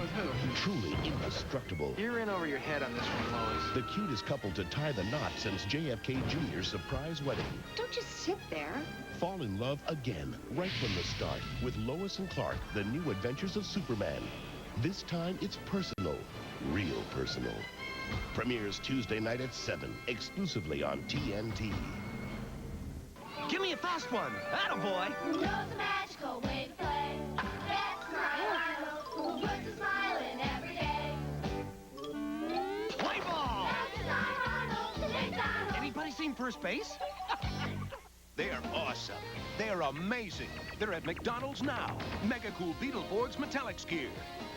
With who? Truly indestructible. You're in over your head on this one, Lois. The cutest couple to tie the knot since JFK Jr.'s surprise wedding. Don't just sit there. Fall in love again, right from the start, with Lois and Clark, the new adventures of Superman. This time, it's personal. Real personal. Premieres Tuesday night at 7, exclusively on TNT. Give me a fast one. Attaboy. Who knows a magical way to play? That's Siren, who puts a smile in every day. Play ball. That's Siren, Anybody seen First Base? They are awesome. They are amazing. They're at McDonald's now. Mega cool Beetleborgs Metallics gear.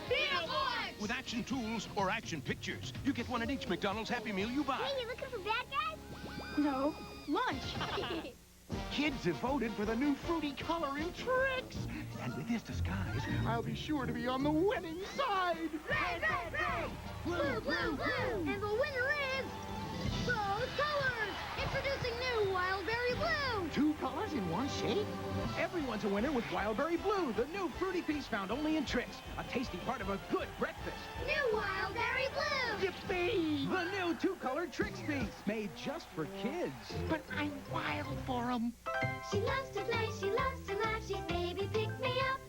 Beetleborgs! With action tools or action pictures. You get one at each McDonald's Happy Meal you buy. Hey, you looking for bad guys? No. Lunch. Kids have voted for the new fruity color in Tricks. And with this disguise, I'll be sure to be on the winning side. Red, red, red! Blue, blue, blue! And the winner is... Rose Colors! Introducing new Wildberry Blue! 2 colors in one shade? Everyone's a winner with Wildberry Blue, the new fruity piece found only in Tricks. A tasty part of a good breakfast. New Wildberry Blue! Yippee! The new 2-colored Tricks piece, made just for kids. But I'm wild for them. She loves to play, she loves to laugh, she's baby pick-me-up.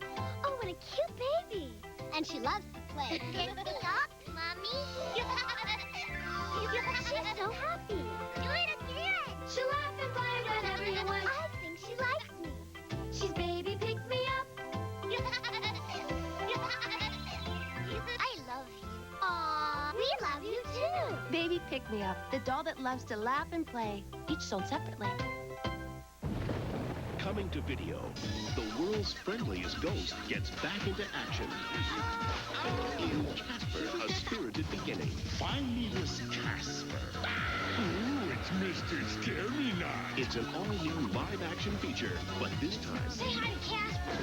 Oh, what a cute baby! And she loves to play. Pick me up, Mommy! She's so happy. Do it again! She'll laugh and play whenever you want. I think she likes me. She's baby pick-me-up. I love you. Aww, we love you too. Baby Pick-Me-Up, the doll that loves to laugh and play. Each sold separately. Coming to video, the world's friendliest ghost gets back into action. In Casper, A Spirited Beginning. Find me this Casper. Ooh, it's Mr. Scare-Me-Not. It's an all-new live-action feature, but this time... Say hi to Casper.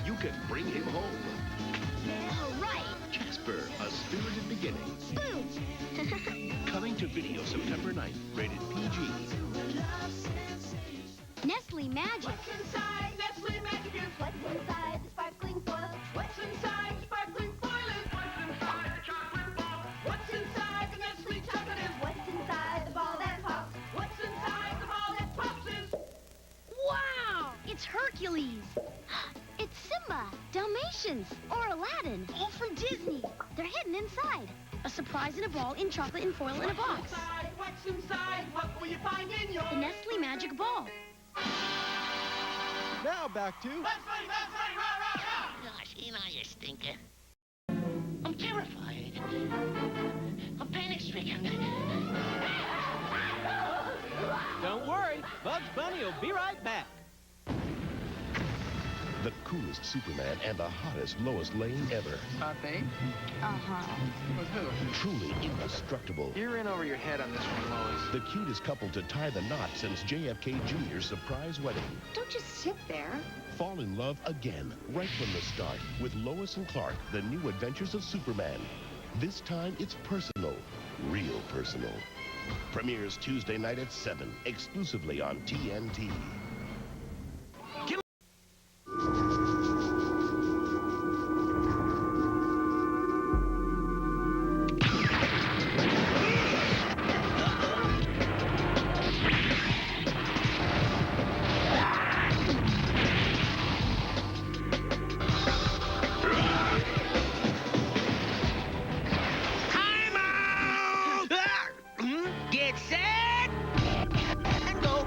You can bring him home. All right. Casper, A Spirited Beginning. Boom. Coming to video September 9th, rated PG. Nestle Magic. What's inside Nestle Magic is What's inside the sparkling foil? what's inside the sparkling foil is what's inside the chocolate ball. What's inside the Nestle chocolate is What's inside the ball that pops? what's inside the ball that pops is. Wow! It's Hercules. It's Simba, Dalmatians, or Aladdin, all from Disney. They're hidden inside. A surprise in a ball in chocolate and foil in a box. What's inside? What will you find in your... The Nestle Magic Ball. Now back to... Let's play, rah, rah, rah! Gosh, you know you stinker. I'm terrified. I'm panic-stricken. Don't worry. Bugs Bunny will be right back. The coolest Superman and the hottest Lois Lane ever. Hot babe? Uh-huh. With who? Truly indestructible. You're in over your head on this one, Lois. The cutest couple to tie the knot since JFK Jr.'s surprise wedding. Don't just sit there. Fall in love again, right from the start, with Lois and Clark, the new adventures of Superman. This time, it's personal. Real personal. Premieres Tuesday night at 7, exclusively on TNT. Get set and go.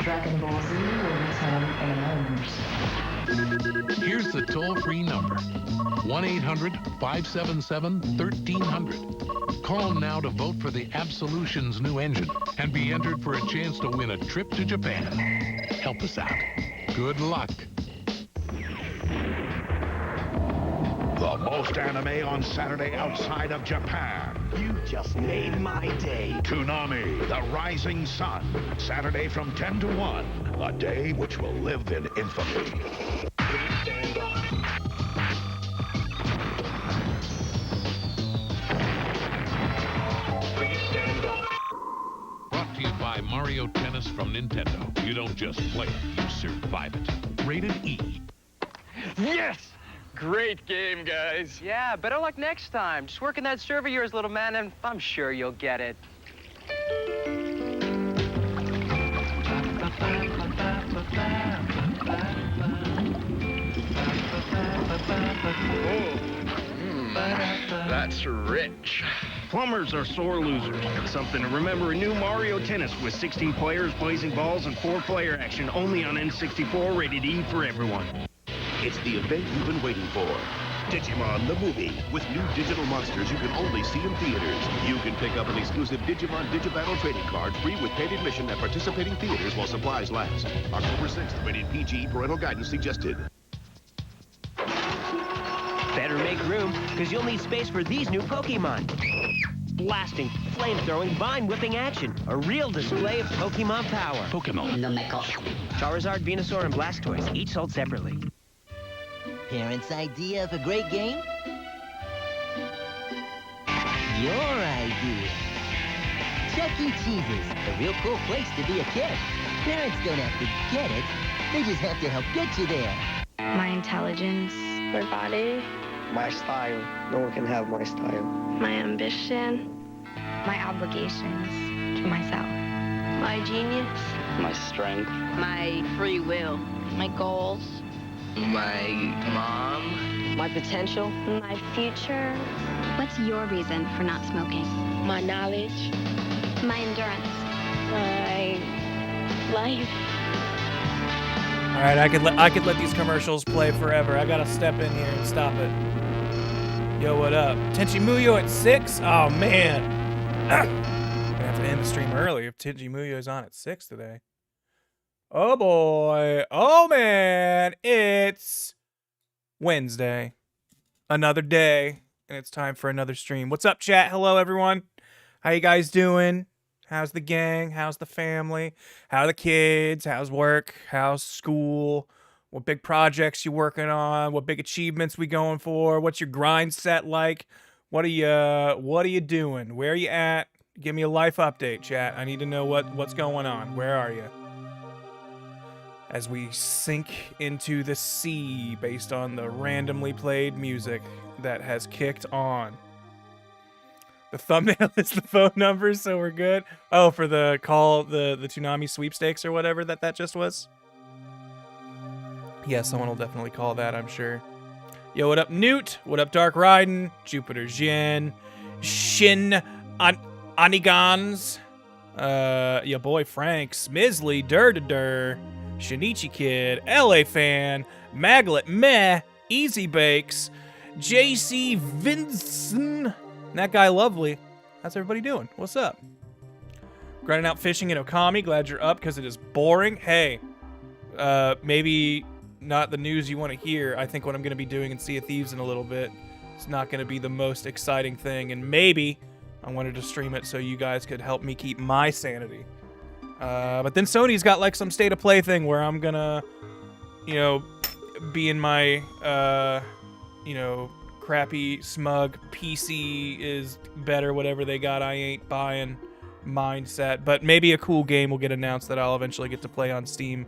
Dragon Ball Z will return in a moment. Here's the toll-free number, 1-800-577-1300. Call now to vote for the Absolution's new engine and be entered for a chance to win a trip to Japan. Help us out. Good luck. The most anime on Saturday outside of Japan. You just made my day. Toonami, The Rising Sun. Saturday from 10 to 1. A day which will live in infamy. Please stand by. Please stand by. Brought to you by Mario Tennis from Nintendo. You don't just play it, you survive it. Rated E. Yes! Great game, guys. Yeah, better luck next time. Just work in that serve of yours, little man, and I'm sure you'll get it. That's rich. Plumbers are sore losers. Something to remember in new Mario Tennis with 16 players, blazing balls, and 4-player action only on N64, rated E for everyone. It's the event you've been waiting for. Digimon the movie. With new digital monsters you can only see in theaters. You can pick up an exclusive Digimon Digibattle trading card free with paid admission at participating theaters while supplies last. October 6th, rated PG, parental guidance suggested. Better make room, because you'll need space for these new Pokemon. Blasting, flame-throwing, vine-whipping action. A real display of Pokemon power. Pokemon. Charizard, Venusaur, and Blastoise, each sold separately. Parents' idea of a great game? Your idea. Chuck E. Cheese's, a real cool place to be a kid. Parents don't have to get it, they just have to help get you there. My intelligence. My body. My style. No one can have my style. My ambition. My obligations to myself. My genius. My strength. My free will. My goals. My mom. My potential. My future. What's your reason for not smoking? My knowledge. My endurance. My life. All right, I could let these commercials play forever. I gotta step in here and stop it. Yo, what up? Tenchi Muyo at 6? Oh man, I'm gonna have to end the stream early if Tenchi Muyo's on at 6 today. Oh boy, oh man, it's Wednesday, another day, and it's time for another stream. What's up, chat? Hello, everyone. How you guys doing? How's the gang? How's the family? How are the kids? How's work? How's school? What big projects you working on? What big achievements we going for? What's your grind set like? What are you doing? Where are you at? Give me a life update, chat. I need to know what's going on. Where are you? As we sink into the sea based on the randomly played music that has kicked on. The thumbnail is the phone number, so we're good. Oh, for the call, the Toonami sweepstakes or whatever that just was? Yeah, someone will definitely call that, I'm sure. Yo, what up, Newt? What up, Dark Raiden? Jupiter Jin. Shin Anigans. Your boy Frank. Smizley. Dur. Shinichi Kid. LA Fan. Maglet Meh. Easy Bakes. JC Vinson. That guy Lovely. How's everybody doing? What's up? Grinding out fishing in Okami. Glad you're up because it is boring. Hey, maybe not the news you want to hear. I think what I'm going to be doing in Sea of Thieves in a little bit, it's not going to be the most exciting thing. And maybe I wanted to stream it so you guys could help me keep my sanity. But then Sony's got like some state of play thing where I'm going to, be in my, crappy, smug, PC is better, whatever they got, I ain't buying mindset. But maybe a cool game will get announced that I'll eventually get to play on Steam,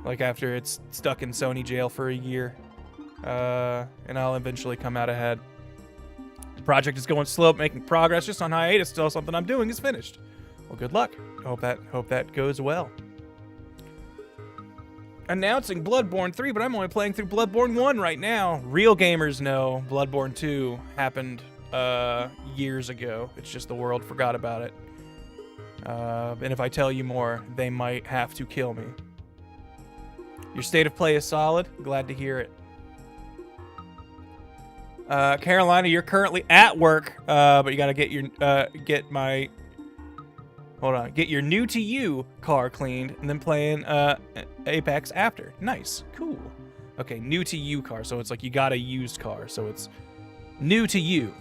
like after it's stuck in Sony jail for a year. And I'll eventually come out ahead. The project is going slow, making progress, just on hiatus. Still something I'm doing is finished. Well, good luck. Hope that goes well. Announcing Bloodborne 3, but I'm only playing through Bloodborne 1 right now. Real gamers know Bloodborne 2 happened years ago. It's just the world forgot about it. And if I tell you more, they might have to kill me. Your state of play is solid. Glad to hear it. Carolina, you're currently at work, but you gotta get your get your new to you car cleaned and then playing Apex after. Nice, cool. Okay, new to you car, so it's like you got a used car, so it's new to you,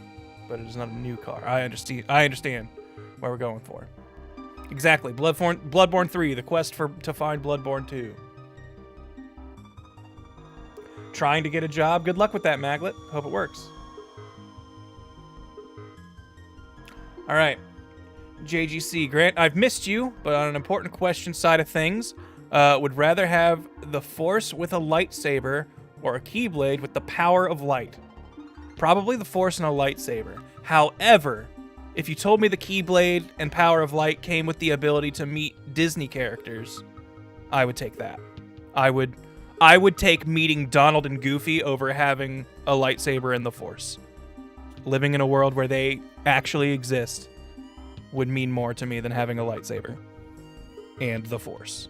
but it is not a new car. I understand where we're going for. Exactly. Bloodborne 3, the quest to find Bloodborne 2. Trying to get a job. Good luck with that, Maglet. Hope it works. All right. JGC, Grant, I've missed you, but on an important question side of things, would rather have the Force with a lightsaber or a Keyblade with the power of light. Probably the Force and a lightsaber. However, if you told me the Keyblade and power of light came with the ability to meet Disney characters, I would take that. I would take meeting Donald and Goofy over having a lightsaber and the Force. Living in a world where they actually exist would mean more to me than having a lightsaber and the Force.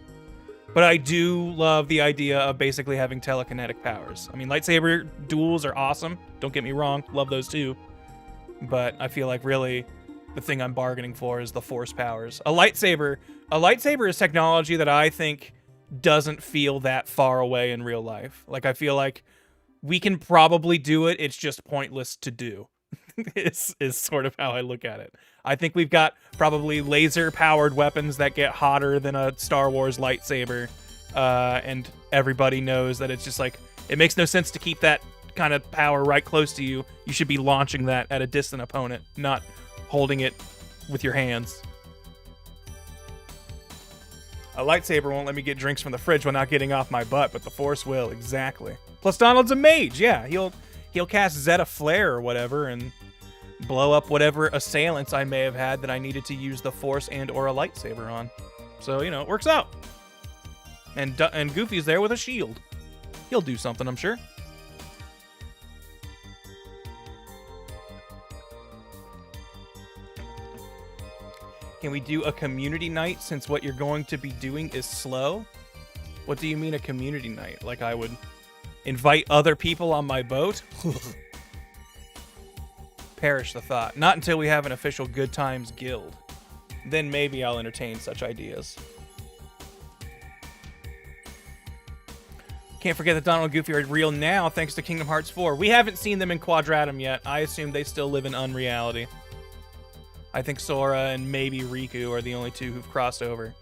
But I do love the idea of basically having telekinetic powers. I mean, lightsaber duels are awesome. Don't get me wrong. Love those too. But I feel like really the thing I'm bargaining for is the Force powers. A lightsaber is technology that I think doesn't feel that far away in real life. Like, I feel like we can probably do it. It's just pointless to do. is sort of how I look at it. I think we've got probably laser-powered weapons that get hotter than a Star Wars lightsaber, and everybody knows that it's just like, it makes no sense to keep that kind of power right close to you. You should be launching that at a distant opponent, not holding it with your hands. A lightsaber won't let me get drinks from the fridge while not getting off my butt, but the Force will, exactly. Plus Donald's a mage, yeah. He'll cast Zeta Flare or whatever and blow up whatever assailants I may have had that I needed to use the Force and or a lightsaber on. So, you know, it works out. And Goofy's there with a shield. He'll do something, I'm sure. Can we do a community night since what you're going to be doing is slow? What do you mean a community night? Like I would invite other people on my boat? Perish the thought. Not until we have an official Good Times guild. Then maybe I'll entertain such ideas. Can't forget that Donald and Goofy are real now thanks to Kingdom Hearts 4. We haven't seen them in Quadratum yet. I assume they still live in unreality. I think Sora and maybe Riku are the only two who've crossed over.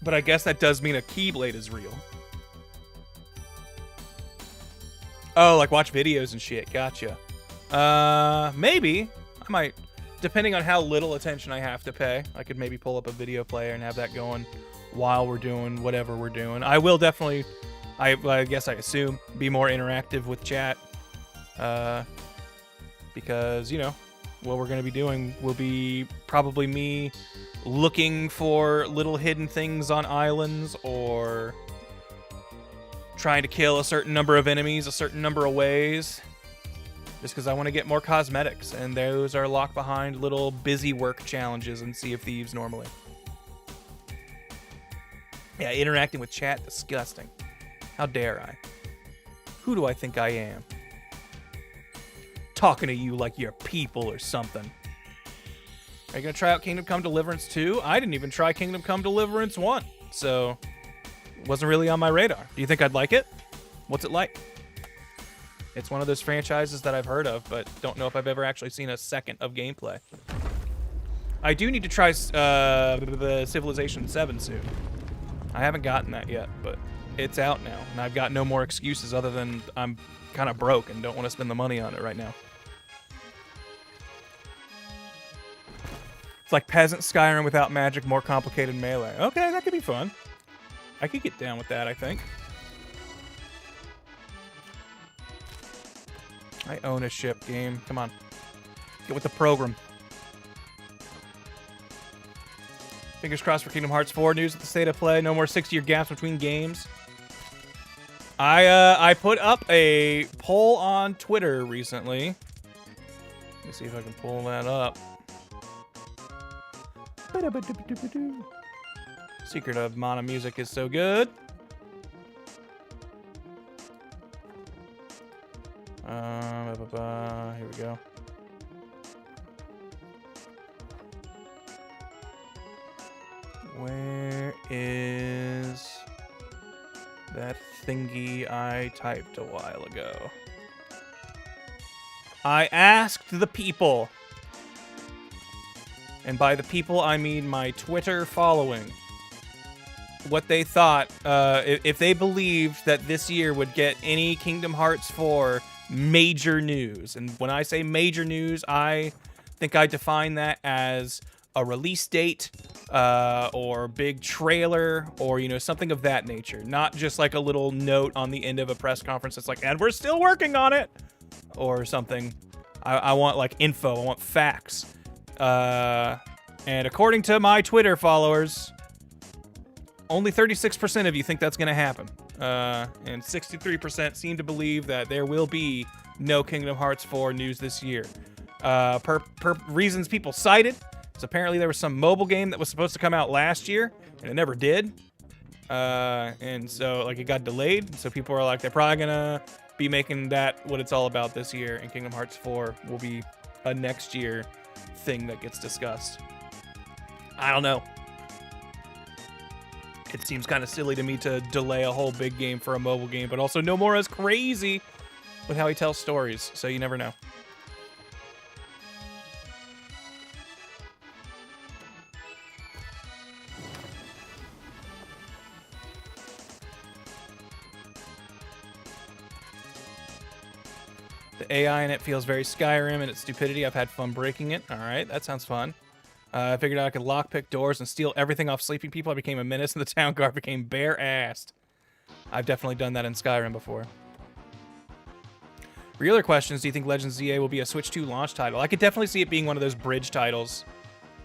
But I guess that does mean a Keyblade is real. Oh, like watch videos and shit. Gotcha. Maybe. I might. Depending on how little attention I have to pay, I could maybe pull up a video player and have that going while we're doing whatever we're doing. I will definitely, I guess I assume, be more interactive with chat. Because, you know, what we're going to be doing will be probably me looking for little hidden things on islands or trying to kill a certain number of enemies a certain number of ways. Just because I want to get more cosmetics, and those are locked behind little busy work challenges in Sea of Thieves normally. Yeah, interacting with chat, disgusting. How dare I? Who do I think I am? Talking to you like you're people or something. Are you going to try out Kingdom Come Deliverance 2? I didn't even try Kingdom Come Deliverance 1, so it wasn't really on my radar. Do you think I'd like it? What's it like? It's one of those franchises that I've heard of, but don't know if I've ever actually seen a second of gameplay. I do need to try the Civilization 7 soon. I haven't gotten that yet, but it's out now, and I've got no more excuses other than I'm kind of broke and don't want to spend the money on it right now. It's like Peasant Skyrim without magic, more complicated melee. Okay, that could be fun. I could get down with that, I think. I own a ship, game. Come on. Get with the program. Fingers crossed for Kingdom Hearts 4 news at the state of play. No more 6-year gaps between games. I put up a poll on Twitter recently. Let me see if I can pull that up. Secret of Mana music is so good. Here we go. Where is that thingy I typed a while ago? I asked the people, and by the people I mean my Twitter following, what they thought, if they believed that this year would get any Kingdom Hearts 4 major news. And when I say major news, I think I define that as a release date, or big trailer, or, you know, something of that nature. Not just like a little note on the end of a press conference that's like, and we're still working on it, or something. I want like info, I want facts. And according to my Twitter followers, only 36% of you think that's going to happen. And 63% seem to believe that there will be no Kingdom Hearts 4 news this year. Per reasons people cited, is apparently there was some mobile game that was supposed to come out last year, and it never did. And so, like, it got delayed. So people are like, they're probably going to be making that what it's all about this year, and Kingdom Hearts 4 will be a next year thing that gets discussed. I don't know. It seems kind of silly to me to delay a whole big game for a mobile game, but also Nomura's crazy with how he tells stories, so you never know. The AI in it feels very Skyrim and its stupidity. I've had fun breaking it. All right, that sounds fun. I figured out I could lockpick doors and steal everything off sleeping people. I became a menace, and the town guard became bare-assed. I've definitely done that in Skyrim before. Realer questions, do you think Legends ZA will be a Switch 2 launch title? I could definitely see it being one of those bridge titles,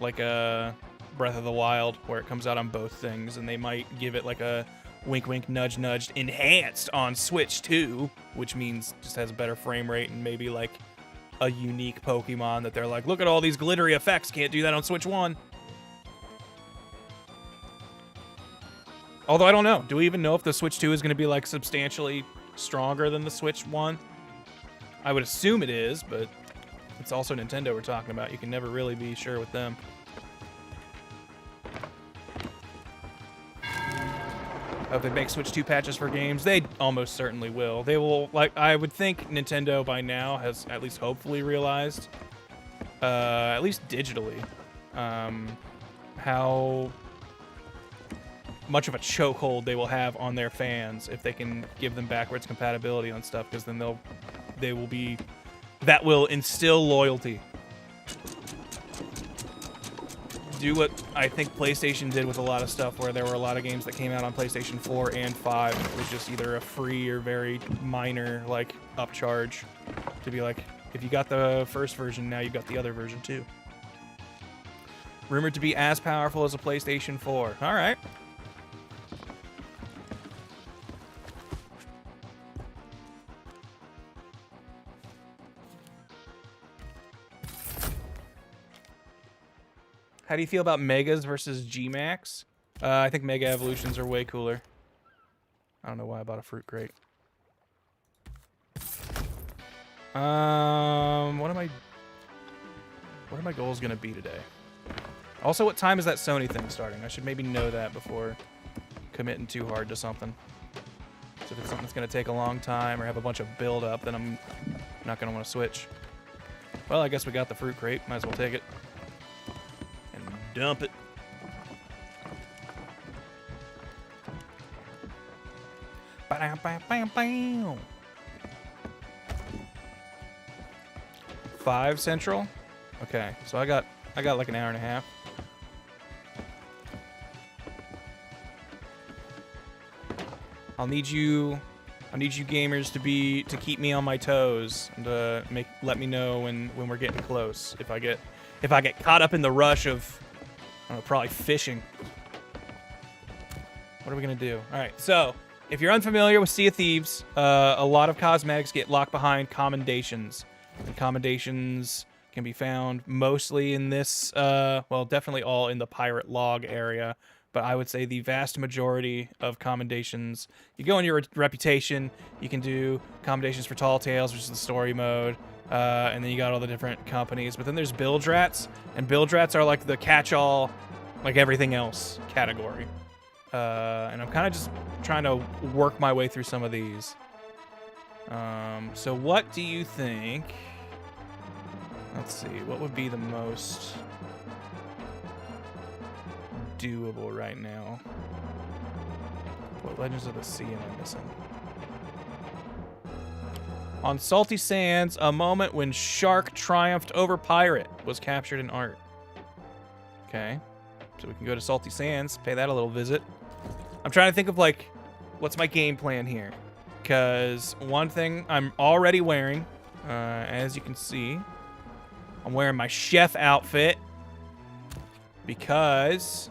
like Breath of the Wild, where it comes out on both things, and they might give it like a wink, wink, nudge, nudge, enhanced on Switch 2, which means just has a better frame rate and maybe like a unique Pokemon that they're like, look at all these glittery effects, can't do that on Switch 1. Although I don't know. Do we even know if the Switch 2 is going to be like substantially stronger than the Switch 1? I would assume it is, but it's also Nintendo we're talking about. You can never really be sure with them. If they make Switch 2 patches for games, they almost certainly will. They will, like, I would think Nintendo by now has at least hopefully realized, at least digitally, how much of a chokehold they will have on their fans if they can give them backwards compatibility on stuff, because then they will be, that will instill loyalty. Do what I think PlayStation did with a lot of stuff, where there were a lot of games that came out on PlayStation 4 and 5. It was just either a free or very minor, like, upcharge to be like, if you got the first version, now you've got the other version too. Rumored to be as powerful as a PlayStation 4. All right. How do you feel about Megas versus G-Max? I think Mega Evolutions are way cooler. I don't know why I bought a fruit crate. What are my goals gonna be today? Also, what time is that Sony thing starting? I should maybe know that before committing too hard to something. So if it's something that's gonna take a long time or have a bunch of build up, then I'm not gonna want to switch. Well, I guess we got the fruit crate. Might as well take it. Dump it. Ba-dam-bam-bam-bam. 5 Central? Okay, so I got like an hour and a half. I'll need you gamers to keep me on my toes and let me know when we're getting close. If I get caught up in the rush of, I don't know, probably fishing. What are we gonna do? All right, so if you're unfamiliar with Sea of Thieves, a lot of cosmetics get locked behind commendations, and commendations can be found mostly in this, well, definitely all in the pirate log area, but I would say the vast majority of commendations, you go in your reputation, you can do commendations for Tall Tales, which is the story mode, and then you got all the different companies, but then there's build rats, and build rats are like the catch-all, like everything else category. And I'm kind of just trying to work my way through some of these. So what do you think? Let's see, what would be the most doable right now? What Legends of the Sea am I missing? On Salty Sands, a moment when shark triumphed over pirate was captured in art. Okay, so we can go to Salty Sands, pay that a little visit. I'm trying to think of, like, what's my game plan here? Because one thing I'm already wearing, as you can see, I'm wearing my chef outfit because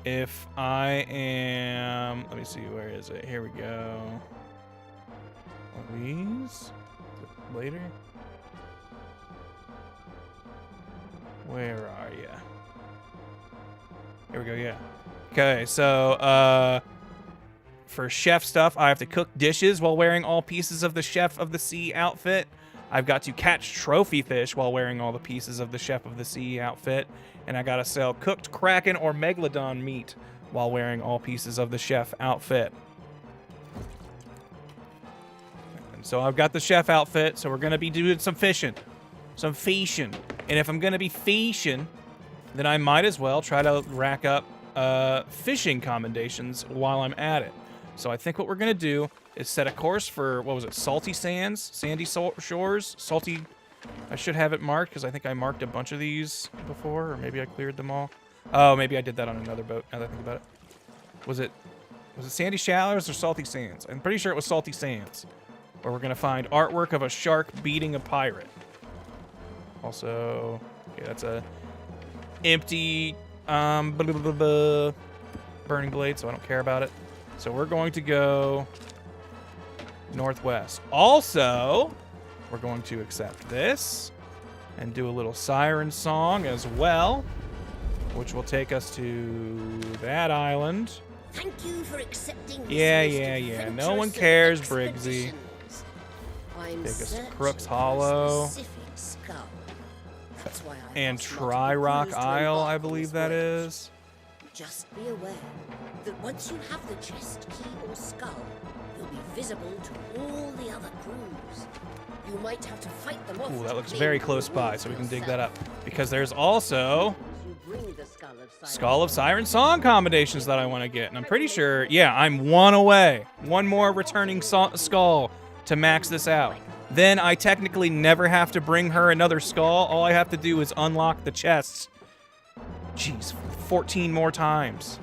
if I am, let me see, where is it? Here we go. Louise? Later? Where are you? Here we go, yeah. Okay, so, for chef stuff, I have to cook dishes while wearing all pieces of the Chef of the Sea outfit. I've got to catch trophy fish while wearing all the pieces of the Chef of the Sea outfit. And I gotta sell cooked kraken or megalodon meat while wearing all pieces of the chef outfit. And so I've got the chef outfit, so we're gonna be doing some fishing. Some fishing. And if I'm gonna be fishing, then I might as well try to rack up fishing commendations while I'm at it. So I think what we're gonna do is set a course for, what was it, Salty Sands? Sandy Shores? Salty... I should have it marked, because I think I marked a bunch of these before, or maybe I cleared them all. Oh, maybe I did that on another boat, now that I think about it. Was it Sandy Shallows or Salty Sands? I'm pretty sure it was Salty Sands, where we're gonna find artwork of a shark beating a pirate. Also, okay, that's a empty burning blade, so I don't care about it. So we're going to go northwest. Also, we're going to accept this and do a little Siren song as well, which will take us to that island. Thank you for accepting this Yeah. No one cares, Briggsy. Take us to Crook's Hollow. And Tri-Rock Isle, I believe that is. Just be aware that once you have the chest, key, or skull, you'll be visible to all the other crews. You might have to fight them off. Ooh, that looks very close by, so we can dig that up. Because there's also Skull of Siren song combinations that I want to get. And I'm pretty sure, yeah, I'm one away. One more returning skull to max this out. Then I technically never have to bring her another skull. All I have to do is unlock the chests. Jeez, 14 more times.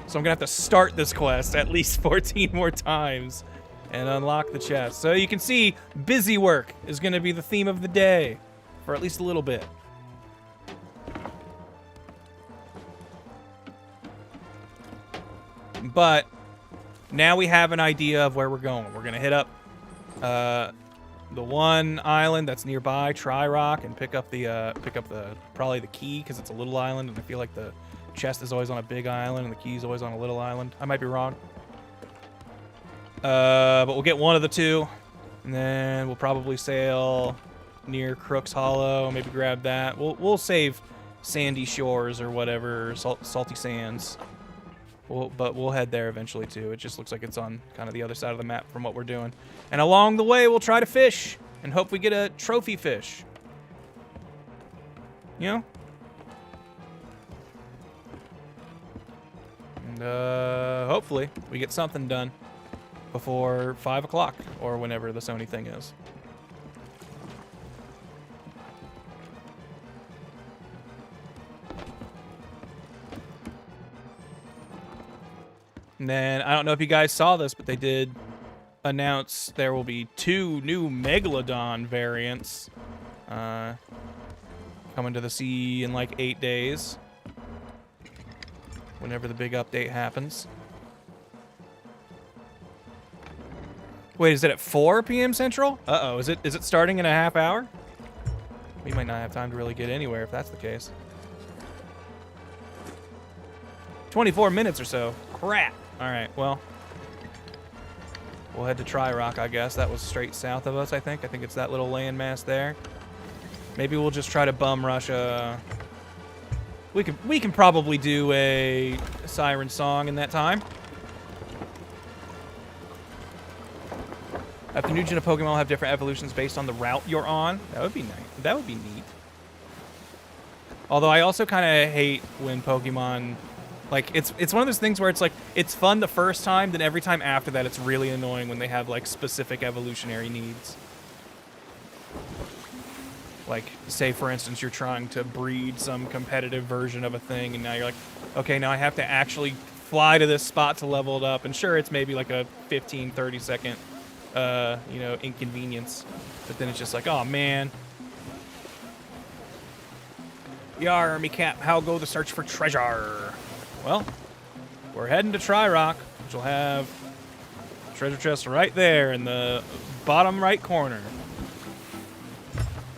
So I'm gonna have to start this quest at least 14 more times and unlock the chest. So you can see, busy work is gonna be the theme of the day for at least a little bit. But now we have an idea of where we're going. We're gonna hit up the one island that's nearby, Tri-Rock, and pick up the probably the key, because it's a little island, and I feel like the chest is always on a big island and the key is always on a little island. I might be wrong. But we'll get one of the two, and then we'll probably sail near Crook's Hollow, maybe grab that. We'll save Sandy Shores or whatever, Salty Sands. But we'll head there eventually too. It just looks like it's on kind of the other side of the map from what we're doing. And along the way, we'll try to fish and hope we get a trophy fish. You know? And hopefully we get something done before 5 o'clock or whenever the Sony thing is. And then, I don't know if you guys saw this, but they did announce there will be 2 new Megalodon variants coming to the sea in like 8 days. Whenever the big update happens. Wait, is it at 4 p.m. Central? Uh-oh, is it starting in a half hour? We might not have time to really get anywhere if that's the case. 24 minutes or so. Crap. All right, well. We'll head to Tri-Rock, I guess. That was straight south of us, I think. I think it's that little landmass there. Maybe we'll just try to bum rush a... We can probably do a Siren song in that time. If the new gen of Pokemon will have different evolutions based on the route you're on, that would be nice. That would be neat. Although I also kind of hate when Pokemon... Like, it's one of those things where it's like, it's fun the first time, then every time after that it's really annoying when they have, like, specific evolutionary needs. Like, say, for instance, you're trying to breed some competitive version of a thing, and now you're like, okay, now I have to actually fly to this spot to level it up, and sure, it's maybe like a 15, 30-second, you know, inconvenience. But then it's just like, oh, man. Yar, Army Cap, how go the search for treasure? Well, we're heading to Tri-Rock, which will have treasure chest right there in the bottom right corner.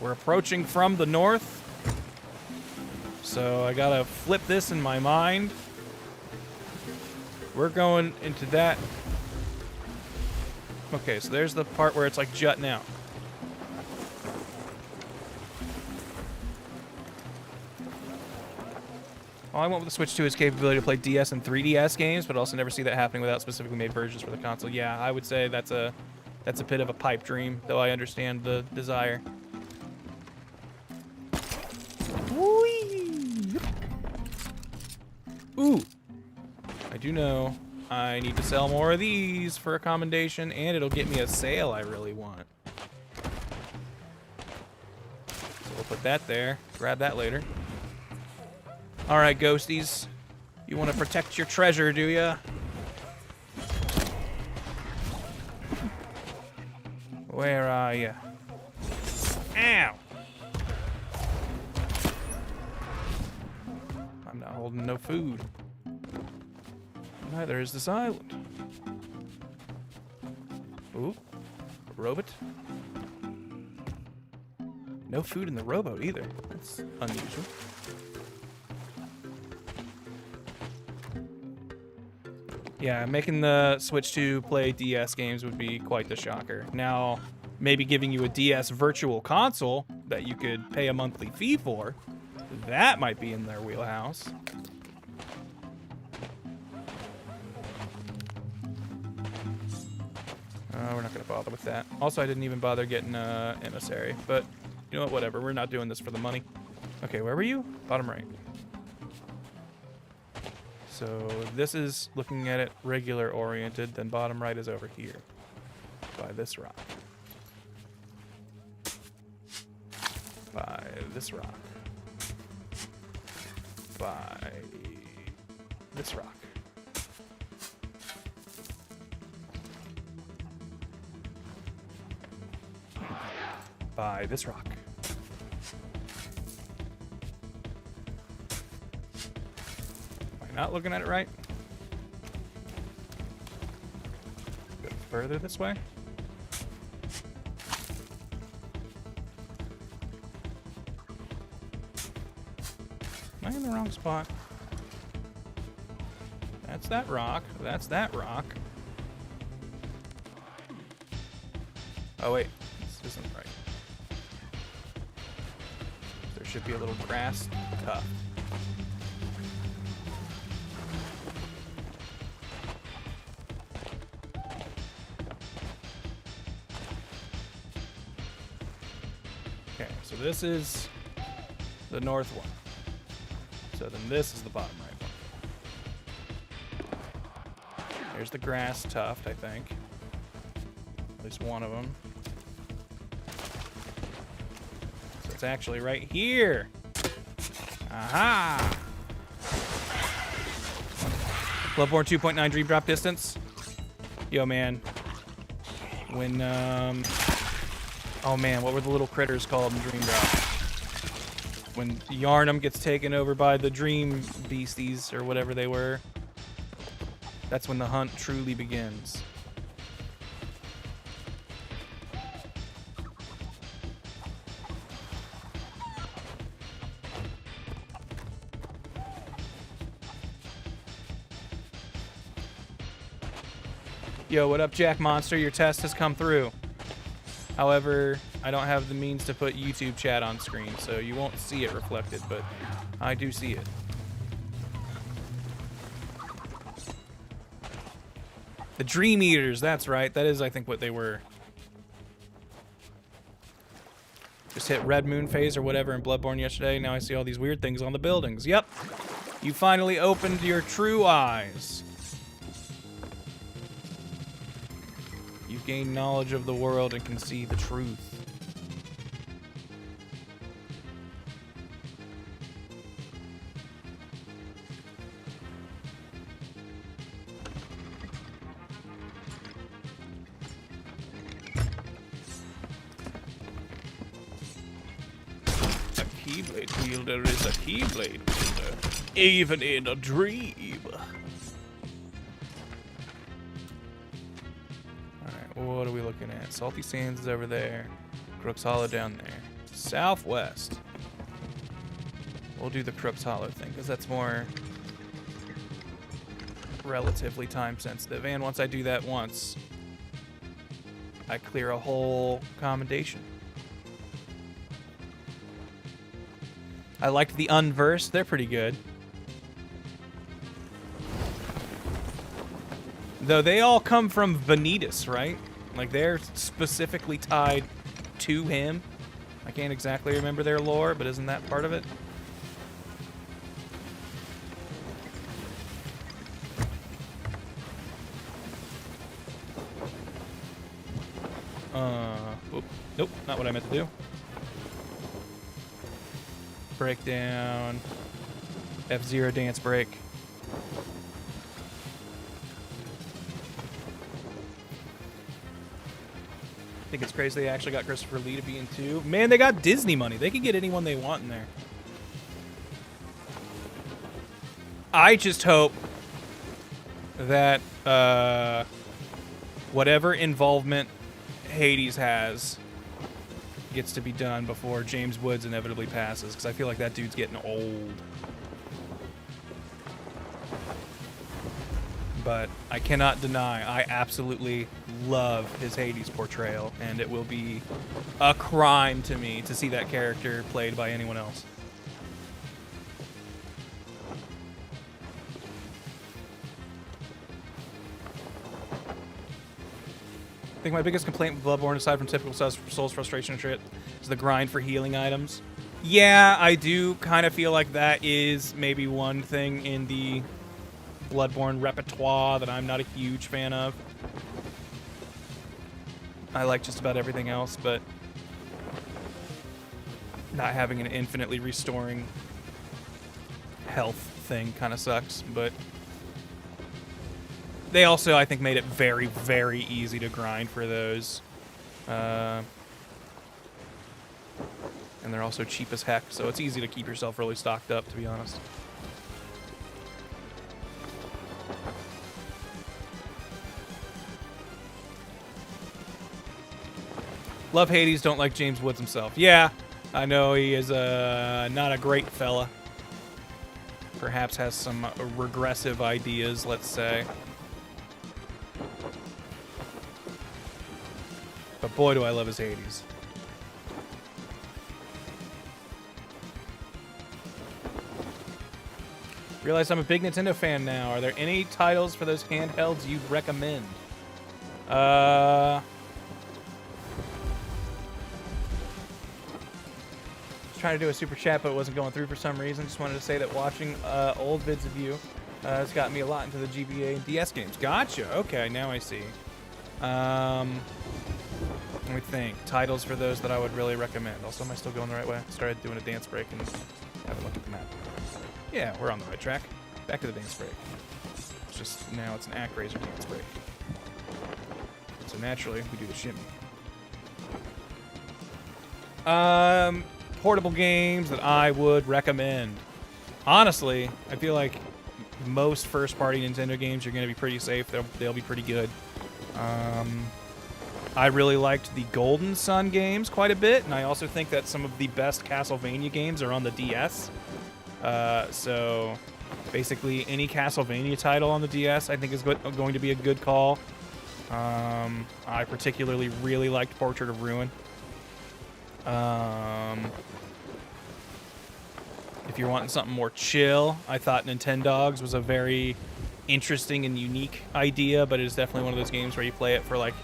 We're approaching from the north, so I gotta flip this in my mind. We're going into that. Okay, so there's the part where it's like jutting out. All I want with the Switch 2 is capability to play DS and 3DS games, but also never see that happening without specifically made versions for the console. Yeah, I would say that's a bit of a pipe dream, though I understand the desire. Whee! Ooh, I do know I need to sell more of these for a commendation, and it'll get me a sale I really want. So we'll put that there, grab that later. All right, ghosties, you want to protect your treasure, do ya? Where are ya? Ow! I'm not holding no food. Neither is this island. Ooh, robot. No food in the rowboat either. That's unusual. Yeah, making the Switch 2 play DS games would be quite the shocker. Now, maybe giving you a DS virtual console that you could pay a monthly fee for, that might be in their wheelhouse. We're not going to bother with that. Also, I didn't even bother getting emissary, but you know what, whatever. We're not doing this for the money. Okay, where were you? Bottom right. So this is looking at it regular oriented, then bottom right is over here by this rock. By this rock. By this rock. By this rock. Not looking at it right. Go further this way. Am I in the wrong spot? That's that rock. That's that rock. Oh wait, this isn't right. There should be a little grass tuft. So this is the north one. So then this is the bottom right one. There's the grass tuft, I think. At least one of them. So it's actually right here. Aha! Bloodborne 2.9 dream drop distance. Yo, man. When, oh man, what were the little critters called in Dream Drop? When Yarnum gets taken over by the dream beasties, or whatever they were. That's when the hunt truly begins. Yo, what up, Jack Monster? Your test has come through. However, I don't have the means to put YouTube chat on screen, so you won't see it reflected, but I do see it. The Dream Eaters, that's right. That is, I think, what they were. Just hit Red Moon phase or whatever in Bloodborne yesterday. Now I see all these weird things on the buildings. Yep. You finally opened your true eyes. You've gained knowledge of the world and can see the truth. A Keyblade wielder is a Keyblade wielder, even in a dream. What are we looking at? Salty Sands is over there. Crooks Hollow down there. Southwest. We'll do the Crooks Hollow thing, because that's more relatively time sensitive. And once I do that once, I clear a whole Commendation. I liked the Unversed. They're pretty good. Though they all come from Vanitas, right? Like, they're specifically tied to him. I can't exactly remember their lore, but isn't that part of it? Nope, not what I meant to do. Breakdown. F-Zero dance break. I think it's crazy they actually got Christopher Lee to be in 2. Man, they got Disney money. They can get anyone they want in there. I just hope that whatever involvement Hades has gets to be done before James Woods inevitably passes, because I feel like that dude's getting old. But I cannot deny I absolutely love his Hades portrayal, and it will be a crime to me to see that character played by anyone else. I think my biggest complaint with Bloodborne, aside from typical Souls frustration and shit, is the grind for healing items. Yeah, I do kind of feel like that is maybe one thing in the Bloodborne repertoire that I'm not a huge fan of. I like just about everything else, but not having an infinitely restoring health thing kind of sucks. But they also, I think, made it very, very easy to grind for those. And they're also cheap as heck, so it's easy to keep yourself really stocked up, to be honest. Love Hades, don't like James Woods himself. Yeah, I know he is not a great fella. Perhaps has some regressive ideas, let's say. But boy, do I love his Hades. Realize I'm a big Nintendo fan now. Are there any titles for those handhelds you'd recommend? Trying to do a super chat, but it wasn't going through for some reason. Just wanted to say that watching old vids of you has gotten me a lot into the GBA and DS games. Gotcha. Okay, now I see. Let me think. Titles for those that I would really recommend. Also, am I still going the right way? I started doing a dance break and have a look at the map. Yeah, we're on the right track. Back to the dance break. It's just now it's an ActRaiser dance break. So naturally, we do the shimmy. Portable games that I would recommend. Honestly, I feel like most first-party Nintendo games are going to be pretty safe. They'll be pretty good. I really liked the Golden Sun games quite a bit, and I also think that some of the best Castlevania games are on the DS. So basically any Castlevania title on the DS I think is going to be a good call. I particularly really liked Portrait of Ruin. If you're wanting something more chill, I thought Nintendogs was a very interesting and unique idea, but it is definitely one of those games where you play it for like,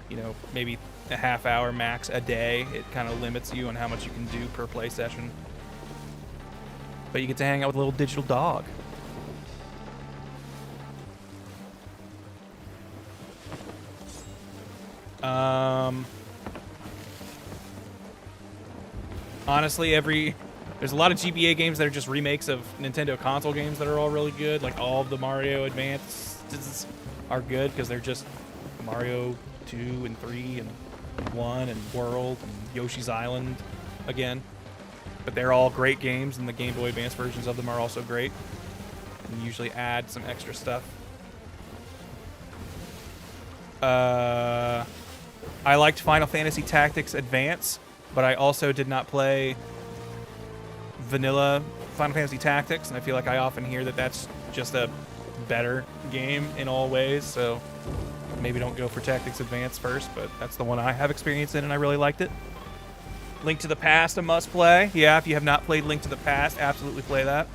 you know, maybe a half hour max a day. It kind of limits you on how much you can do per play session. But you get to hang out with a little digital dog. Honestly, there's a lot of GBA games that are just remakes of Nintendo console games that are all really good. Like all of the Mario Advances are good because they're just Mario 2 and 3 and 1 and World and Yoshi's Island again. But they're all great games, and the Game Boy Advance versions of them are also great. And usually add some extra stuff. I liked Final Fantasy Tactics Advance, but I also did not play vanilla Final Fantasy Tactics, and I feel like I often hear that that's just a better game in all ways, so maybe don't go for Tactics Advance first, but that's the one I have experience in, and I really liked it. Link to the Past, a must-play. Yeah, if you have not played Link to the Past, absolutely play that.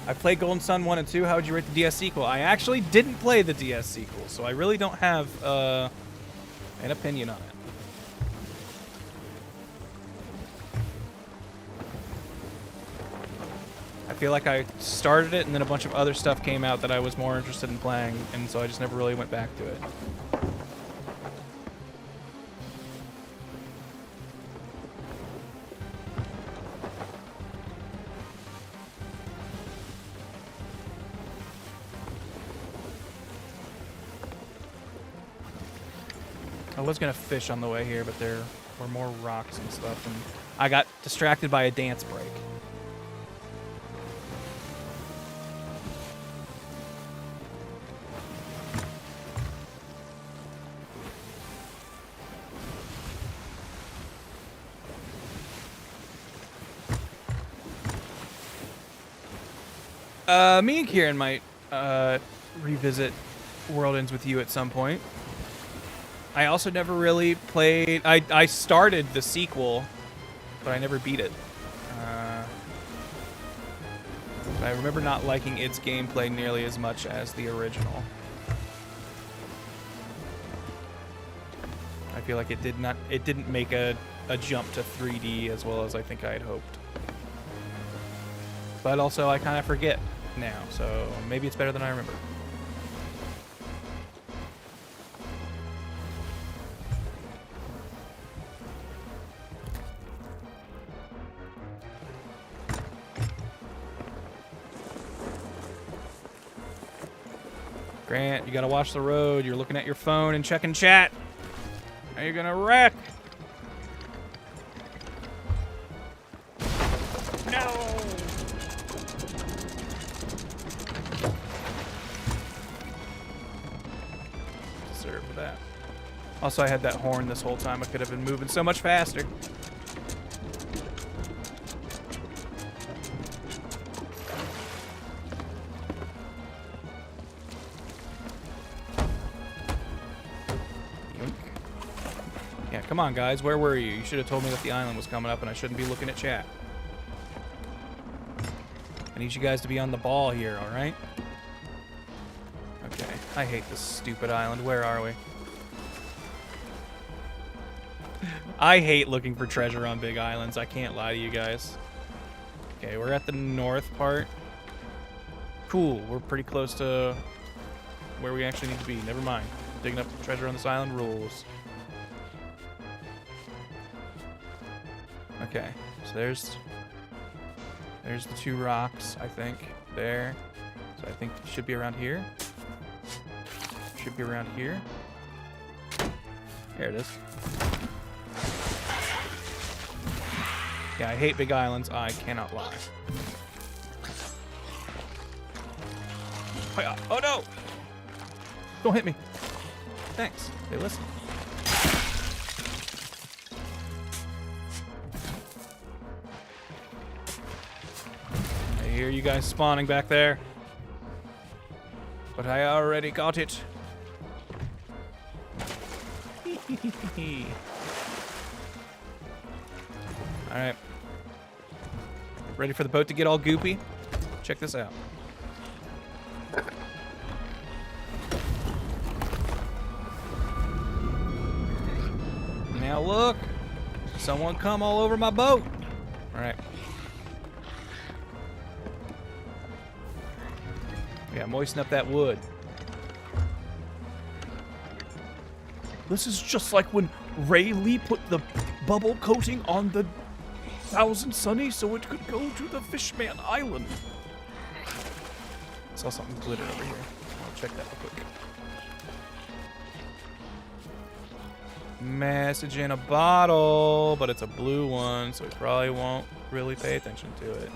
I played Golden Sun 1 and 2. How would you rate the DS sequel? I actually didn't play the DS sequel, so I really don't have an opinion on it. I feel like I started it, and then a bunch of other stuff came out that I was more interested in playing, and so I just never really went back to it. I was gonna fish on the way here, but there were more rocks and stuff, and I got distracted by a dance break. Me and Kieran might revisit World Ends With You at some point. I also never really played... I started the sequel, but I never beat it. I remember not liking its gameplay nearly as much as the original. I feel like it didn't make a jump to 3D as well as I think I had hoped. But also, I kind of forget now, so maybe it's better than I remember. Grant, you gotta watch the road. You're looking at your phone and checking chat. Now you're gonna wreck. No! Deserve that. Also, I had that horn this whole time. I could have been moving so much faster. Come on, guys. Where were you? You should have told me that the island was coming up and I shouldn't be looking at chat. I need you guys to be on the ball here, all right? Okay. I hate this stupid island. Where are we? I hate looking for treasure on big islands. I can't lie to you guys. Okay, we're at the north part. Cool. We're pretty close to where we actually need to be. Never mind. Digging up treasure on this island rules. Okay, so there's the two rocks, I think, there. So I think it should be around here. Should be around here. There it is. Yeah, I hate big islands. I cannot lie. Oh no! Don't hit me. Thanks. They listen. I hear you guys spawning back there. But I already got it. Alright. Ready for the boat to get all goopy? Check this out. Now look. Someone come all over my boat. Alright. Yeah, moisten up that wood. This is just like when Ray Lee put the bubble coating on the Thousand Sunny so it could go to the Fishman Island. I saw something glitter over here. I'll check that real quick. Message in a bottle, but it's a blue one, so we probably won't really pay attention to it.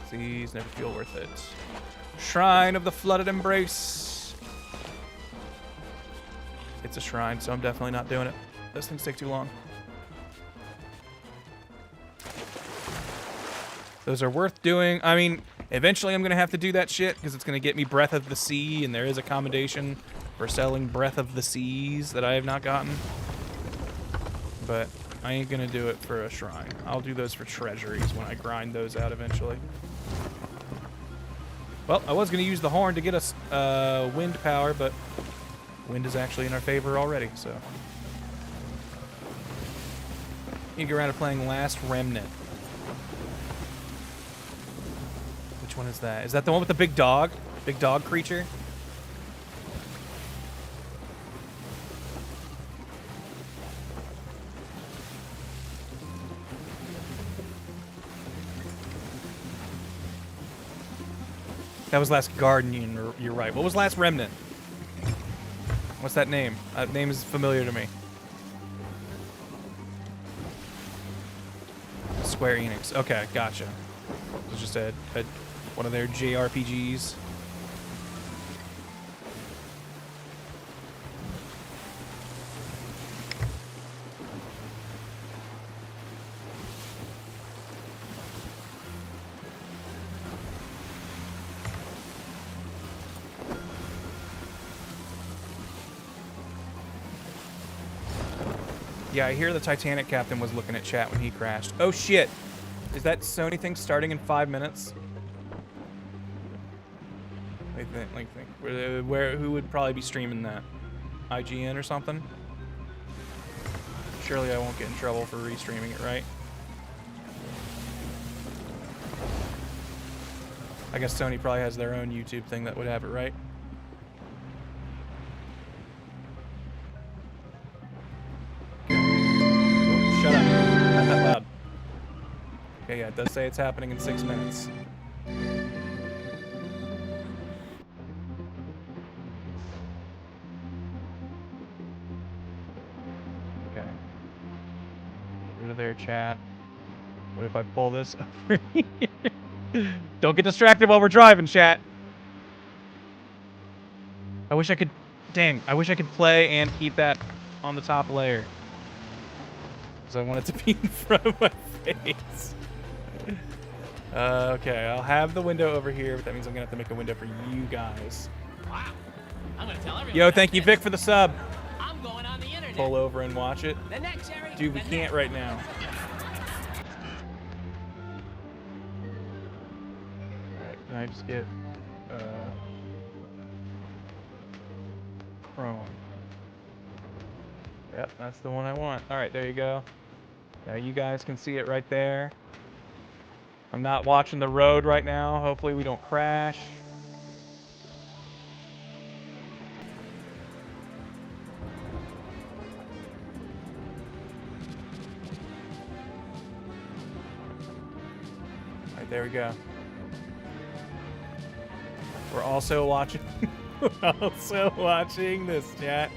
These never feel worth it. Shrine of the Flooded Embrace. It's a shrine, so I'm definitely not doing it. Those things take too long. Those are worth doing. I mean, eventually I'm going to have to do that shit because it's going to get me Breath of the Sea, and there is a commendation for selling Breath of the Seas that I have not gotten. But I ain't going to do it for a shrine. I'll do those for treasuries when I grind those out eventually. Well, I was going to use the horn to get us wind power, but wind is actually in our favor already, so. You get around to playing Last Remnant. Which one is that? Is that the one with the big dog? Big dog creature? That was Last Guardian, you're right. What was Last Remnant? What's that name? That name is familiar to me. Square Enix. Okay, gotcha. It was just one of their JRPGs. Yeah, I hear the Titanic captain was looking at chat when he crashed. Oh shit! Is that Sony thing starting in 5 minutes? Like where who would probably be streaming that? IGN or something? Surely I won't get in trouble for restreaming it, right? I guess Sony probably has their own YouTube thing that would have it, right? Shut up. Not that loud. Okay, yeah, it does say it's happening in 6 minutes. Okay. Rid of their chat. What if I pull this over here? Don't get distracted while we're driving, chat. I wish I could... Dang, I wish I could play and keep that on the top layer. I want it to be in front of my face. Okay, I'll have the window over here, but that means I'm gonna have to make a window for you guys. Wow. I'm gonna tell everyone. Yo, thank you, Vic, for the sub. I'm going on the internet. Pull over and watch it. The next area. Dude, we can't right now. Alright, can I just get Chrome? Yep, that's the one I want. Alright, there you go. Now you guys can see it right there. I'm not watching the road right now. Hopefully we don't crash. Alright, there we go. We're also watching this, chat.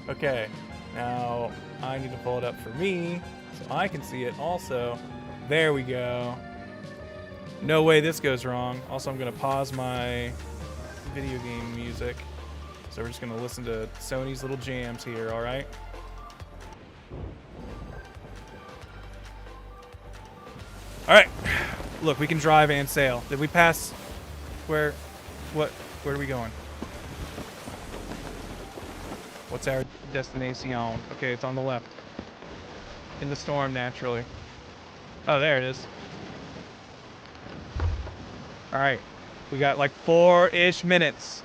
Okay, now I need to pull it up for me so I can see it also. There we go. No way this goes wrong. Also, I'm gonna pause my video game music. So we're just gonna listen to Sony's little jams here, all right? All right, look, we can drive and sail. Did we pass where Where are we going? What's our destination? Okay, it's on the left. In the storm, naturally. Oh, there it is. Alright. We got like 4-ish minutes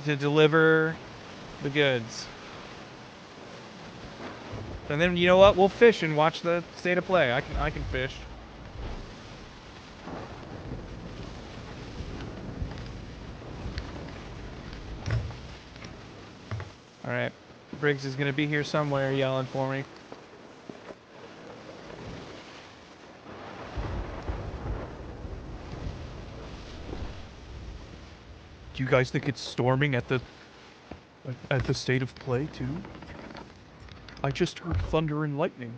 to deliver the goods. And then, you know what? We'll fish and watch the state of play. I can fish. Alright. Briggs is gonna be here somewhere yelling for me. Do you guys think it's storming at the state of play too? I just heard thunder and lightning.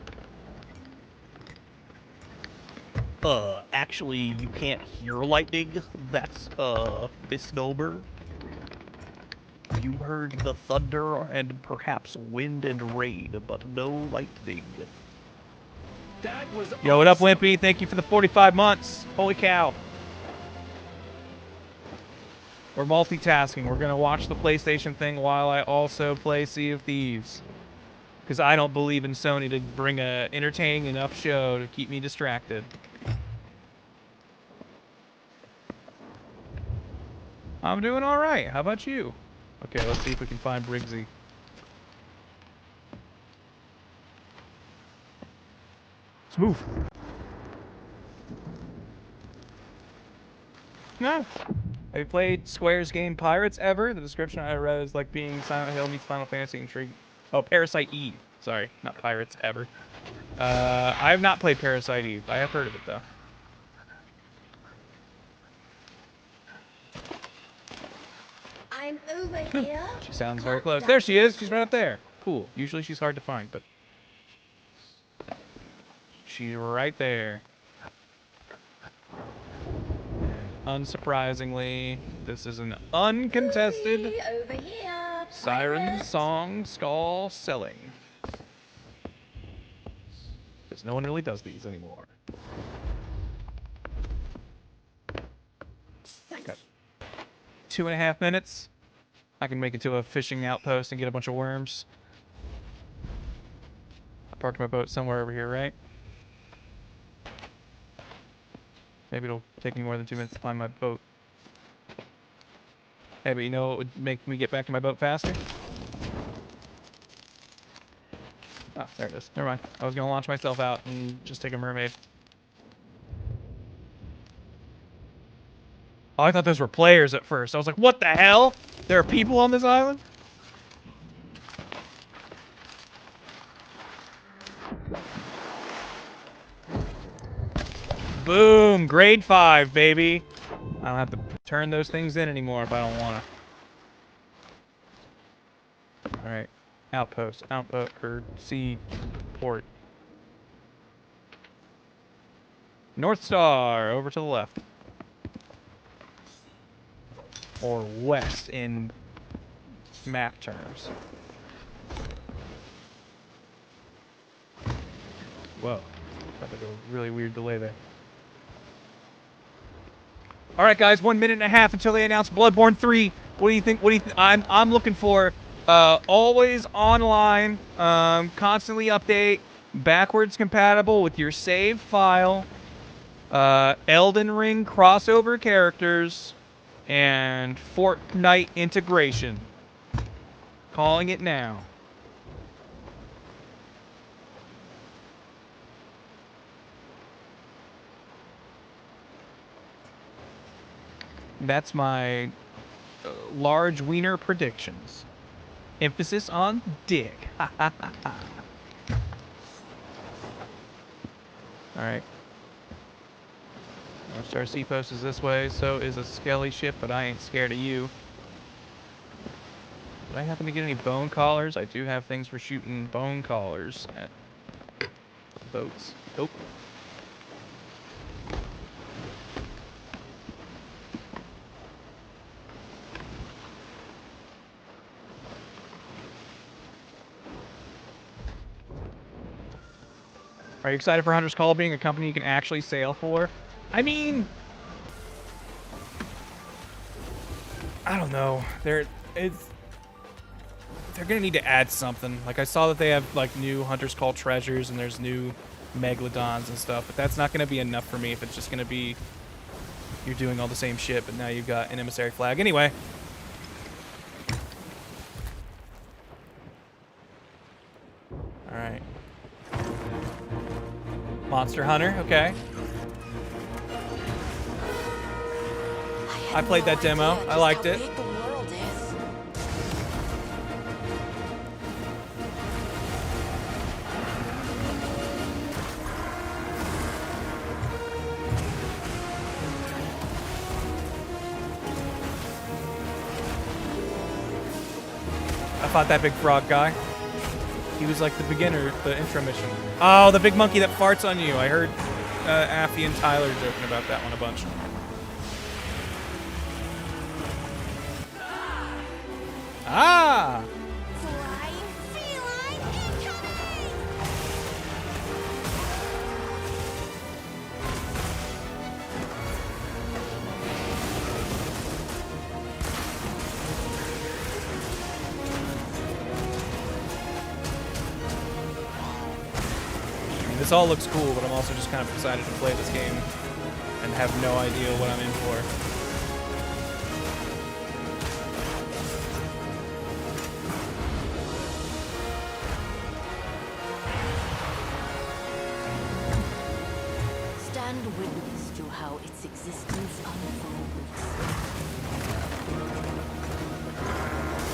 Actually, you can't hear lightning. That's a misnomer. You heard the thunder and perhaps wind and rain, but no lightning. That was Yo, what up, Wimpy? Thank you for the 45 months. Holy cow. We're multitasking. We're going to watch the PlayStation thing while I also play Sea of Thieves. Because I don't believe in Sony to bring a entertaining enough show to keep me distracted. I'm doing alright. How about you? Okay, let's see if we can find Briggsy. Let's move. No. Have you played Square's game Pirates ever? The description I read is like being Silent Hill meets Final Fantasy intrigue. Oh, Parasite Eve. Sorry, not Pirates ever. I have not played Parasite Eve. I have heard of it though. I'm over here. She sounds very close. There she is. She's right up there. Cool. Usually she's hard to find, but she's right there. Unsurprisingly, this is an uncontested Over here. Siren song skull selling. Because no one really does these anymore. Got 2.5 minutes. I can make it to a fishing outpost and get a bunch of worms. I parked my boat somewhere over here, right? Maybe it'll take me more than 2 minutes to find my boat. Hey, but you know what would make me get back to my boat faster? Ah, there it is. Never mind. I was gonna launch myself out and just take a mermaid. Oh, I thought those were players at first. I was like, what the hell? There are people on this island? Boom! Grade 5, baby! I don't have to turn those things in anymore if I don't want to. Alright. Outpost. Outpost. Or sea port. North Star! Over to the left. Or west in map terms. Whoa. Got like a really weird delay there. All right, guys, 1.5 minutes until they announce Bloodborne 3. What do you think? What do you think? I'm looking for always online, constantly update, backwards compatible with your save file, Elden Ring crossover characters, and Fortnite integration. Calling it now. That's my large wiener predictions. Emphasis on dick. Ha ha ha ha. Alright. North Star Seapost is this way, so is a Skelly ship, but I ain't scared of you. Did I happen to get any bone collars? I do have things for shooting bone collars at boats. Nope. Are you excited for Hunter's Call being a company you can actually sail for? I mean... I don't know. They're gonna need to add something. Like I saw that they have like new Hunter's Call treasures and there's new Megalodons and stuff, but that's not gonna be enough for me if it's just gonna be you're doing all the same shit, but now you've got an emissary flag. Anyway. Alright. Monster Hunter, okay. I played that demo. I liked it. I fought that big frog guy. He was like the beginner, the intro mission. Oh, the big monkey that farts on you. I heard Affy and Tyler joking about that one a bunch. Ah! This all looks cool, but I'm also just kind of excited to play this game and have no idea what I'm in for. Stand witness to how its existence unfolds.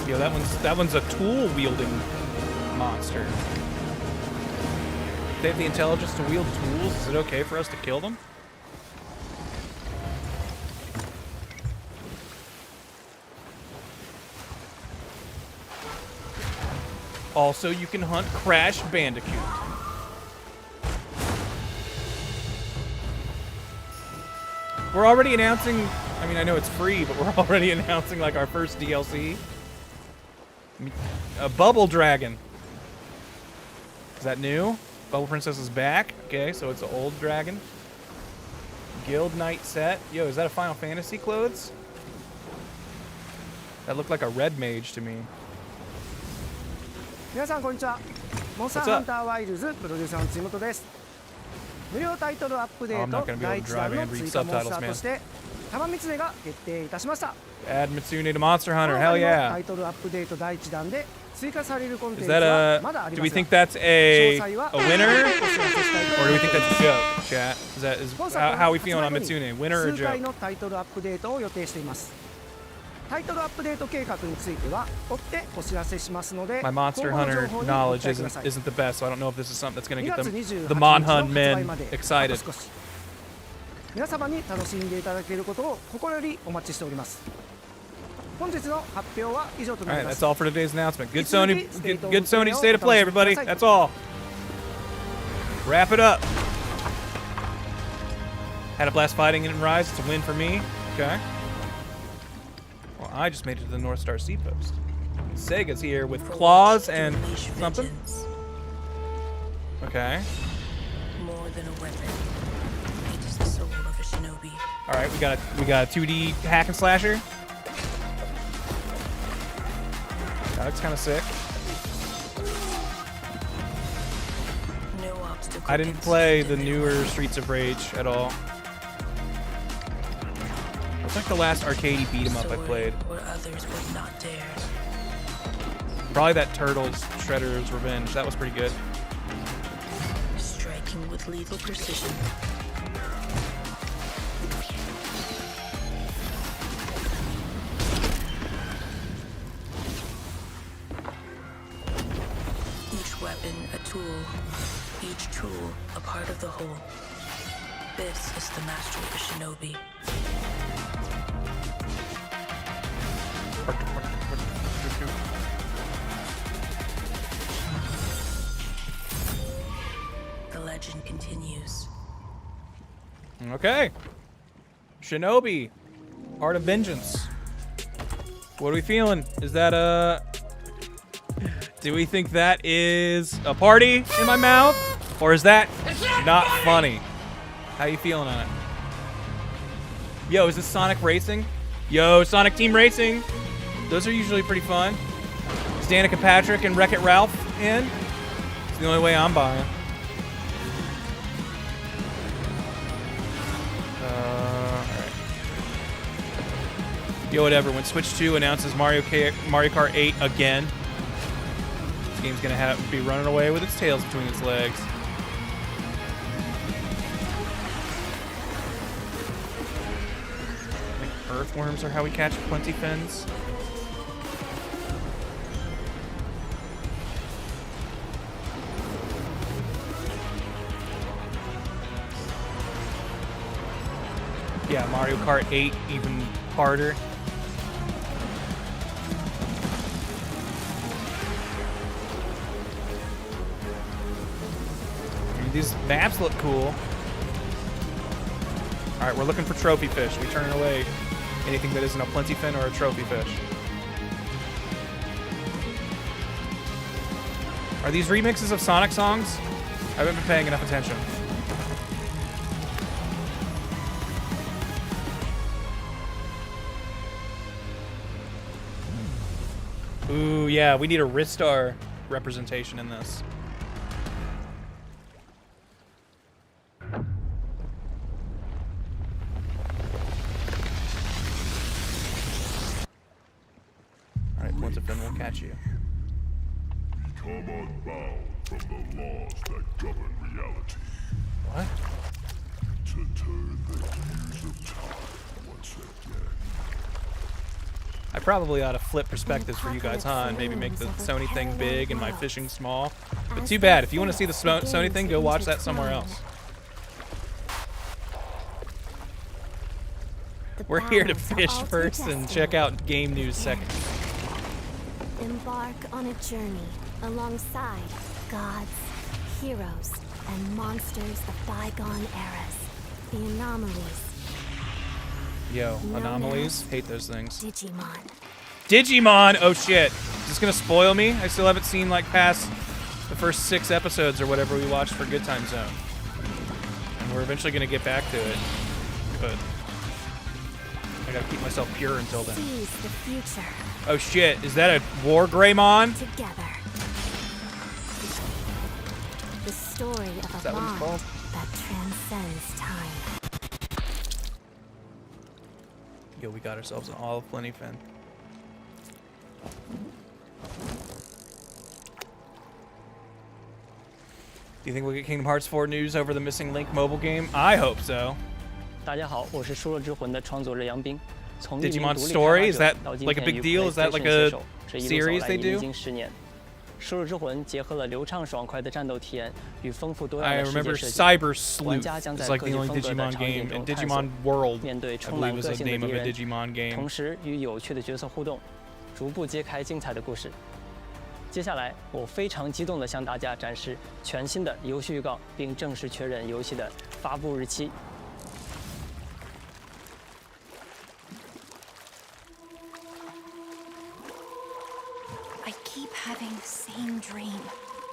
Yo, that one's a tool-wielding monster. They have the intelligence to wield tools. Is it okay for us to kill them? Also, you can hunt Crash Bandicoot. We're already announcing, I mean, I know it's free, but we're already announcing like our first DLC. A Bubble Dragon. Is that new? Bubble Princess is back. Okay, so it's an old dragon. Guild Knight set. Yo, is that a Final Fantasy clothes? That looked like a red mage to me. 皆さんこんにちは。モンスターハンターワイルズプロデューサーの辻本です。無料タイトルアップデート第1弾の追加モンスターとして玉三つが決定いたしました。Add Mitsune to Monster Hunter. Hell yeah. タイトルアップデート第1弾で追加されるコンテン Is ツ that は a? まだあり Do ま we せん。 think that's a 詳細は winner, お知らせしたいと or 思 do い we ます think that's a joke? Chat. Is that is 本作 how are we 発 feeling 売 on 後に Mitsune? Winner or 数回 joke? のタイトルアップデートを予定しています。タイトルアップデート計画については追ってお知らせしますので My Monster 今後の Hunter 情報にご knowledge 期待ください。 isn't the best, so I don't know if this is something that's going to 2 get 月 them, 28 the 日 Mon の Hun 発売 men まで excited. あと少し皆様に楽しんでいただけることを心よりお待ちしております。本日の発表は以上と All なり right, ま that's す。 all for today's announcement. Good 引き続 Sony, きステート good オブプレイ Sony を State of お楽 Play, しみくだ everybody. さい。 That's all. Wrap it up. Had a blast fighting in Rise. It's a win for me. Okay. Well, I just made it to the North Star Sea Post. Sega's here with claws and something. Okay. More than a weapon. It is the soul of a shinobi. All right, we got a 2D hack and slasher. That looks kind of sick. No obstacle. I didn't play the newer Streets of Rage at all. It's like the last arcade beat 'em up I played. Where others would not dare. Probably that Turtles Shredder's Revenge. That was pretty good. Striking with lethal precision. Each weapon a tool, each tool a part of the whole. This is the mastery of a shinobi. The legend continues. Okay. Shinobi. Art of Vengeance. What are we feeling? Is that a... Do we think that is a party in my mouth? Or is that not funny? How you feeling on it? Yo, is this Sonic Racing? Yo, Sonic Team Racing. Those are usually pretty fun. Is Danica Patrick and Wreck-It Ralph in? It's the only way I'm buying. Alright. Yo, whatever. When Switch 2 announces Mario Kart 8 again, this game's gonna be running away with its tails between its legs. Earthworms are how we catch plenty fins. Yeah, Mario Kart 8 even harder. These maps look cool. Alright, we're looking for trophy fish. We turn away anything that isn't a plenty fin or a trophy fish. Are these remixes of Sonic songs? I haven't been paying enough attention. Ooh, yeah, we need a Ristar representation in this. Then we'll catch you. Become unbound from the laws that govern reality. What? To turn the gears of time once again. I probably ought to flip perspectives for you guys, huh? And maybe make the Sony thing big and my fishing small. But too bad. If you want to see the Sony thing, go watch that somewhere else. We're here to fish first and check out game news second. Embark on a journey alongside gods, heroes, and monsters of bygone eras. The anomalies. Yo, anomalies? Hate those things. Digimon. Digimon! Oh shit. Is this gonna spoil me? I still haven't seen like past the first 6 episodes or whatever we watched for Good Time Zone. And we're eventually gonna get back to it. But I gotta keep myself pure until then. Seize the future. Oh shit, is that a War Greymon? Together. The story of that a what it's bond called? that transcends time. Yo, we got ourselves an olive plenty fin. Do you think we'll get Kingdom Hearts 4 news over the missing Link mobile game? I hope so. 大家好，我是输了之魂的创作者杨斌。 Digimon Story? Is that like a big deal? Is that like a series they do? 输入之魂结合了流畅爽快的战斗体验与丰富多样 I 的世界 remember 设计。 Cyber Sleuth 玩家将 is 在 like 各 the 具 only 风格的 Digimon 场景 game, 中 and 探索 Digimon World, 面对 I 充满 believe was 个 the 性的 name 敌 of a 人， Digimon game. 同时与有趣的角色互动，逐步揭开精彩的故事。接下来，我非常激动地向大家展示全新的游戏预告，并正式确认游戏的发布日期。 I keep having the same dream.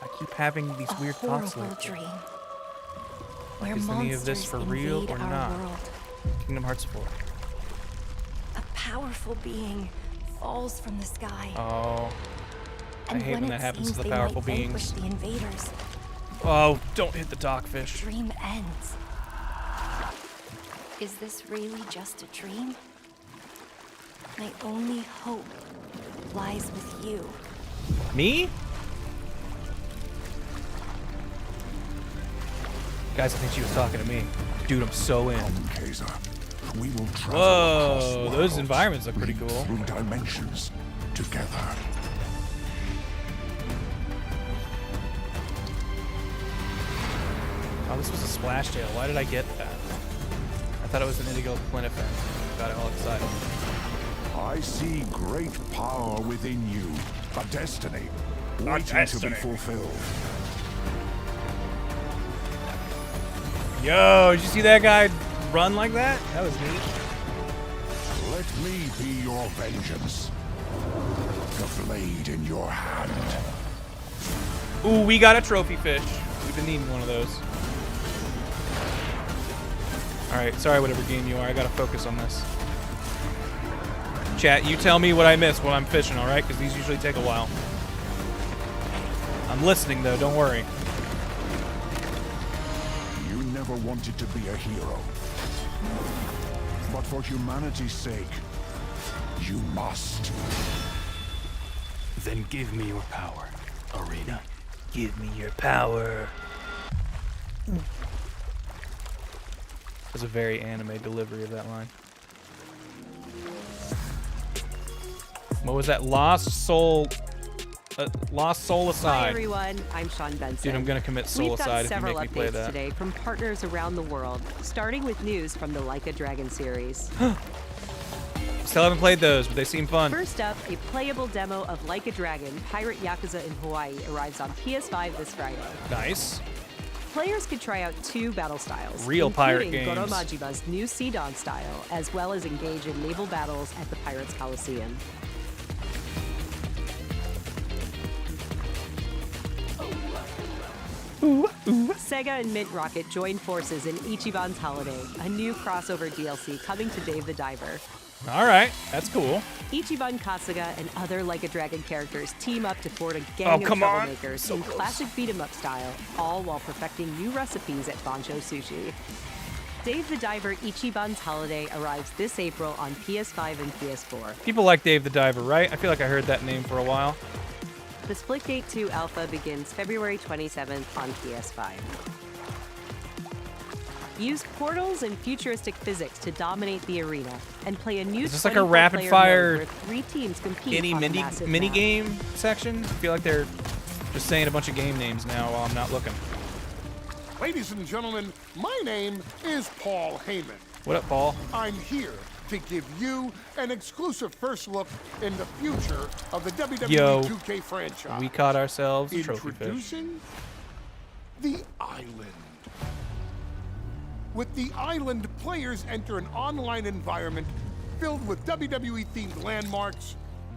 I keep having these weird thoughts horrible lately. dream. Where Is any of this for monsters real invade or our not? world. Kingdom Hearts 4. A powerful being falls from the sky. Oh. I And hate when it that happens seems to the they powerful might vanquish beings. the invaders. Oh, don't hit the dockfish. Dream ends. Is this really just a dream? My only hope lies with you. Me? Guys, I think she was talking to me. Dude, I'm so in. We will travel Whoa, those environments look pretty cool. through dimensions together. Oh, this was a splash tail. Why did I get that? I thought it was an Indigo Plenifin. Got all excited. I see great power within you, a destiny waiting to be fulfilled. Yo, did you see that guy run like that? That was neat. Let me be your vengeance. The blade in your hand. Ooh, we got a trophy fish. We've been needing one of those. Alright, sorry whatever game you are. I gotta focus on this. Chat, you tell me what I missed when I'm fishing, all right? Because these usually take a while. I'm listening, though. Don't worry. You never wanted to be a hero. But for humanity's sake, you must. Then give me your power, Arena. Give me your power. That's a very anime delivery of that line. What was that? Lost soul aside. Hi everyone, I'm Sean Benson. Dude, I'm gonna commit soul-aside if you make me play that. We've got several updates today from partners around the world, starting with news from the Like a Dragon series. Still haven't played those, but they seem fun. First up, a playable demo of Like a Dragon, Pirate Yakuza in Hawaii arrives on PS5 this Friday. Nice. Players could try out 2 battle styles, Real pirate including games. Goromajima's new Sea Dawn style, as well as engage in naval battles at the Pirates Coliseum. Sega and Mint Rocket joined forces in Ichiban's Holiday, a new crossover DLC coming to Dave the Diver. All right, that's cool. Ichiban Kasuga and other Like a Dragon characters team up to thwart a gang of troublemakers in classic beat-em-up style, all while perfecting new recipes at Bancho Sushi. Dave the Diver Ichiban's Holiday arrives this April on PS5 and PS4. People like Dave the Diver, right? I feel like I heard that name for a while. The Splitgate 2 alpha begins February 27th on PS5. Use portals and futuristic physics to dominate the arena and play a new. Is this like a rapid fire where 3 teams compete on a massive mini map. game section? I feel like they're just saying a bunch of game names now while I'm not looking. Ladies and gentlemen, my name is Paul Heyman. What up, Paul? I'm here to give you an exclusive first look in the future of the WWE 2K franchise. We caught ourselves a trophy fish. Introducing the Island. With the Island, players enter an online environment filled with WWE-themed landmarks.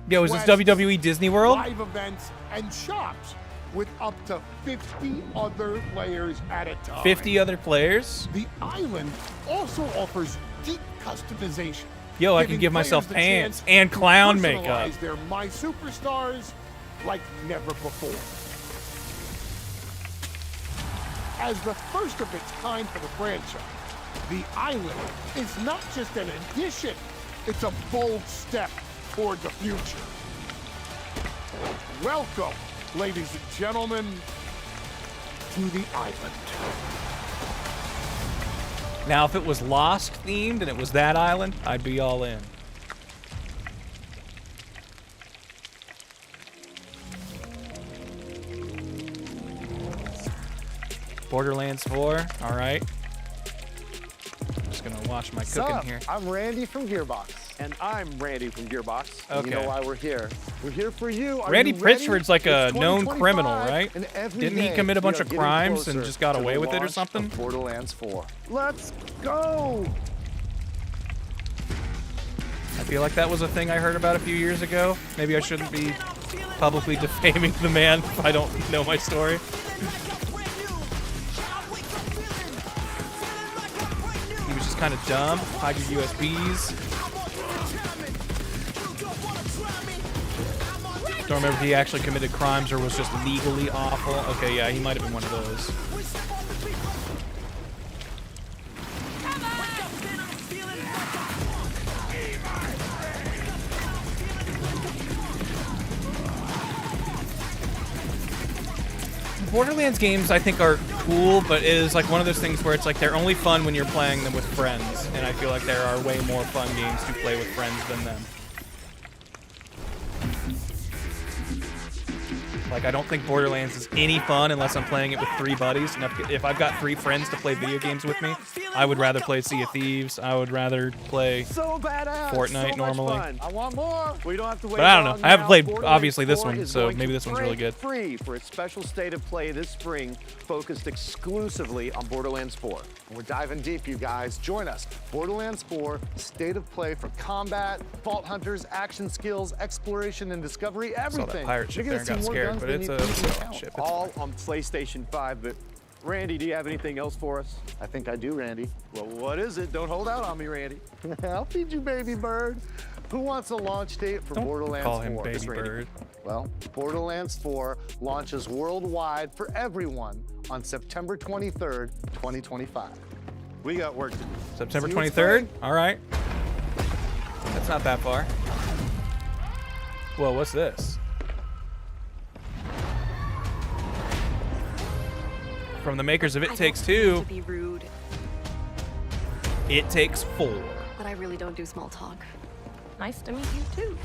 Yo, is this quests, WWE Disney World? live events, and shops with up to 50 other players at a time. 50 other players? The Island also offers deep customization. Yo, I can giving give myself players the pants chance and to clown personalize makeup. Their My Superstars like never before. As the first of its kind for the franchise, the Island is not just an addition, it's a bold step toward the future. Welcome, ladies and gentlemen, to the Island. Now, if it was Lost themed and it was that island, I'd be all in. Borderlands 4, all right. I'm just gonna watch my cooking here. I'm Randy from Gearbox. And I'm Randy from Gearbox. And you Okay. know why we're here. We're here for you. Are Randy you ready? Pritchford's like a It's known 2025, criminal, right? and every Didn't he day commit a we bunch are of getting crimes and closer just got to away the with it or launch something? of Borderlands 4. Let's go! I feel like that was a thing I heard about a few years ago. Maybe I shouldn't be publicly defaming the man if I don't know my story. He was just kind of dumb. Hide your USBs. Don't remember if he actually committed crimes or was just legally awful. Okay, yeah, he might have been one of those. Borderlands games, I think, are cool, but it is like one of those things where it's like they're only fun when you're playing them with friends, and I feel like there are way more fun games to play with friends than them. Like, I don't think Borderlands is any fun unless I'm playing it with 3 buddies. And if I've got 3 friends to play video games with me, I would rather play Sea of Thieves. I would rather play Fortnite normally. I want more. We don't have to wait. But I don't know. long I haven't now. played, Borderlands obviously, this 4 one, is so going maybe to this one's really good. Free for its special state of play this spring, focused exclusively on Borderlands 4. We're diving deep, you guys. Join us. Borderlands 4, state of play for combat, vault hunters, action skills, exploration and discovery, everything. Saw that pirate ship You're there gonna and see got more scared, guns but than it's you a can even count. ship. It's All on PlayStation 5, but Randy, do you have anything else for us? I think I do, Randy. Well, what is it? Don't hold out on me, Randy. I'll feed you, baby bird. Who wants a launch date for Borderlands 4? Call him Baby Bird. Well, Borderlands 4 launches worldwide for everyone on September 23rd, 2025. We got work to do. September 23rd? All right. That's not that far. Whoa, what's this? From the makers of It Takes Two. To be rude, It Takes 4. but I really don't do small talk. Nice to meet you too.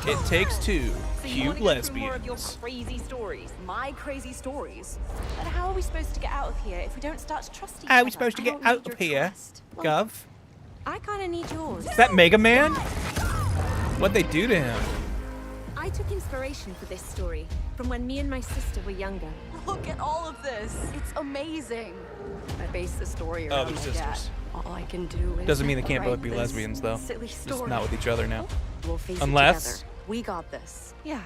It Takes Two. So you Cute want to go through more of your lesbians. crazy stories, my crazy stories. But how are we supposed to get out of here if we don't start to trust each How other? are we supposed to I get don't out need of your here, trust. Well, Gov? I kind of need yours. Is that Mega Man? What'd they do to him? I took inspiration for this story from when me and my sister were younger. Look at all of this. It's amazing. I base the story around they're my sisters. dad. All I can do is Doesn't mean they can't write both be this lesbians, though. silly Just story. not with each other now. We'll face it Unless... together. We got this. Yeah.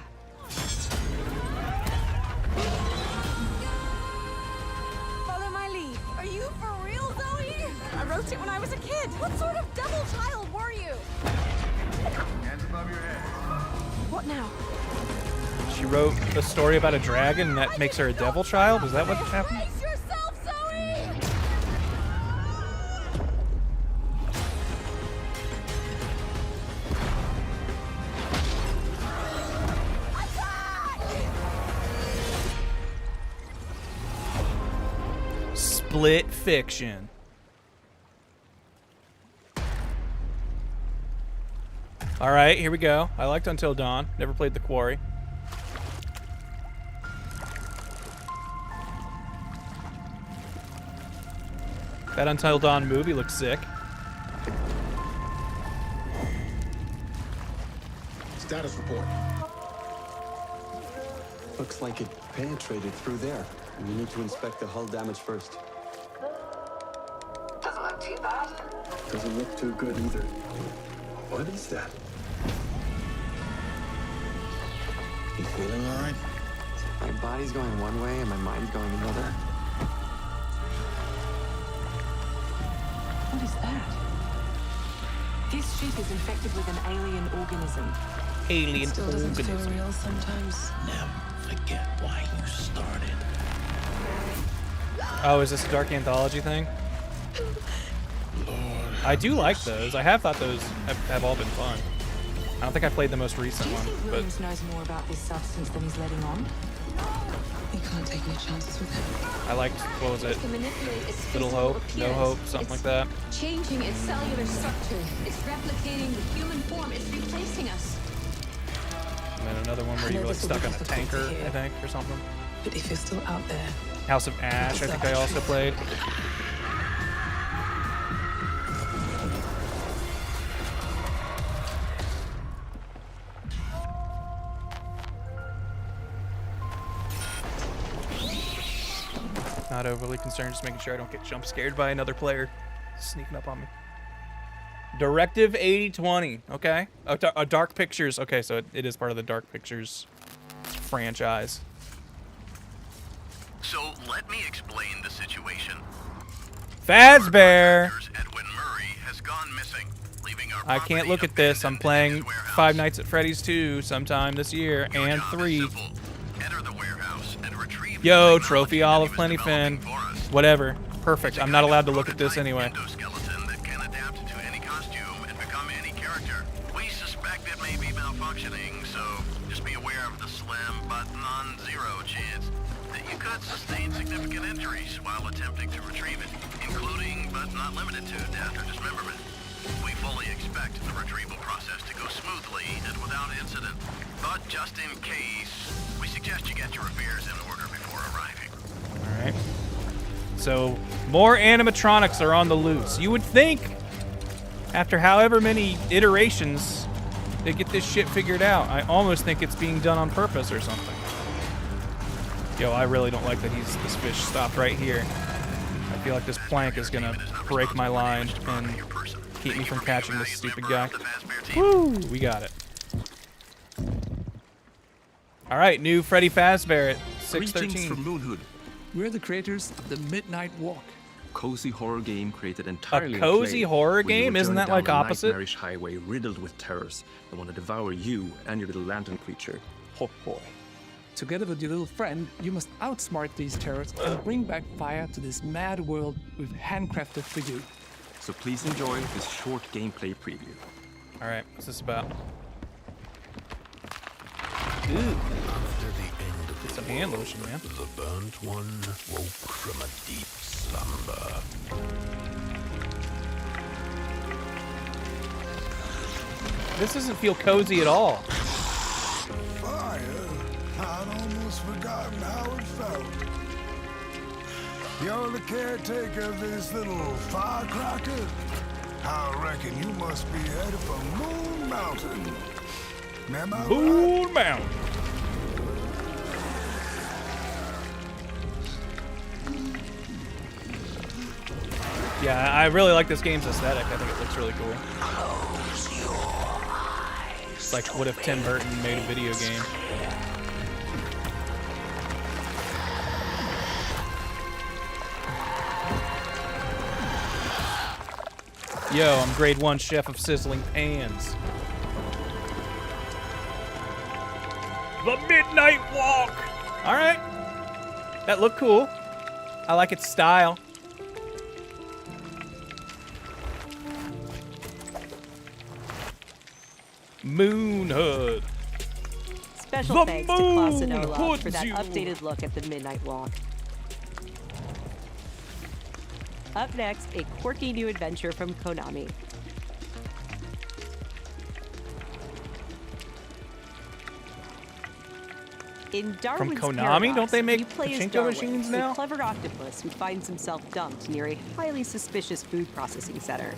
Follow my lead. Are you for real, Zoe? I wrote it when I was a kid. What sort of devil child were you? Hands above your head. What now? She wrote a story about a dragon and that makes her a devil child? Is that what happened? Brace yourself, Zoe! Split Fiction. All right, here we go. I liked Until Dawn. Never played The Quarry. That Until Dawn movie looks sick. Status report. Looks like it penetrated through there. We need to inspect the hull damage first. Doesn't look too bad. Doesn't look too good either. What is that? You feeling all right? My body's going one way and my mind's going another. What is that? This ship is infected with an alien organism. Alien It still doesn't feel organism. real sometimes. Never forget why you started. Oh, is this a Dark Anthology thing? I do like those. I have thought those have all been fun. I don't think I played the most recent Do you one, think but Williams knows more about this substance than he's letting on? We can't take any chances with him. I liked, what was it? can manipulate its Little physical Hope, No appearance. Hope, something like that. Changing its cellular structure. It's replicating the human form. It's replacing us. And then another one where you were like stuck on a tanker, I think, or something. But if you're still out there, House of Ash, I think I also played. Not overly concerned, just making sure I don't get jump scared by another player sneaking up on me. Directive 8020, okay. Dark Pictures, okay, so it is part of the Dark Pictures franchise. So let me explain the situation. Fazbear! Edwin Murray has gone missing, leaving our I can't look at this. I'm playing Five Nights at Freddy's 2 sometime this year, and 3. Yo, Trophy Olive Plentyfin. Whatever. Perfect. I'm not allowed to look at this anyway. We suspect it may be malfunctioning, so just be aware of the slim but non-zero chance that you could sustain significant injuries while attempting to retrieve it, including but not limited to death or dismemberment. We fully expect the retrieval process to go smoothly and without incident, but just in case, we suggest you get your affairs in order before arriving. Alright. So, more animatronics are on the loose. You would think, after however many iterations, they get this shit figured out. I almost think it's being done on purpose or something. Yo, I really don't like that this fish stopped right here. I feel like this plank is gonna break my line and keep me from catching this stupid guy. Woo! We got it. Alright, new Freddy Fazbear at 613. Greetings from Moonhood. We're the creators of the Midnight Walk, cozy horror game created entirely A cozy in play, horror where you game? will Isn't journey that like down a opposite? nightmarish highway riddled with terrors that want to devour you and your little lantern creature. Oh boy. Together with your little friend, you must outsmart these terrors and bring back fire to this mad world we've handcrafted for you. So please enjoy this short gameplay preview. All right, what's this about? After the end of Some hand lotion, man. the burnt one woke from a deep slumber. This doesn't feel cozy at all. Fire? I'd almost forgotten how it felt. You're the caretaker of this little firecracker? I reckon you must be headed for Moon Mountain. Am I Moon Mountain. Yeah, I really like this game's aesthetic. I think it looks really cool. It's like, what if Tim Burton made a video game? Yo, I'm grade 1 chef of sizzling pans. The Midnight Walk! Alright. That looked cool. I like its style. Moon Hood. Special thanks to Klasanola for that updated look at the Midnight Walk. Up next, a quirky new adventure from Konami. In Darwin's Konami? Paradox, Don't they make you play as pachinko Darwin, machines a now? clever octopus who finds himself dumped near a highly suspicious food processing center.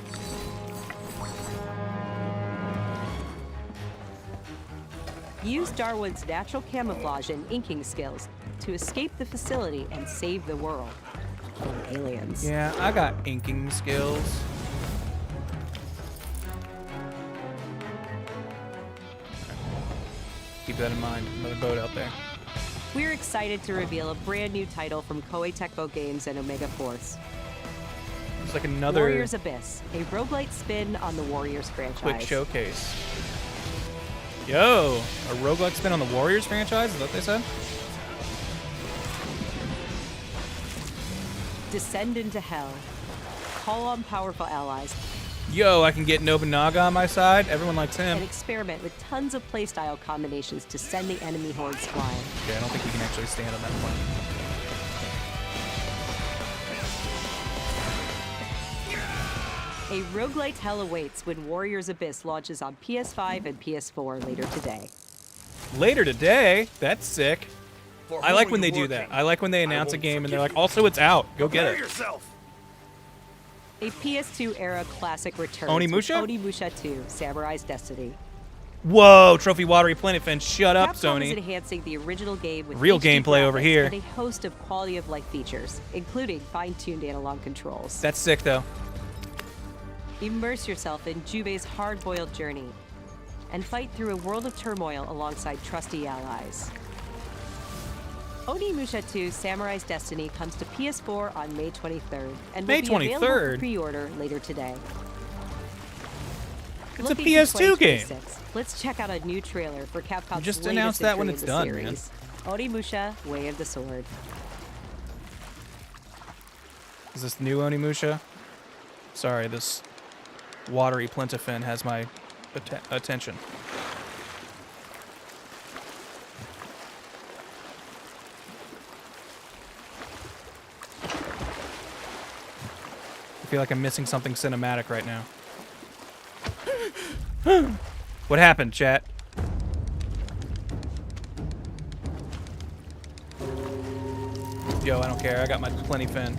Use Darwin's natural camouflage and inking skills to escape the facility and save the world from aliens. Yeah, I got inking skills. Keep that in mind. Another boat out there. We're excited to reveal a brand new title from Koei Tecmo Games and Omega Force. It's like another Warriors Abyss, a roguelite spin on the Warriors franchise. quick showcase. Yo, a roguelike spin on the Warriors franchise? Is that what they said? Descend into hell. Call on powerful allies. Yo, I can get Nobunaga on my side. Everyone likes him. And experiment with tons of playstyle combinations to send the enemy hordes flying. Okay, I don't think we can actually stand on that one. A roguelite hell awaits when Warriors Abyss launches on PS5 and PS4 later today. Later today? That's sick. I like when they do that. I like when they announce a game and they're like, also it's out. Go get it. A PS2 era classic returns Onimusha? with Onimusha 2, Samurai's Destiny. Whoa, Trophy Watery Planet Fin. Shut up, Capcom is Sony. enhancing the original game with Real HD gameplay over graphics here. and a host of quality-of-life features, including fine-tuned analog controls. That's sick, though. Immerse yourself in Jubei's hard-boiled journey and fight through a world of turmoil alongside trusty allies. Onimusha 2 Samurai's Destiny comes to PS4 on May 23rd and will May be available 23rd? for pre-order later today. It's Looking a to PS2 game. 2026, let's check out a new trailer for Capcom's Just latest announce that when entry it's in the done, man. series, Onimusha Way of the Sword. Is this new Onimusha? Sorry, this watery Plentifin has my attention. I feel like I'm missing something cinematic right now. What happened, chat? Yo, I don't care. I got my plenty fin.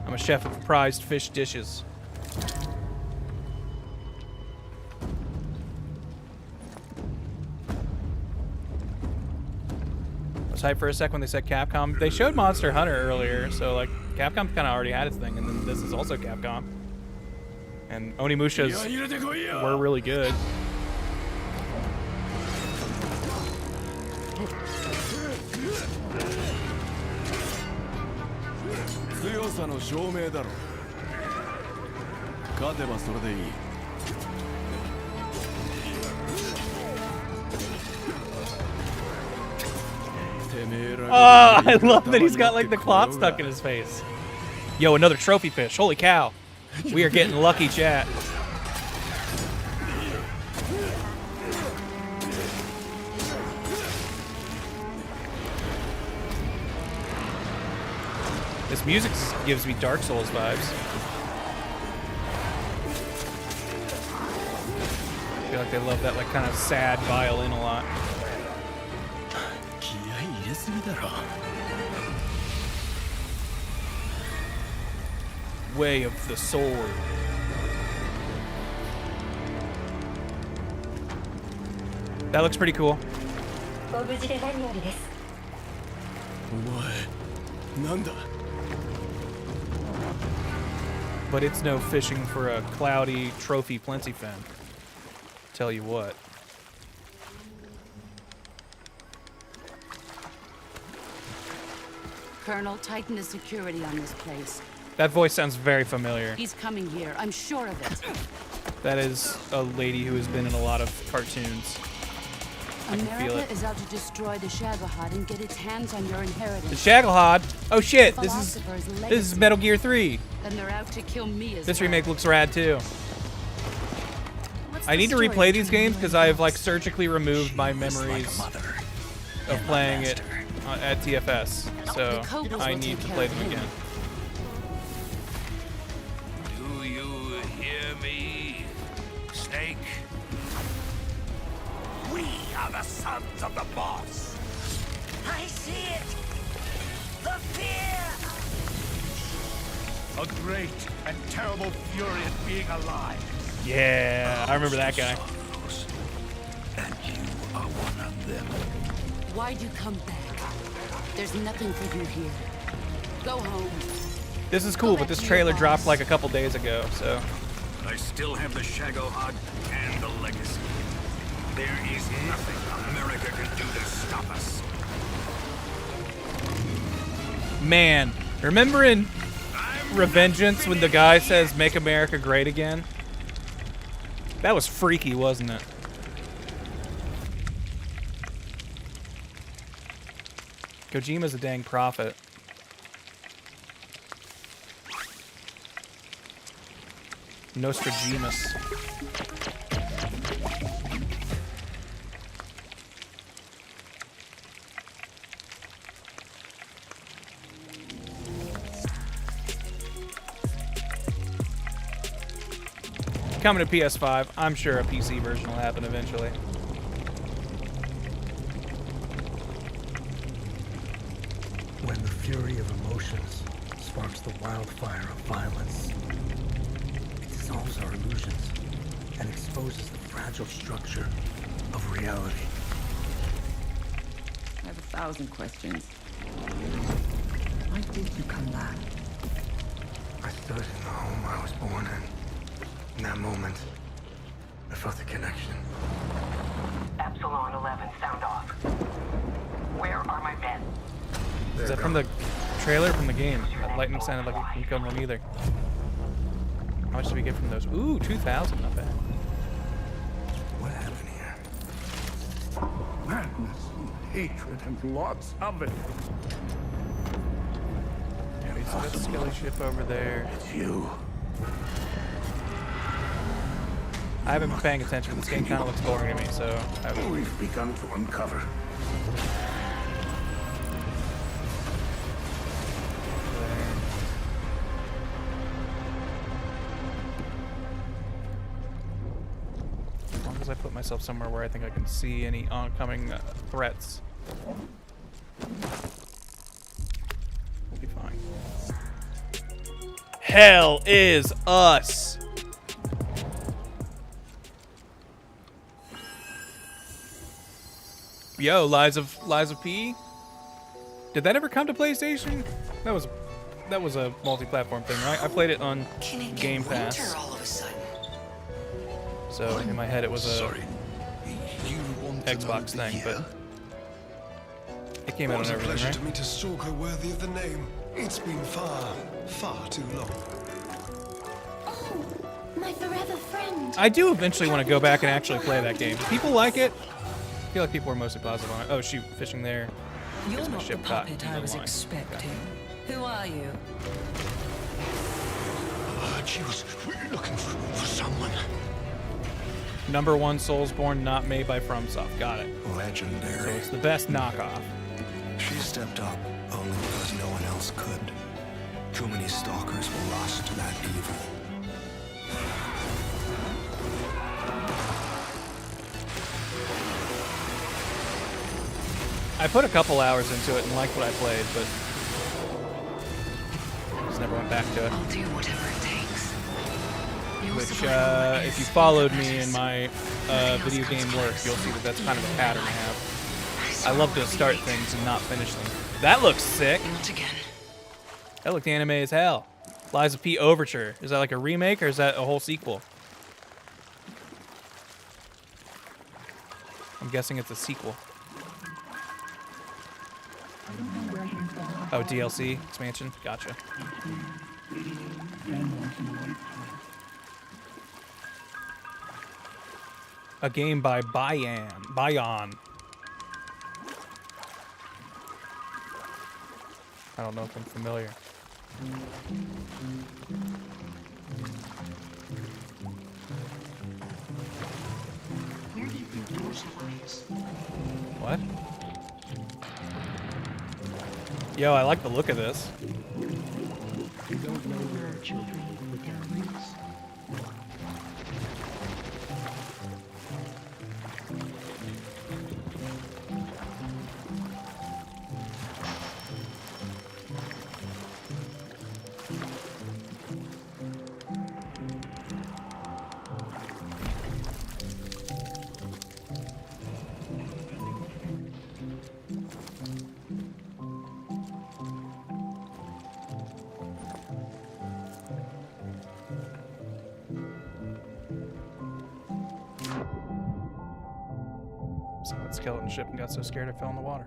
I'm a chef of prized fish dishes. I was hyped for a sec when they said Capcom. They showed Monster Hunter earlier, so like Capcom kind of already had its thing, and then this is also Capcom. And Onimushas were really good. さの証明だろ。勝てばそれでいい。I love that he's got like the cloth stuck in his face. Yo, another trophy fish. Holy cow. We are getting lucky, chat. This music gives me Dark Souls vibes. I feel like they love that like kind of sad violin a lot. Way of the sword. That looks pretty cool. But it's no fishing for a cloudy trophy plenty fin. Tell you what. Colonel, tighten the security on this place. That voice sounds very familiar. He's coming here, I'm sure of it. That is a lady who has been in a lot of cartoons. I can feel America it. is out to destroy the Shagohod and get its hands on your inheritance. The Shagohod? Oh shit, this is Metal Gear 3. Then they're out to kill me as This well. remake looks rad too. I need to replay these games because I've like surgically removed my memories of playing it at TFS. So I need to play them again. Do you hear me, Snake? We are the sons of the boss. I see it! The fear! A great and terrible fury at being alive. Yeah, I remember that guy. And you are one of them. Why'd you come back? There's nothing for you here. Go home. This is cool, but this trailer dropped like a couple days ago, so. I still have the Shagohod and the legacy. There is nothing America can do to stop us. Man, remember in Revengeance when the guy says, "Make America Great Again"? That was freaky, wasn't it? Kojima's a dang prophet. Nostradamus. Coming to PS5. I'm sure a PC version will happen eventually. When the fury of emotions sparks the wildfire of violence, it dissolves our illusions and exposes the fragile structure of reality. I have 1,000 questions. Why did you come back? I stood in the home I was born in. In that moment, I felt a connection. Epsilon 11, sound off. Where are my men? Is that from the trailer or from the game? That lightning sounded like it didn't come from either. How much did we get from those? Ooh, 2,000, not bad. What happened here? Madness and hatred and lots of it. Yeah, we see that skelly ship over there. It's you. I haven't been paying attention. This game kind of looks boring to me, so We've begun to uncover. As long as I put myself somewhere where I think I can see any oncoming threats, we'll be fine. Hell is us! Yo, Lies of P? Did that ever come to PlayStation? That was a multi-platform thing, right? I played it on Game Pass. All of a sudden. So in my head it was a Sorry. You want Xbox to thing, here? but It came out on What a everything, pleasure right? to meet a stalker worthy of the name. It's been far, far too long. Oh, my forever friend. I do eventually want to go back and actually play that game. Do people like it? I feel like people are mostly positive on it. Oh shoot, fishing there. You're Gets my not the ship caught puppet in I the was line. expecting. Who are you? She was looking for someone. Number 1 Soulsborne not made by FromSoft. Got it. Legendary. So it's the best knockoff. She stepped up only because no one else could. Too many stalkers were lost to that evil. I put a couple hours into it and liked what I played, but just never went back to it. I'll do whatever it takes. Which, if you followed me in my video game work, you'll see that that's kind of a pattern I have. I love to start things and not finish them. That looks sick. Not again. That looked anime as hell. Liza P. Overture. Is that like a remake or is that a whole sequel? I'm guessing it's a sequel. Oh, DLC expansion. Gotcha. A game by Bayon. I don't know if I'm familiar. What? Yo, I like the look of this. You don't know there are children with their roots. So that skeleton ship and got so scared it fell in the water.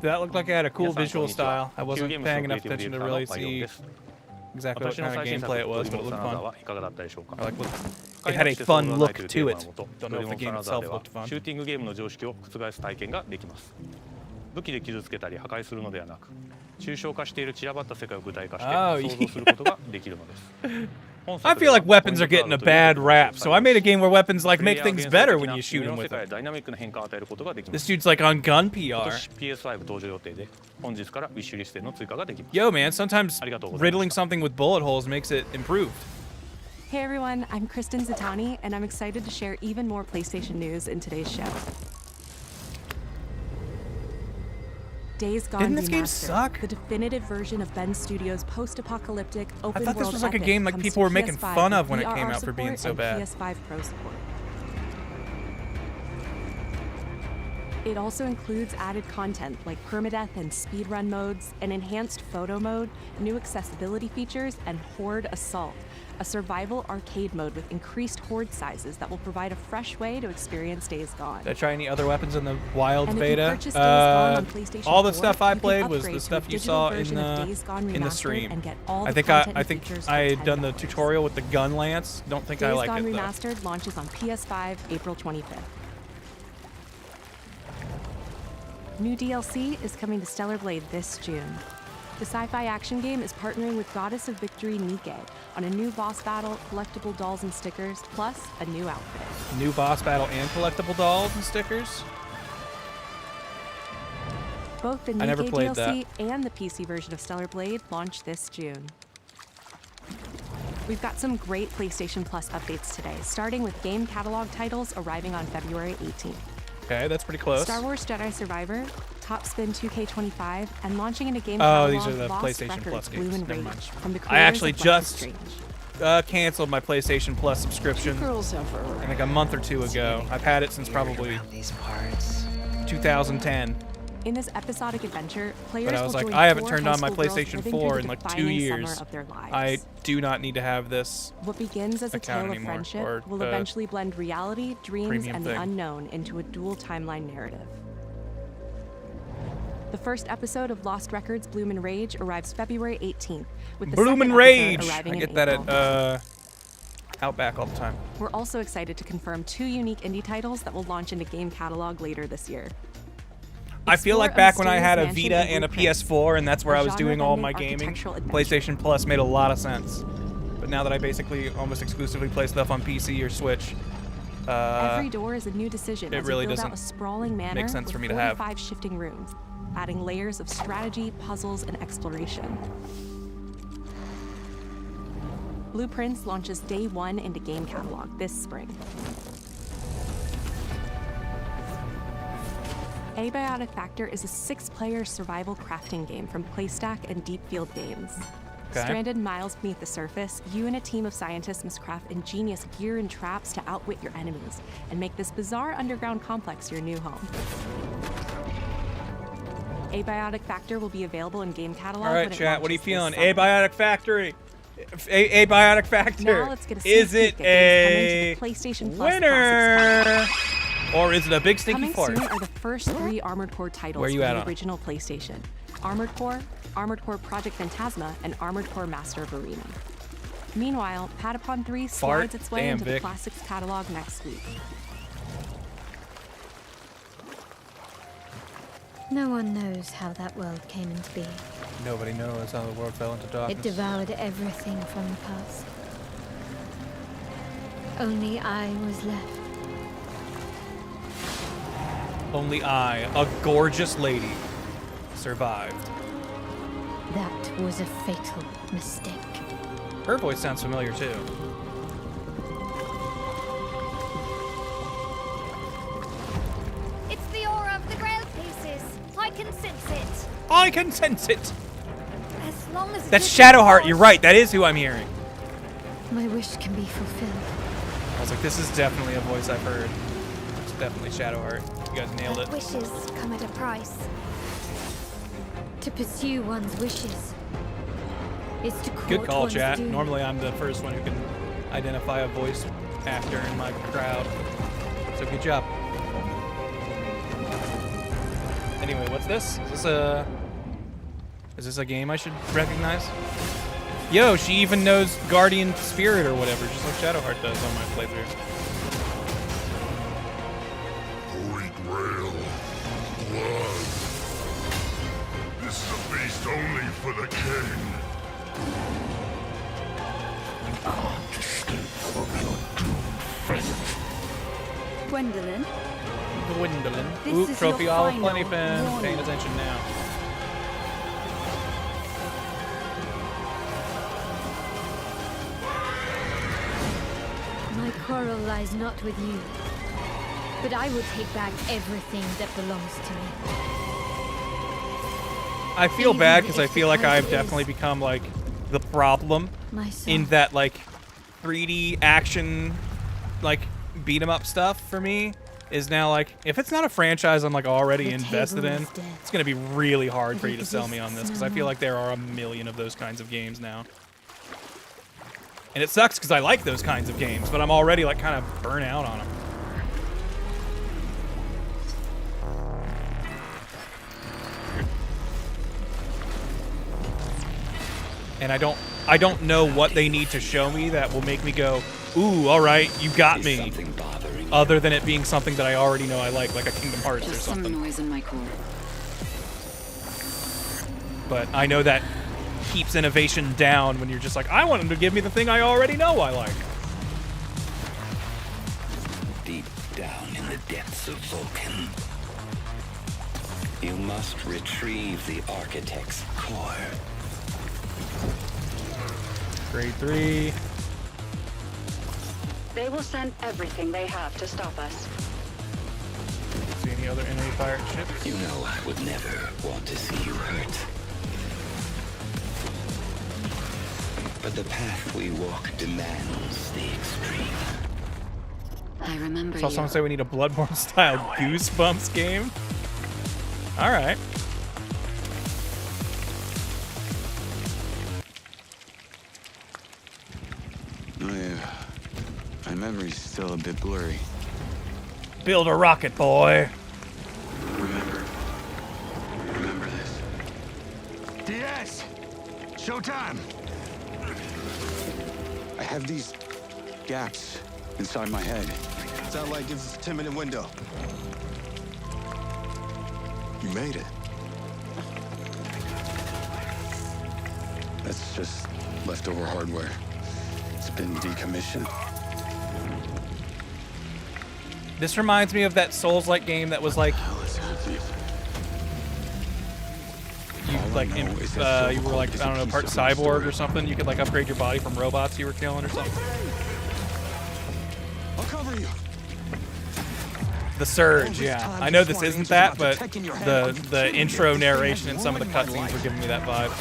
That looked like it had a cool visual style. I wasn't paying enough attention to really see exactly what kind of gameplay it was, but it looked fun. I like it had a fun look to it. Don't know if the game itself looked fun. シューティングゲームの常識を覆す体験ができます。武器で傷つけたり破壊するのではなく、抽象化している散らばった世界を具体化して想像することができるのです。I feel like weapons are getting a bad rap, so I made a game where weapons like make things better when you shoot them with them. This dude's like on gun PR. Yo, man, sometimes riddling something with bullet holes makes it improved. Hey everyone, I'm Kristen Zatani, and I'm excited to share even more PlayStation news in today's show. Days Gone Didn't this game Remastered, suck? the definitive version of Ben Studios' post-apocalyptic open world I thought this was like a epic game like comes people to were making PS5 fun of with when it came VRR out for being so support bad. and PS5 Pro support. It also includes added content like permadeath and speedrun modes, an enhanced photo mode, new accessibility features, and Horde Assault, a survival arcade mode with increased horde sizes that will provide a fresh way to experience Days Gone. Did I try any other weapons in the wild And if you beta? purchase Days Gone on PlayStation All the 4, stuff I you can played was upgrade the to stuff a you digital saw version of Days Gone in the Remastered stream. and get all the I think content I and think features I for had done the $10. tutorial with the gun lance. Don't think I Days like Gone it though. Remastered launches on PS5 April 25th. New DLC is coming to Stellar Blade this June. The sci-fi action game is partnering with Goddess of Victory Nike on a new boss battle, collectible dolls and stickers, plus a new outfit. New boss battle and collectible dolls and stickers. Both the I never Nike played DLC and the PC version of Stellar Blade launch this June. We've got some great PlayStation Plus updates today, starting with game catalog titles arriving on February 18th. Okay, that's pretty close. Star Wars Jedi Survivor, Top Spin 2K25, and launching in a game Oh, catalog, these are the Lost PlayStation Records, Plus Blue games. and Never Rage, mind. from the I creators actually of Life is just Strange. canceled my PlayStation Plus subscription like a month or two ago. I've had it since probably 2010. In this episodic adventure, players But I was will like, join I haven't 4 turned high on my school girls PlayStation living 4 through in the like 2 defining years. summer of their lives. I do not need to have this What begins as a account tale of anymore, friendship or will the eventually blend reality, dreams, premium and thing. the unknown into a dual timeline narrative. The first episode of Lost Records Bloom and Rage arrives February 18th, with the Bloom second and Rage! episode arriving I in get that April. at Outback all the time. We're also excited to confirm 2 unique indie titles that will launch into game catalog later this year. I feel like Explore a back when I had a mysterious Vita mansion and a in Blueprints, PS4 and that's where a I was doing all my genre-bending gaming, architectural adventure. PlayStation Plus made a lot of sense. But now that I basically almost exclusively play stuff on PC or Switch, Every door is a new decision it as really you build out a doesn't sprawling manor make sense with for me to have. 45 shifting rooms, adding layers of strategy, puzzles, and exploration. Blueprints launches day 1 into game catalog this spring. Abiotic Factor is a 6-player survival crafting game from Playstack and Deep Field Games. Okay. Stranded miles beneath the surface, you and a team of scientists must craft ingenious gear and traps to outwit your enemies and make this bizarre underground complex your new home. Abiotic Factor will be available in game catalog. all right, when it chat, what are you launches this feeling? summer. Abiotic Factory. Abiotic Factor. Now let's get a sneak Is it peek at games a coming to the PlayStation Plus winner? Classics Or is it a big stinky Coming fart? soon are the first 3 Armored Core titles Where you from at the on it? original PlayStation: Armored Core Project Phantasma, and Armored Core Master of Arena. Meanwhile, Patapon 3 Fart? slides its way Damn, into the Vic. Classics catalog next week. No one knows how that world came into being. Nobody knows how the world fell into darkness. It devoured everything from the past. Only I was left. Only I, a gorgeous lady, survived. That was a fatal mistake. Her voice sounds familiar too. It's the aura of the Grail pieces. I can sense it. I can sense it. As long as That's it is Shadowheart. yours, You're right. That is who I'm hearing. My wish can be fulfilled. I was like, this is definitely a voice I've heard. It's definitely Shadowheart. You guys nailed it. Wishes come at a price. To pursue one's wishes is to court Good call, one's chat. doom. Normally I'm the first one who can identify a voice actor in my crowd. So good job. Anyway, what's this? Is this a game I should recognize? Yo, she even knows Guardian Spirit or whatever, just like Shadowheart does on my playthrough. Holy Grail. Blood. This is a feast only for the king. You can't escape from your doomed fate. Gwendolyn, Gwendolyn. This Oop, is trophy your olive final plenty pen. warning. Paying attention now. My quarrel lies not with you, but I will take back everything that belongs to me. I feel Even bad because I if feel like the I've price definitely is become like the problem my soul. in that like 3D action like beat 'em up stuff for me is now like if it's not a franchise I'm like already The invested table in, is dead. it's gonna be really hard for It you to sell me on this because exists I no feel more. like there are a million of those kinds of games now. And it sucks because I like those kinds of games, but I'm already like kind of burnt out on them. And I don't know what they need to show me that will make me go, ooh, all right, you got me. Other than it being something that I already know I like a Kingdom Hearts or Just something. some noise in my core. But I know that keeps innovation down when you're just like, I want them to give me the thing I already know I like. Deep down in the depths of Vulcan, you must retrieve the Architect's core. Grade 3. They will send everything they have to stop us. See any other enemy pirate ships? You know I would never want to see you hurt. But the path we walk demands the extreme. I remember Saw someone say we need a Bloodborne style Goosebumps game. All right. My memory's still a bit blurry. Build a rocket, boy. Remember this. DS! Showtime! I have these gaps inside my head. Sound like gives us a 10-minute window. You made it. That's just leftover hardware. It's been decommissioned. This reminds me of that Souls-like game that was like you were like, I don't know, part cyborg or something. You could like upgrade your body from robots you were killing or something. I'll cover you. The Surge, yeah. I know this isn't that, but the intro narration and some of the cutscenes were giving me that vibe.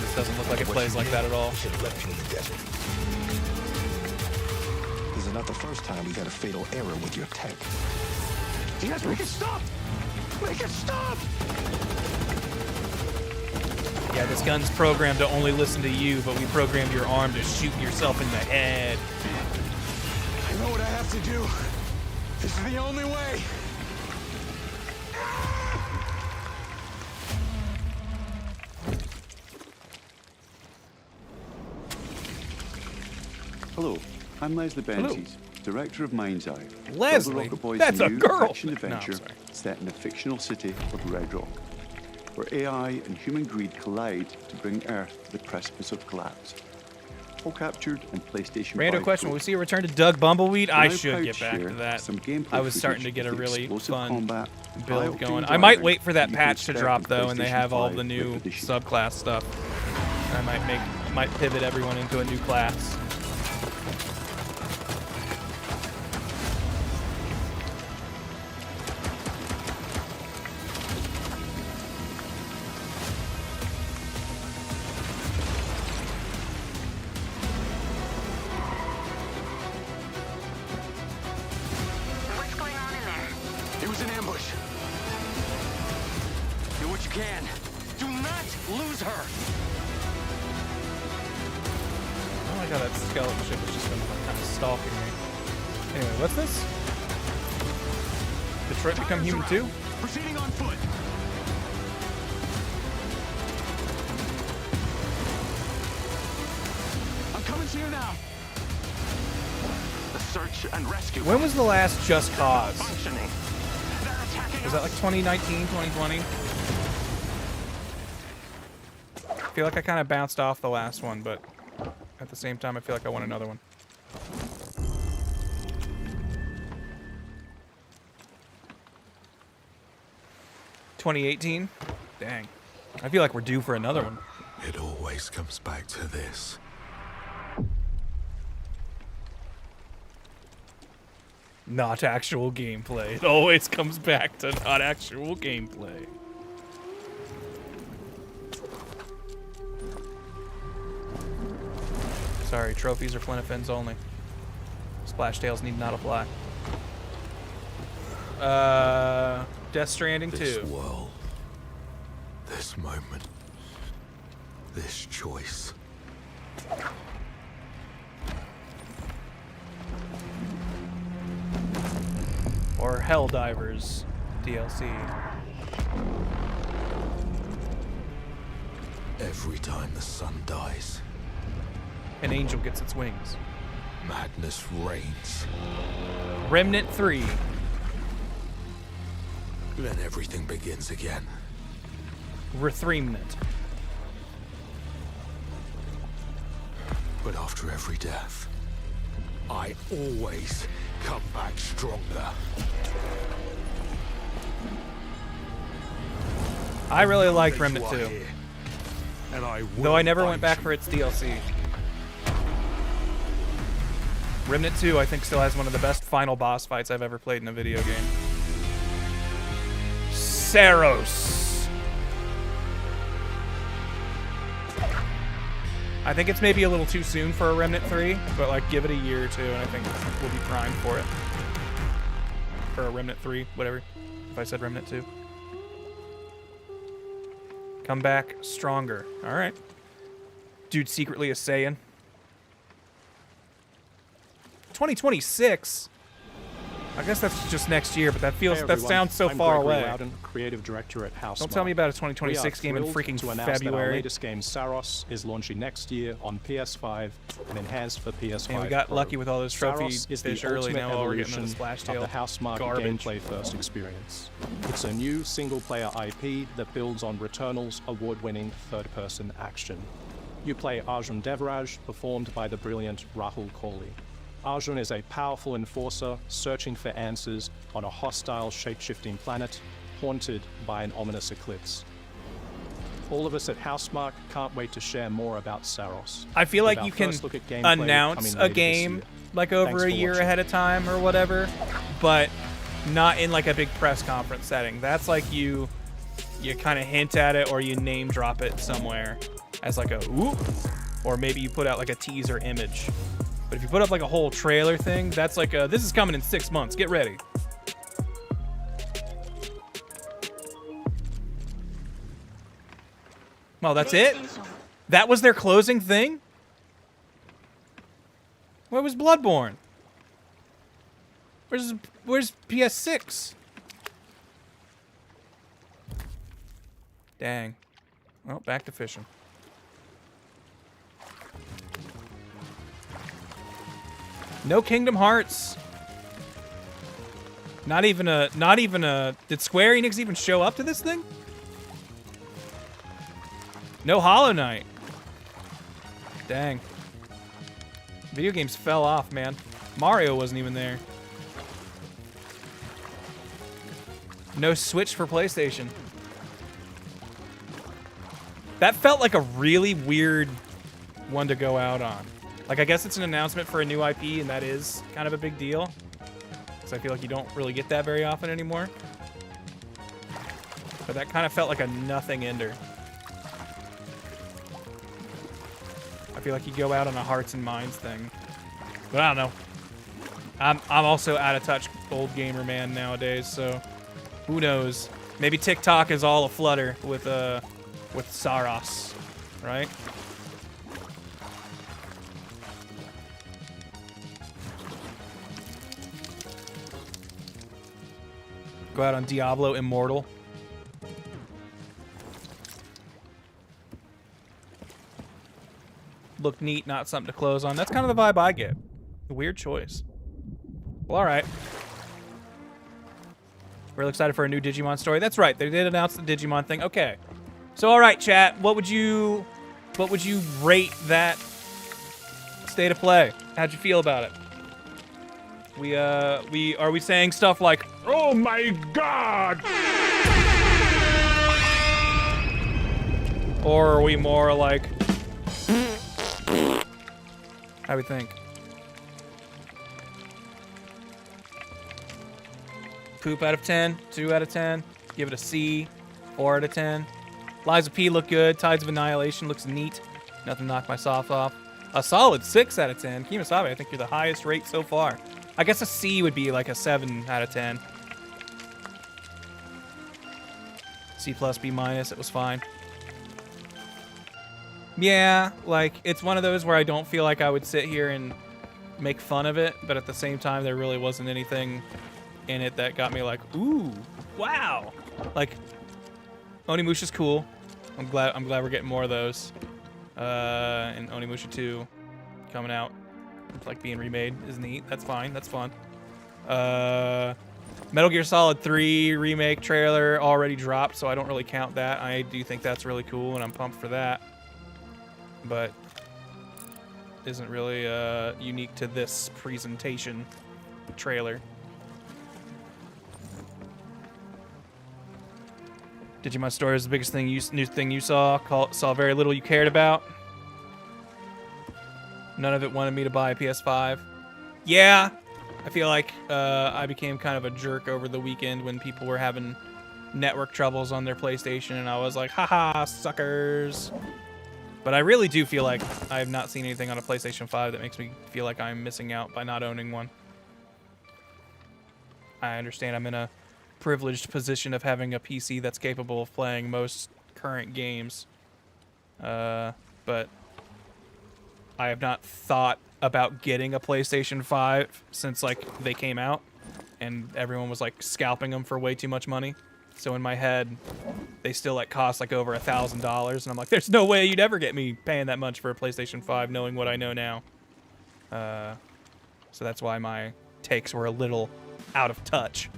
This doesn't look like it plays like that at all. This is not the first time we've had a fatal error with your tech. DS, make it stop! Make it stop! Yeah, this gun's programmed to only listen to you, but we programmed your arm to shoot yourself in the head. I know what I have to do. This is the only way. Hello, I'm Leslie Benzies, Director of Mind's Eye. Leslie? Rocket Boy's That's a new girl! action adventure set in the fictional city of Red Rock, where AI and human greed collide to bring Earth to the precipice of collapse. All captured in PlayStation 5 Random question, Pro. will we see a return to Doug Bumbleweed? I'm I now should proud get to back share to that. some gameplay I was starting to footage get a of really explosive fun combat, build high-octane going. I might driving wait for that you can patch to expect drop in though, and they PlayStation have all 5 the new edition. subclass stuff. I might pivot everyone into a new class. What's going on in there? It was an ambush. Do what you can. Do not lose her. Oh my god, that skeleton ship has just been like, kind of stalking me. Anyway, what's this? Detroit Become Human 2? Proceeding on foot. I'm coming to you now. The search and rescue. When was the last Just Cause? Functioning. Was that like 2019, 2020? I feel like I kind of bounced off the last one, but at the same time, I feel like I want another one. $2018? Dang. I feel like we're due for another one. It always comes back to this. Not actual gameplay. It always comes back to not actual gameplay. Sorry, trophies are Flinifins only. Splashtails need not apply. Death Stranding 2. This world, this moment, this choice. Or Helldivers DLC. Every time the sun dies, An angel gets its wings. madness reigns. Remnant 3. Then everything begins again. Remnant. But after every death, I always come back stronger. I really liked Remnant You are 2. here, and I Though I never will went back find for its DLC. Remnant 2, I think, still has one of the best final boss fights I've ever played in a video game. Saros. I think it's maybe a little too soon for a Remnant 3, but like give it a year or two and I think we'll be primed for it. For a Remnant 3, whatever. if I said Remnant 2. Come back stronger. All right. Dude secretly a Saiyan. 2026? I guess that's just next year, but that sounds so far away. Loudon, creative director at Housemarque. Don't tell me about a 2026 game in freaking to announce that our February. latest game, Saros, is launching next year on PS5 and enhanced for PS5 And we got Pro. lucky with all those trophy Saros is fish the early. ultimate Now we're getting evolution into the Splash of Tail the Housemarque garbage. gameplay-first experience. It's a new single-player IP that builds on Returnal's award-winning third-person action. You play Arjun Devraj, performed by the brilliant Rahul Kohli. Arjun is a powerful enforcer searching for answers on a hostile, shape-shifting planet haunted by an ominous eclipse. All of us at Housemarque can't wait to share more about Saros. I feel With like our you can first look at gameplay announce coming a later this game year. like over Thanks a for year watching. ahead of time or whatever, but not in like a big press conference setting. That's like you kind of hint at it or you name drop it somewhere as like a whoop, or maybe you put out like a teaser image. But if you put up like a whole trailer thing, that's like this is coming in 6 months. Get ready. Well, that's it? That was their closing thing? Where was Bloodborne? Where's PS6? Dang. Well, back to fishing. No Kingdom Hearts. Not even a did Square Enix even show up to this thing? No Hollow Knight. Dang. Video games fell off, man. Mario wasn't even there. No Switch for PlayStation. That felt like a really weird one to go out on. Like, I guess it's an announcement for a new IP, and that is kind of a big deal. Because I feel like you don't really get that very often anymore. But that kind of felt like a nothing ender. I feel like you go out on a Hearts and Minds thing. But I don't know. I'm also out of touch old gamer man nowadays, so who knows? Maybe TikTok is all aflutter with Saros, right? Go out on Diablo Immortal. Look neat, not something to close on. That's kind of the vibe I get. A weird choice. Well, all right. Real excited for a new Digimon story. That's right. They did announce the Digimon thing. Okay. So, all right, chat. What would you rate that state of play? How'd you feel about it? Are we saying stuff like, "Oh my God," or are we more like, how do we think? Poop out of 10, 2 out of 10, give it a C, 4 out of 10. Liza P looked good. Tides of Annihilation looks neat. Nothing knocked my socks off. A solid 6 out of 10. Kimasabe, I think you're the highest rate so far. I guess a C would be like a 7 out of 10. C plus, B minus, it was fine. Yeah, like, it's one of those where I don't feel like I would sit here and make fun of it, but at the same time, there really wasn't anything in it that got me like, ooh, wow. Like, Onimusha's cool. I'm glad we're getting more of those. And Onimusha 2 coming out. It's like being remade is neat. That's fine. That's fun. Metal Gear Solid 3 remake trailer already dropped, so I don't really count that. I do think that's really cool, and I'm pumped for that. But isn't really unique to this presentation trailer. Digimon Story is the biggest thing new thing you saw. Saw very little you cared about. None of it wanted me to buy a PS5. Yeah, I feel like I became kind of a jerk over the weekend when people were having network troubles on their PlayStation, and I was like, haha, suckers. But I really do feel like I have not seen anything on a PlayStation 5 that makes me feel like I'm missing out by not owning one. I understand I'm in a privileged position of having a PC that's capable of playing most current games. But I have not thought about getting a PlayStation 5 since like they came out and everyone was like scalping them for way too much money. So in my head, they still like cost like over $1,000, and I'm like, there's no way you'd ever get me paying that much for a PlayStation 5, knowing what I know now. So that's why my takes were a little out of touch.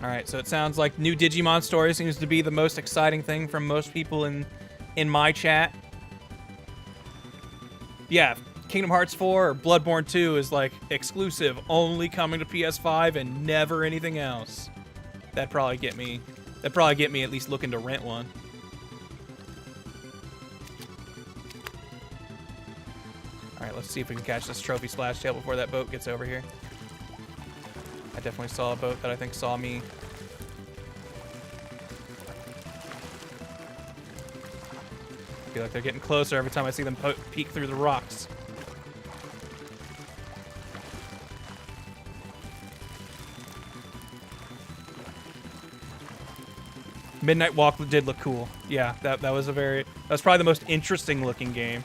All right, so it sounds like new Digimon story seems to be the most exciting thing from most people in my chat. Yeah, Kingdom Hearts 4 or Bloodborne 2 is like exclusive, only coming to PS5 and never anything else. That'd probably get me at least looking to rent one. All right, let's see if we can catch this trophy splash tail before that boat gets over here. I definitely saw a boat that I think saw me. I feel like they're getting closer every time I see them peek through the rocks. Midnight Walk did look cool. Yeah, that was probably the most interesting looking game.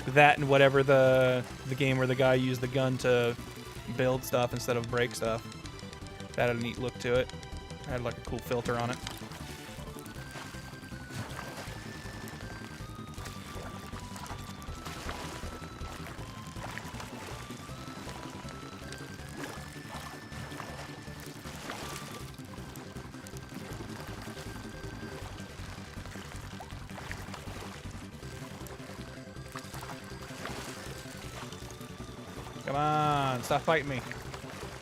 That and whatever the game where the guy used the gun to build stuff instead of break stuff. That had a neat look to it. I had like a cool filter on it. Come on, stop fighting me.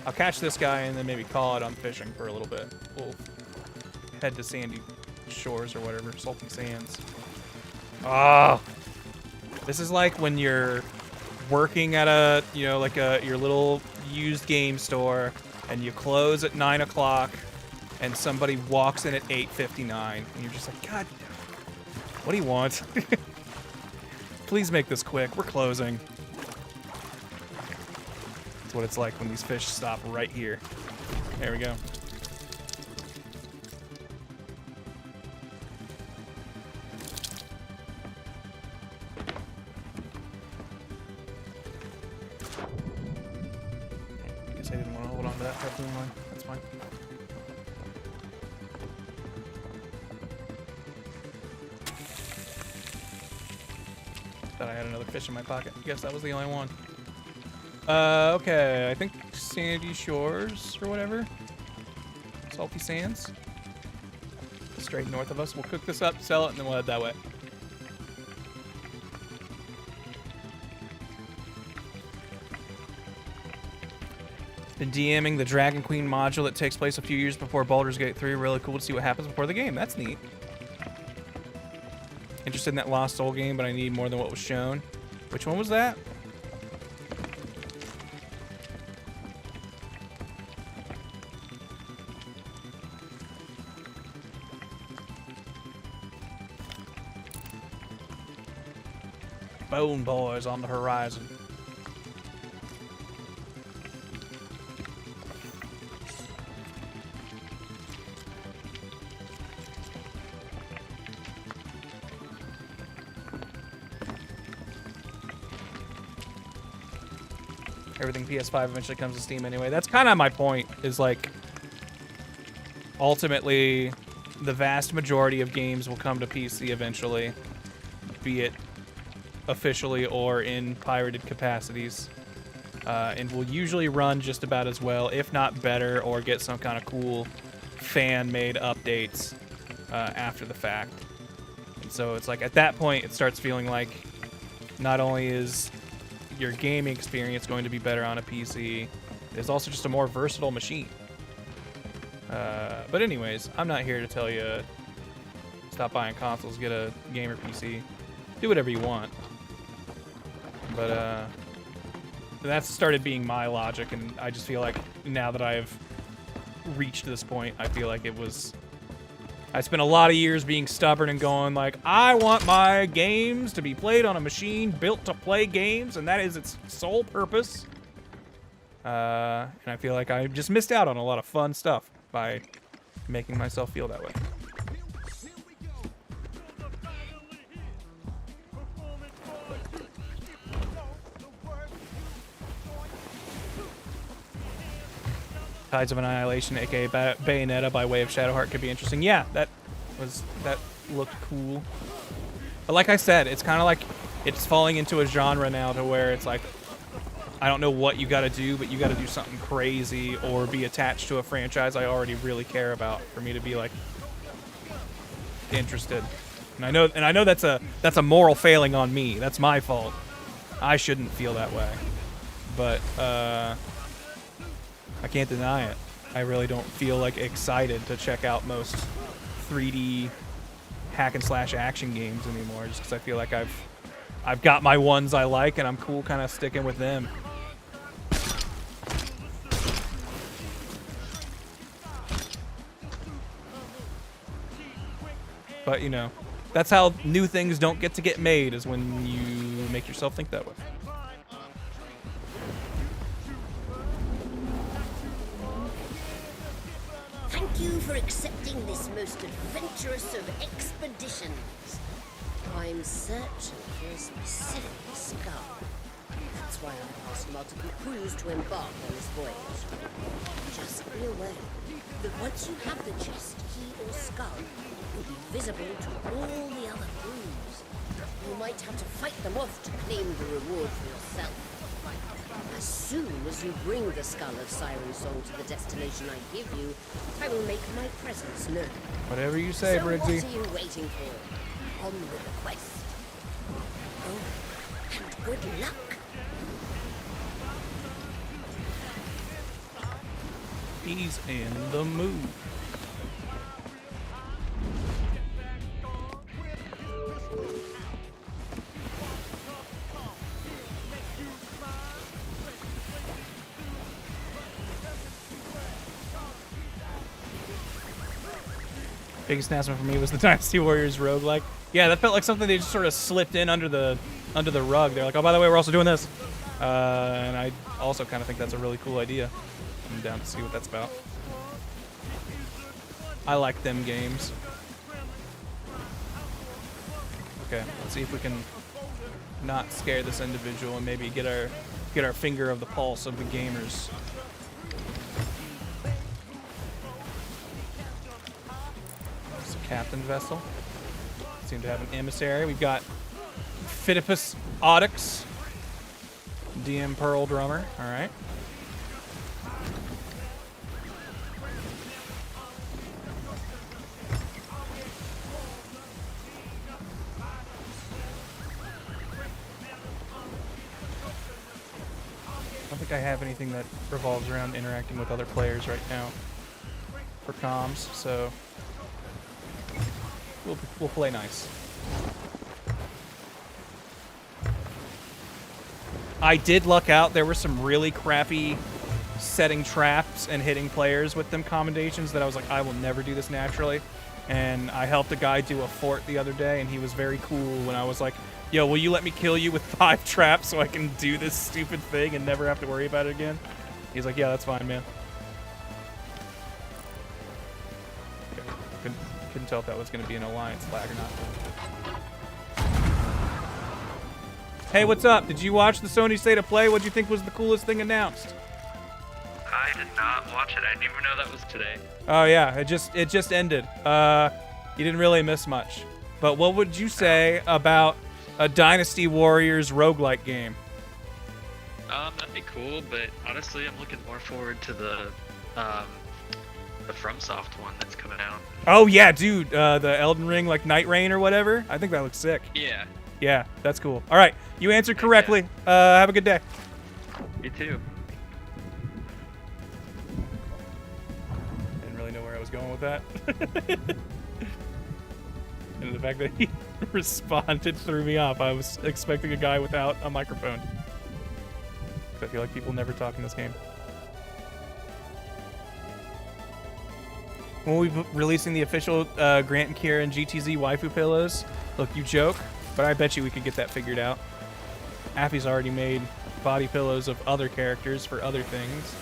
I'll catch this guy and then maybe call it on fishing for a little bit. We'll head to sandy shores or whatever, salty sands. Oh, this is like when you're working at a, like your little used game store and you close at 9 o'clock and somebody walks in at 8:59 and you're just like, God, what do you want? Please make this quick. We're closing. That's what it's like when these fish stop right here. There we go. Guess I didn't want to hold on to that harpoon line. That's fine. Thought I had another fish in my pocket. Guess that was the only one. Okay, I think Sandy Shores or whatever. Salty Sands. Straight north of us. We'll cook this up, sell it, and then we'll head that way. Been DMing the Dragon Queen module that takes place a few years before Baldur's Gate 3. Really cool to see what happens before the game. That's neat. Interested in that Lost Soul game, but I need more than what was shown. Which one was that? Bone Boys on the horizon. Everything PS5 eventually comes to Steam anyway. That's kind of my point, is like, ultimately, the vast majority of games will come to PC eventually, be it officially or in pirated capacities, and will usually run just about as well, if not better, or get some kind of cool fan-made updates after the fact. And so it's like, at that point, it starts feeling like not only is your gaming experience going to be better on a PC, it's also just a more versatile machine. But anyways, I'm not here to tell you stop buying consoles, get a gamer PC, do whatever you want. But that's started being my logic, and I just feel like now that I've reached this point, I feel like it was I spent a lot of years being stubborn and going like, I want my games to be played on a machine built to play games, and that is its sole purpose. And I feel like I just missed out on a lot of fun stuff by making myself feel that way. Tides of Annihilation, aka Bayonetta by way of Shadowheart, could be interesting. Yeah, that looked cool. But like I said, it's kind of like it's falling into a genre now to where it's like, I don't know what you got to do, but you got to do something crazy or be attached to a franchise I already really care about for me to be like interested. And I know that's a moral failing on me. That's my fault. I shouldn't feel that way. But I can't deny it. I really don't feel like excited to check out most 3D hack and slash action games anymore, just because I feel like I've got my ones I like and I'm cool kind of sticking with them. But you know, that's how new things don't get made, is when you make yourself think that way. Thank you for accepting this most adventurous of expeditions. I'm searching for a specific skull. That's why I asked multiple crews to embark on this voyage. Just be aware that once you have the chest, key, or skull, it will be visible to all the other crews. You might have to fight them off to claim the reward for yourself. As soon as you bring the skull of Siren Song to the destination I give you, I will make my presence known. Whatever you say, Briggsy. So what are you waiting for? On with the quest. Oh, and good luck. He's in the mood. Biggest announcement for me was the Dynasty Warriors roguelike. Yeah, that felt like something they just sort of slipped in under the rug. They're like, oh, by the way, we're also doing this. And I also kind of think that's a really cool idea. I'm down to see what that's about. I like them games. Okay, let's see if we can not scare this individual and maybe get our finger of the pulse of the gamers. It's a captain vessel. Seem to have an emissary. We've got Phidippus Audix, DM Pearl Drummer. All right. I don't think I have anything that revolves around interacting with other players right now for comms, so we'll play nice. I did luck out. There were some really crappy setting traps and hitting players with them commendations that I was like, I will never do this naturally. And I helped a guy do a fort the other day, and he was very cool when I was like, yo, will you let me kill you with 5 traps so I can do this stupid thing and never have to worry about it again? He's like, yeah, that's fine, man. Okay. Couldn't tell if that was going to be an alliance flag or not. Hey, what's up? Did you watch the Sony State of Play? What do you think was the coolest thing announced? I did not watch it. I didn't even know that was today. Oh yeah, it just ended. You didn't really miss much. But what would you say about a Dynasty Warriors roguelike game? That'd be cool, but honestly, I'm looking more forward to the FromSoft one that's coming out. Oh yeah, dude, the Elden Ring, like Night Rain or whatever. I think that looks sick. Yeah. Yeah, that's cool. All right, you answered correctly. Have a good day. You too. Didn't really know where I was going with that. And the fact that he responded threw me off. I was expecting a guy without a microphone. I feel like people never talk in this game. When we're releasing the official Grant and Kieran GTZ waifu pillows. Look, you joke, but I bet you we could get that figured out. Affy's already made body pillows of other characters for other things.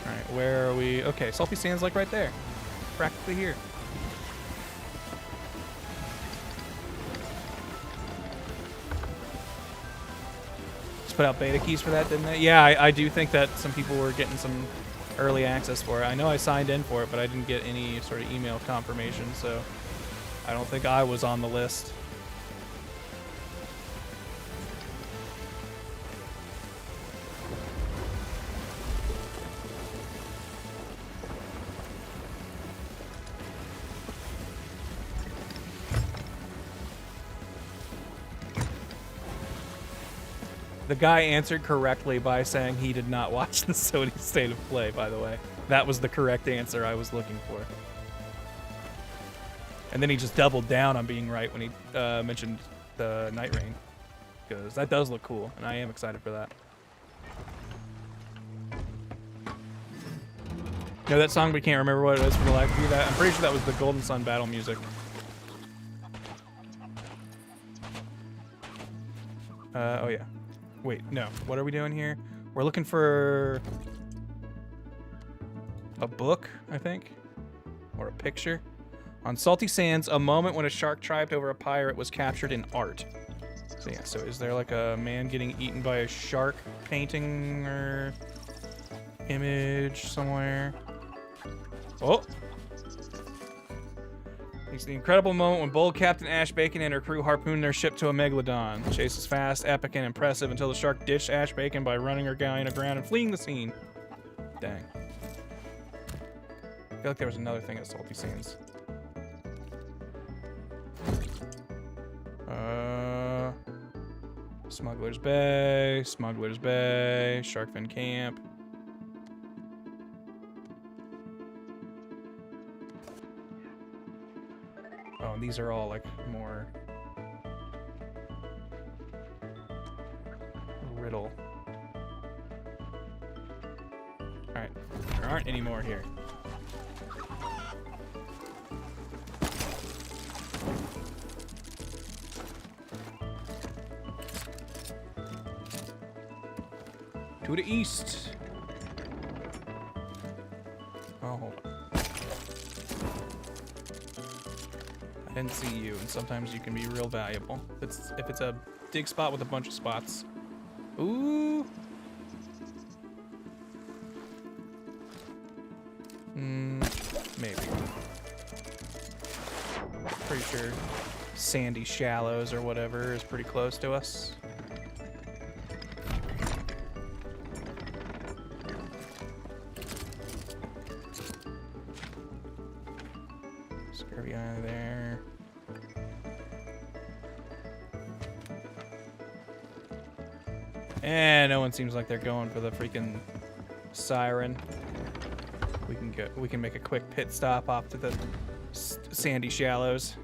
Alright, where are we? Okay, Salty Sand's like right there. Practically here. Just put out beta keys for that, didn't they? Yeah, I do think that some people were getting some early access for it. I know I signed in for it, but I didn't get any sort of email confirmation, so I don't think I was on the list. The guy answered correctly by saying he did not watch the Sony State of Play, by the way. That was the correct answer I was looking for. And then he just doubled down on being right when he mentioned the Night Rain. Because that does look cool, and I am excited for that. You know that song, we can't remember what it is for the life of you? That I'm pretty sure that was the Golden Sun battle music. Oh yeah. Wait, no. What are we doing here? We're looking for a book, I think, or a picture. On Salty Sands, a moment when a shark triumphed over a pirate was captured in art. So yeah, so is there like a man getting eaten by a shark painting or image somewhere? Oh! It's the incredible moment when bold Captain Ash Bacon and her crew harpooned their ship to a megalodon. The chase is fast, epic, and impressive until the shark ditched Ash Bacon by running her galleon aground and fleeing the scene. Dang. I feel like there was another thing at Salty Sands. Smuggler's Bay, Sharkfin Camp. Oh, and these are all like more riddle. Alright, there aren't any more here. To the east. Oh, hold on. I didn't see you, and sometimes you can be real valuable. If it's a dig spot with a bunch of spots. Ooh. Maybe. Pretty sure Sandy Shallows or whatever is pretty close to us. Scurvy Eye there. And no one seems like they're going for the freaking Siren. We can make a quick pit stop off to the Sandy Shallows.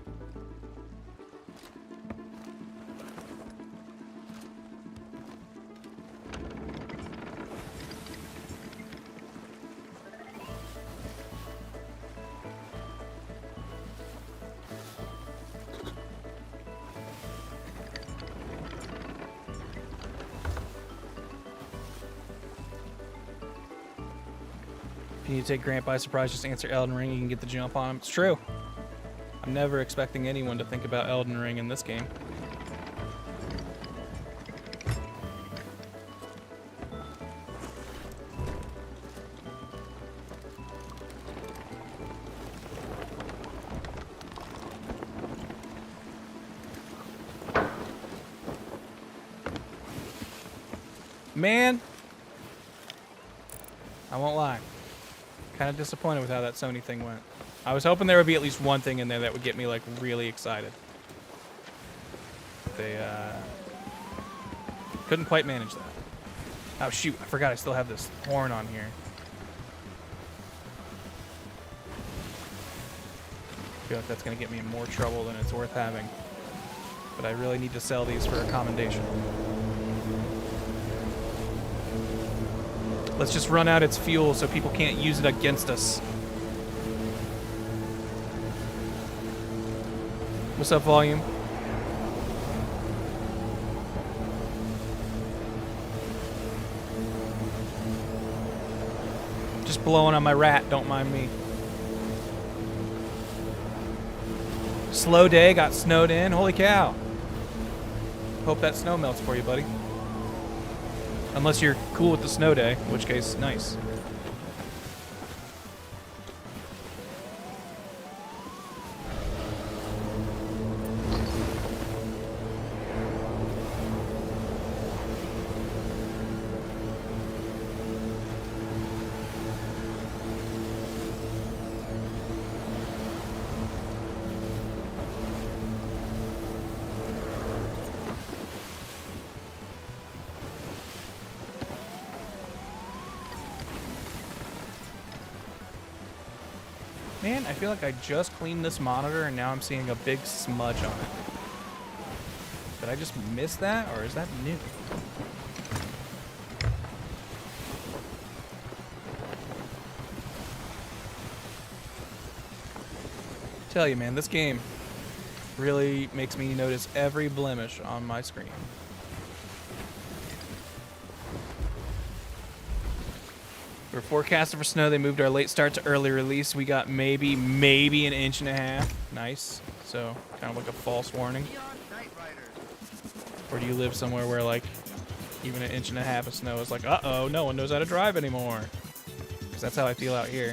If you need to take Grant by surprise, just answer Elden Ring, you can get the jump on him. It's true. I'm never expecting anyone to think about Elden Ring in this game. Man, I won't lie. Kind of disappointed with how that Sony thing went. I was hoping there would be at least one thing in there that would get me like really excited. They couldn't quite manage that. Oh shoot, I forgot I still have this horn on here. I feel like that's gonna get me in more trouble than it's worth having. But I really need to sell these for a commendation. Let's just run out its fuel so people can't use it against us. What's up, Volume? Just blowing on my rat, don't mind me. Slow day, got snowed in. Holy cow. Hope that snow melts for you, buddy. Unless you're cool with the snow day, in which case, nice. Man, I feel like I just cleaned this monitor and now I'm seeing a big smudge on it. Did I just miss that, or is that new? Tell you, man, this game really makes me notice every blemish on my screen. We're forecasted for snow. They moved our late start to early release. We got maybe an inch and a half. Nice. So kind of like a false warning. Or do you live somewhere where like even an inch and a half of snow is like, uh-oh, no one knows how to drive anymore? Because that's how I feel out here.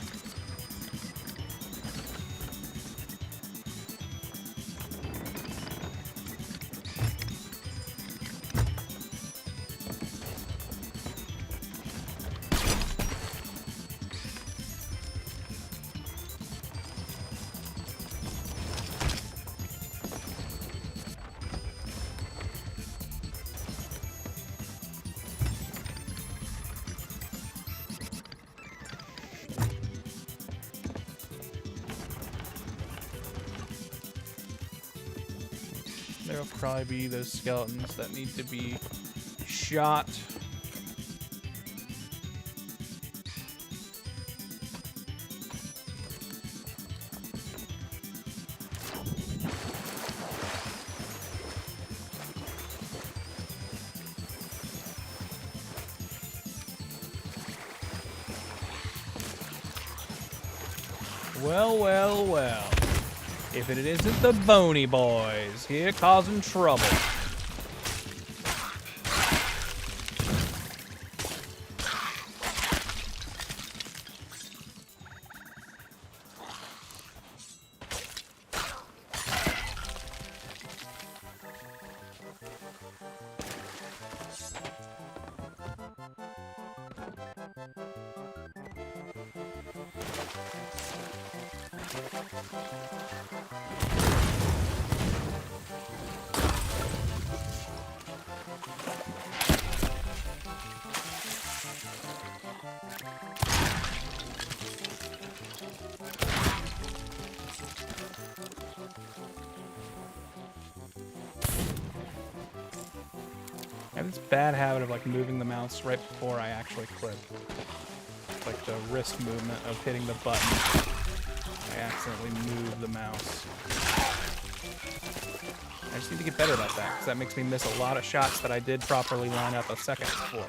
There'll probably be those skeletons that need to be shot. Well, well, well. If it isn't the Boney Boys here causing trouble. I have this bad habit of like moving the mouse right before I actually click. Like the wrist movement of hitting the button. I accidentally move the mouse. I just need to get better about that, because that makes me miss a lot of shots that I did properly line up a second before.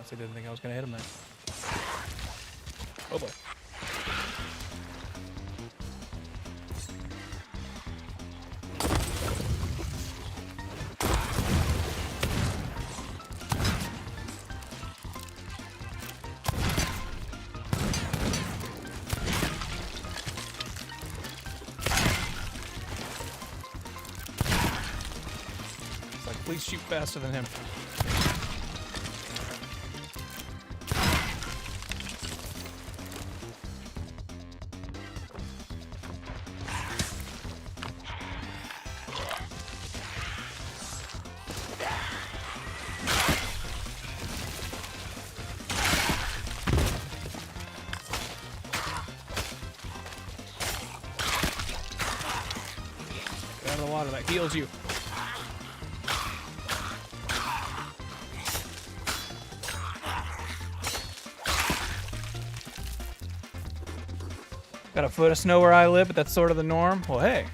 I didn't think I was going to hit him there. Oh boy. Please shoot faster than him. Get out of the water, that heals you. Got a foot of snow where I live, but that's sort of the norm. Well, hey,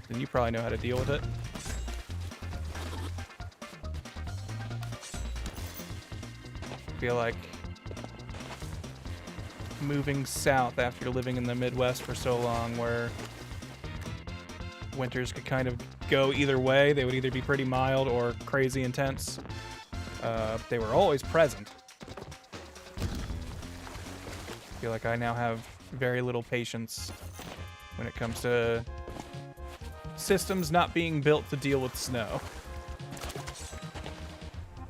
then you probably know how to deal with it. I feel like moving south after living in the Midwest for so long, where winters could kind of go either way. They would either be pretty mild or crazy intense. They were always present. I feel like I now have very little patience when it comes to systems not being built to deal with snow.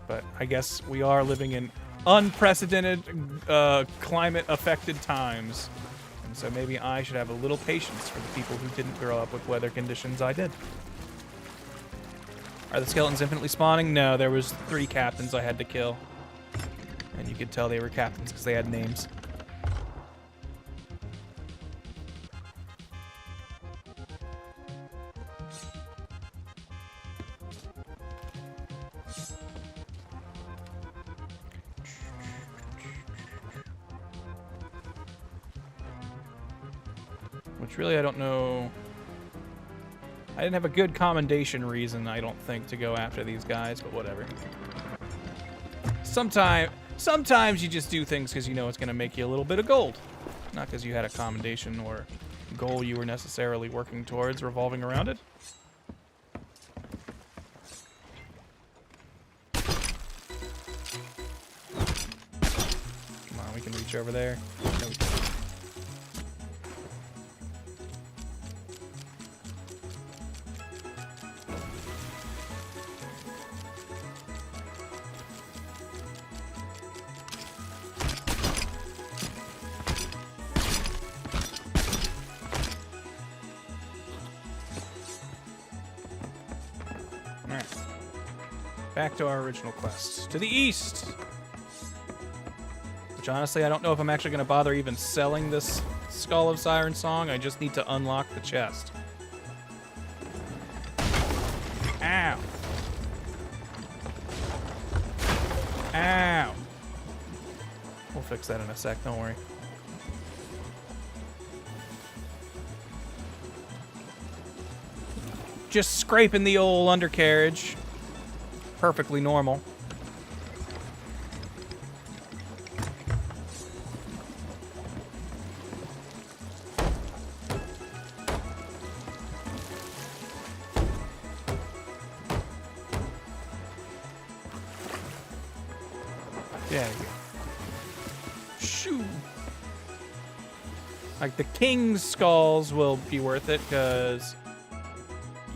But I guess we are living in unprecedented climate-affected times. And so maybe I should have a little patience for the people who didn't grow up with weather conditions I did. Are the skeletons infinitely spawning? No, there was 3 captains I had to kill. And you could tell they were captains because they had names. Which really I don't know. I didn't have a good commendation reason, I don't think, to go after these guys, but whatever. Sometimes you just do things because you know it's going to make you a little bit of gold. Not because you had a commendation or goal you were necessarily working towards revolving around it. Come on, we can reach over there. No, we can't. Back to our original quest. To the east! Which honestly, I don't know if I'm actually going to bother even selling this Skull of Siren song. I just need to unlock the chest. Ow! Ow! We'll fix that in a sec, don't worry. Just scraping the old undercarriage. Perfectly normal. There you go. Shoo! Like, the king's skulls will be worth it, because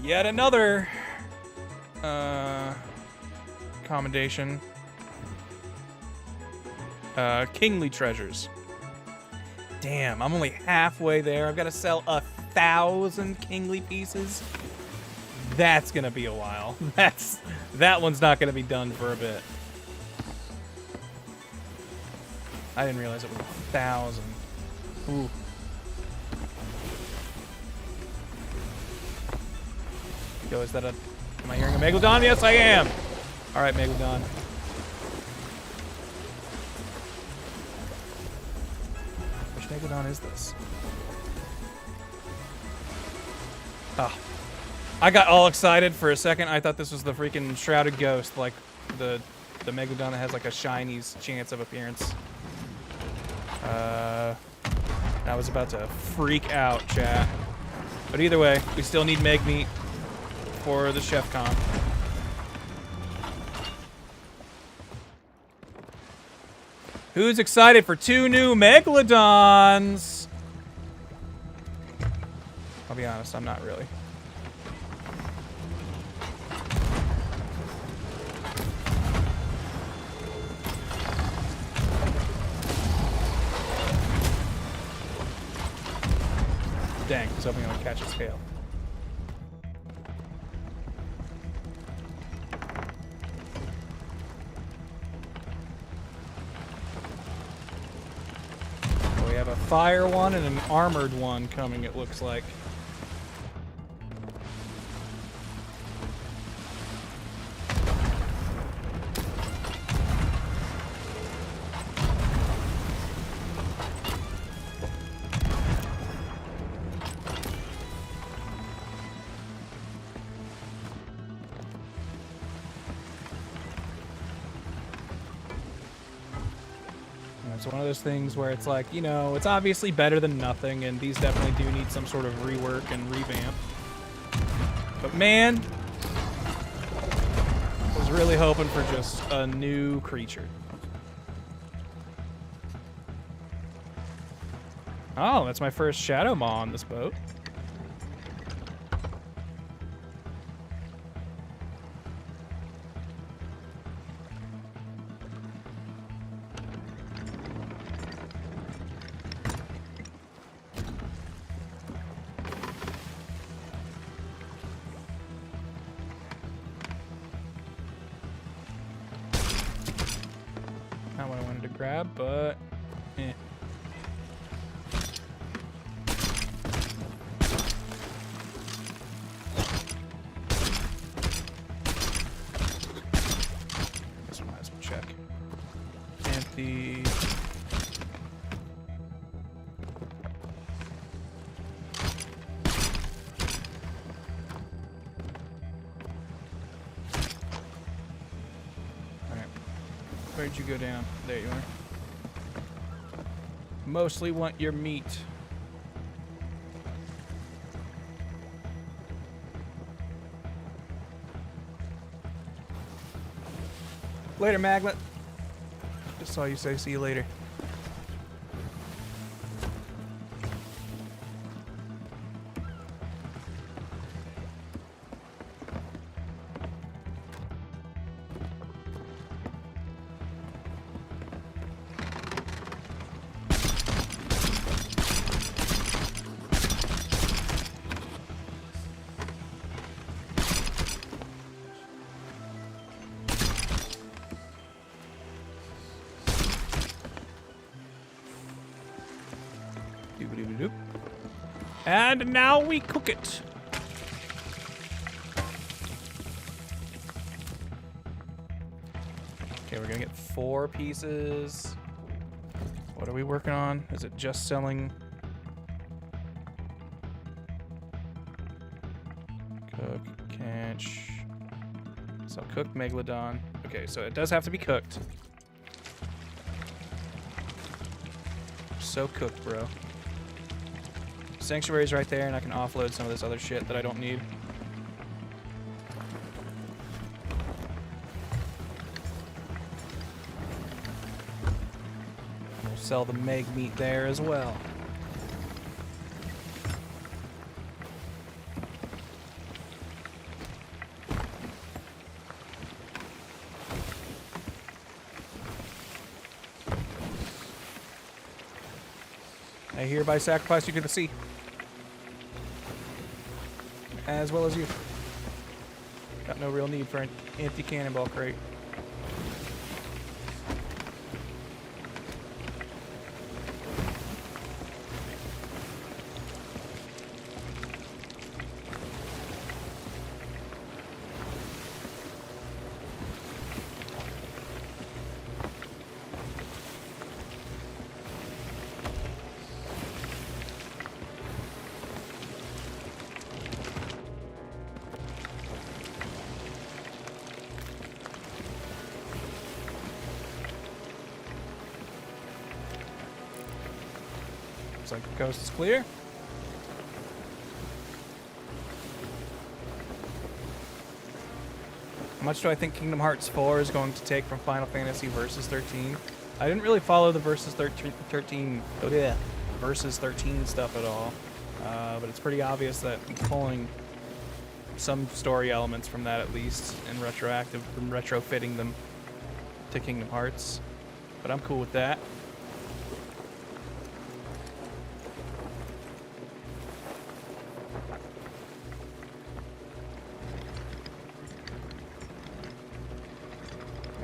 yet another commendation. Kingly treasures. Damn, I'm only halfway there. I've got to sell 1,000 kingly pieces. That's gonna be a while. That one's not gonna be done for a bit. I didn't realize it was 1,000. Ooh. Yo, is that a... Am I hearing a Megalodon? Yes, I am! Alright, Megalodon. Which Megalodon is this? Oh. I got all excited for a second. I thought this was the freaking Shrouded Ghost, like the Megalodon that has like a shiny's chance of appearance. I was about to freak out, chat. But either way, we still need Meg meat for the chef comp. Who's excited for 2 new Megalodons? I'll be honest, I'm not really. Dang, I was hoping I would catch its tail. We have a fire one and an armored one coming, it looks like. It's one of those things where it's like, you know, it's obviously better than nothing, and these definitely do need some sort of rework and revamp. But man, I was really hoping for just a new creature. Oh, that's my first Shadow Maw on this boat. Not what I wanted to grab, but eh. This one has a check. Empty. Where'd you go down? There you are. Mostly want your meat. Later, Maglet. Just saw you say see you later. Doop-a-doop-a-doop. And now we cook it. Okay, we're gonna get 4 pieces. What are we working on? Is it just selling? Cook, catch. So cooked Megalodon. Okay, so it does have to be cooked. So cooked, bro. Sanctuary's right there, and I can offload some of this other shit that I don't need. We'll sell the Meg meat there as well. I hereby sacrifice you to the sea. As well as you. Got no real need for an empty cannonball crate. Looks like the coast is clear. How much do I think Kingdom Hearts 4 is going to take from Final Fantasy Versus 13? I didn't really follow the Versus 13 stuff at all, but it's pretty obvious that I'm pulling some story elements from that at least, and retrofitting them to Kingdom Hearts. But I'm cool with that.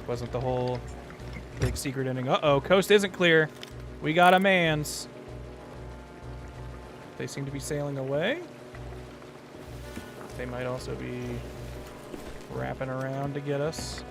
wasn't the whole big secret ending. Uh-oh, coast isn't clear. We got a man's. They seem to be sailing away. They might also be wrapping around to get us.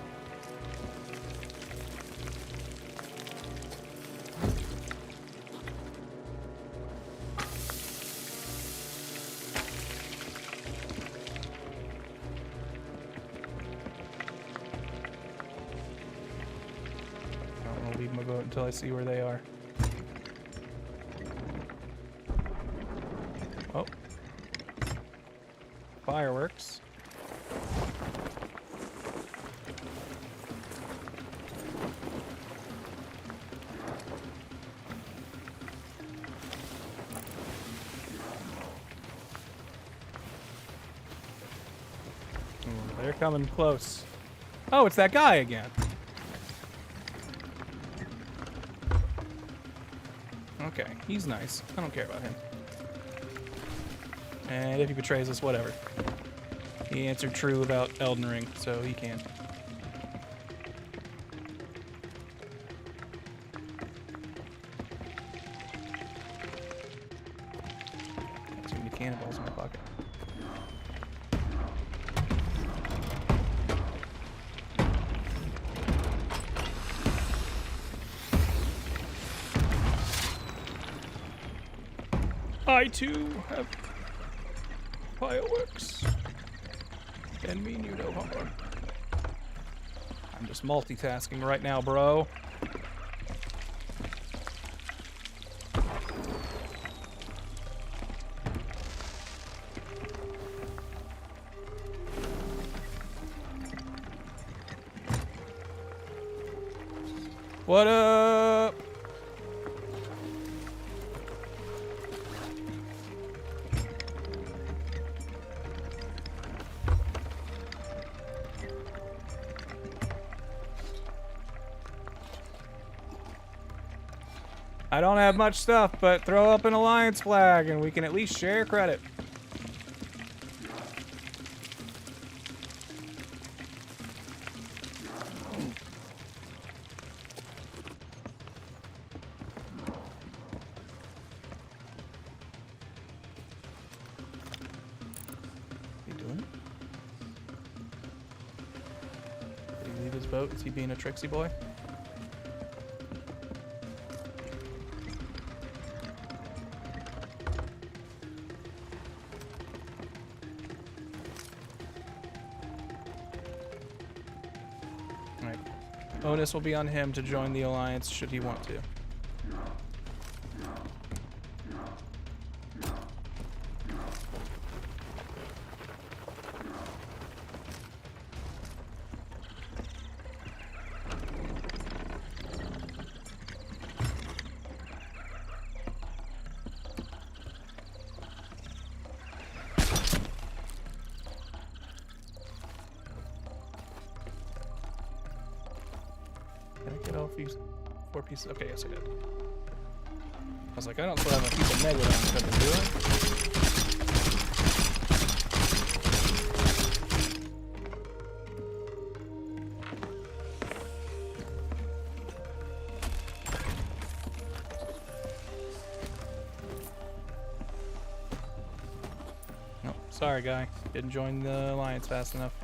I'll leave my boat until I see where they are. Oh. Fireworks. They're coming close. Oh, it's that guy again. Okay, he's nice. I don't care about him. And if he betrays us, whatever. He answered true about Elden Ring, so he can. Too many cannonballs in my pocket. I too have fireworks. And mean you no harm. I'm just multitasking right now, bro. What up? I don't have much stuff, but throw up an alliance flag and we can at least share credit. What are you doing? Did he leave his boat? Is he being a tricksy boy? Onus will be on him to join the alliance should he want to. Four pieces. Okay, yes I did. I was like, I don't still have a piece of negative I'm gonna do it. No, sorry guy. Didn't join the alliance fast enough.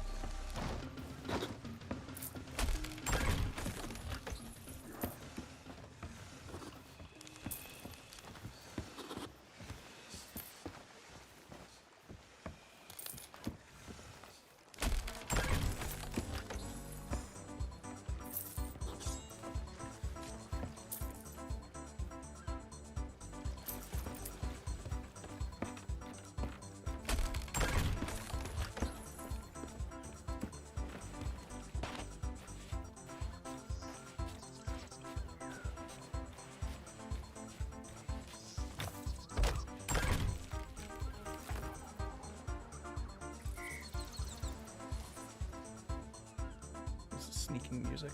Sneaking music.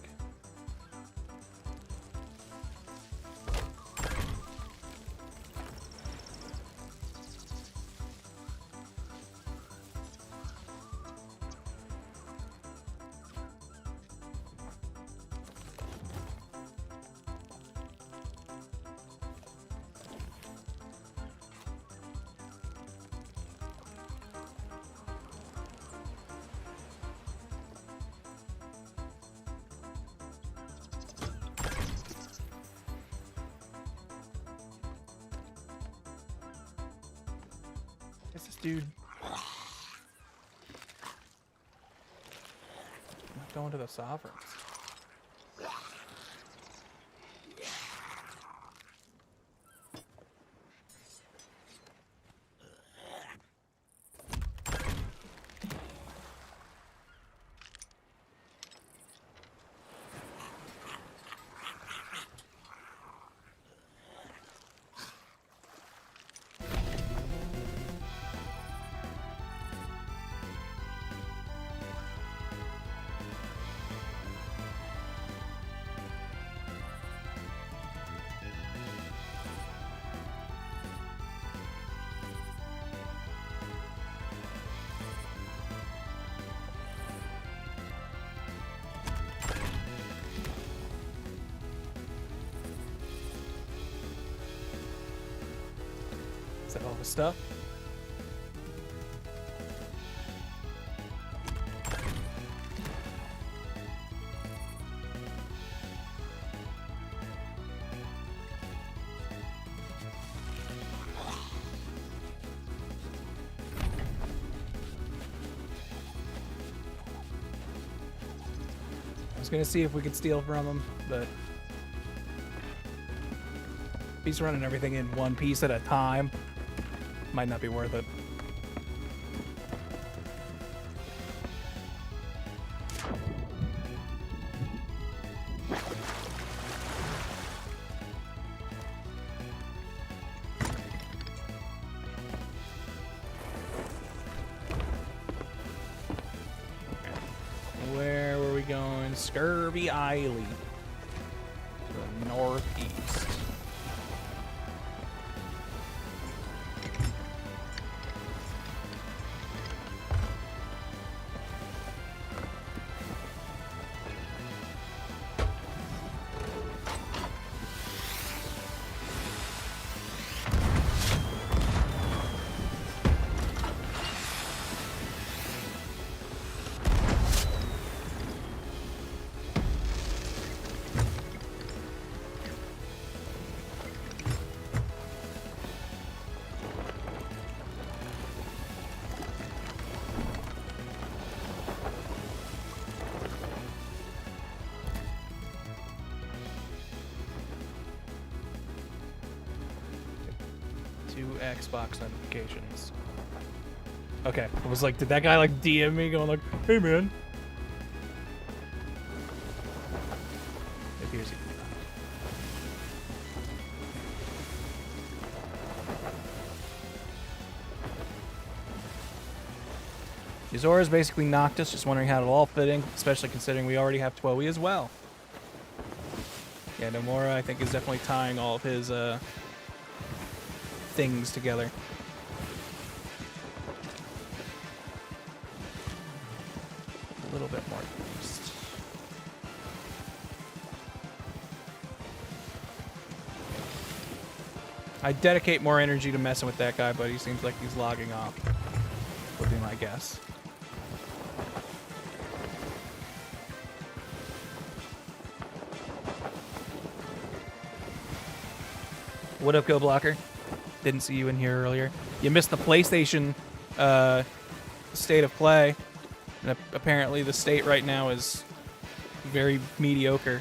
dude. I'm not going to the Sovereigns. Is that all the stuff? I was gonna see if we could steal from him, but if he's running everything in one piece at a time, might not be worth it. Where were we going? Scurvy Island. To the northeast. Xbox notifications. Okay, I was like, did that guy like DM me going like, hey man? It appears he did not. Yozora's basically knocked us, just wondering how it'll all fit in, especially considering we already have Twoey as well. Yeah, Nomura, I think, is definitely tying all of his things together. A little bit more east. I dedicate more energy to messing with that guy, but he seems like he's logging off. Would be my guess. What up, Go Blocker? Didn't see you in here earlier. You missed the PlayStation state of play. And apparently the state right now is very mediocre.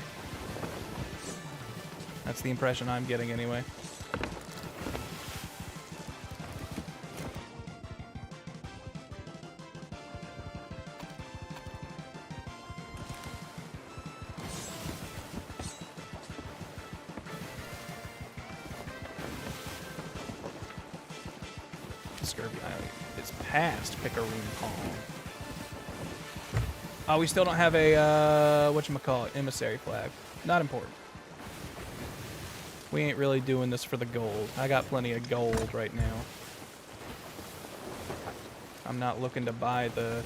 That's the impression I'm getting anyway. Oh, we still don't have a, whatchamacallit, emissary flag. Not important. We ain't really doing this for the gold. I got plenty of gold right now. I'm not looking to buy the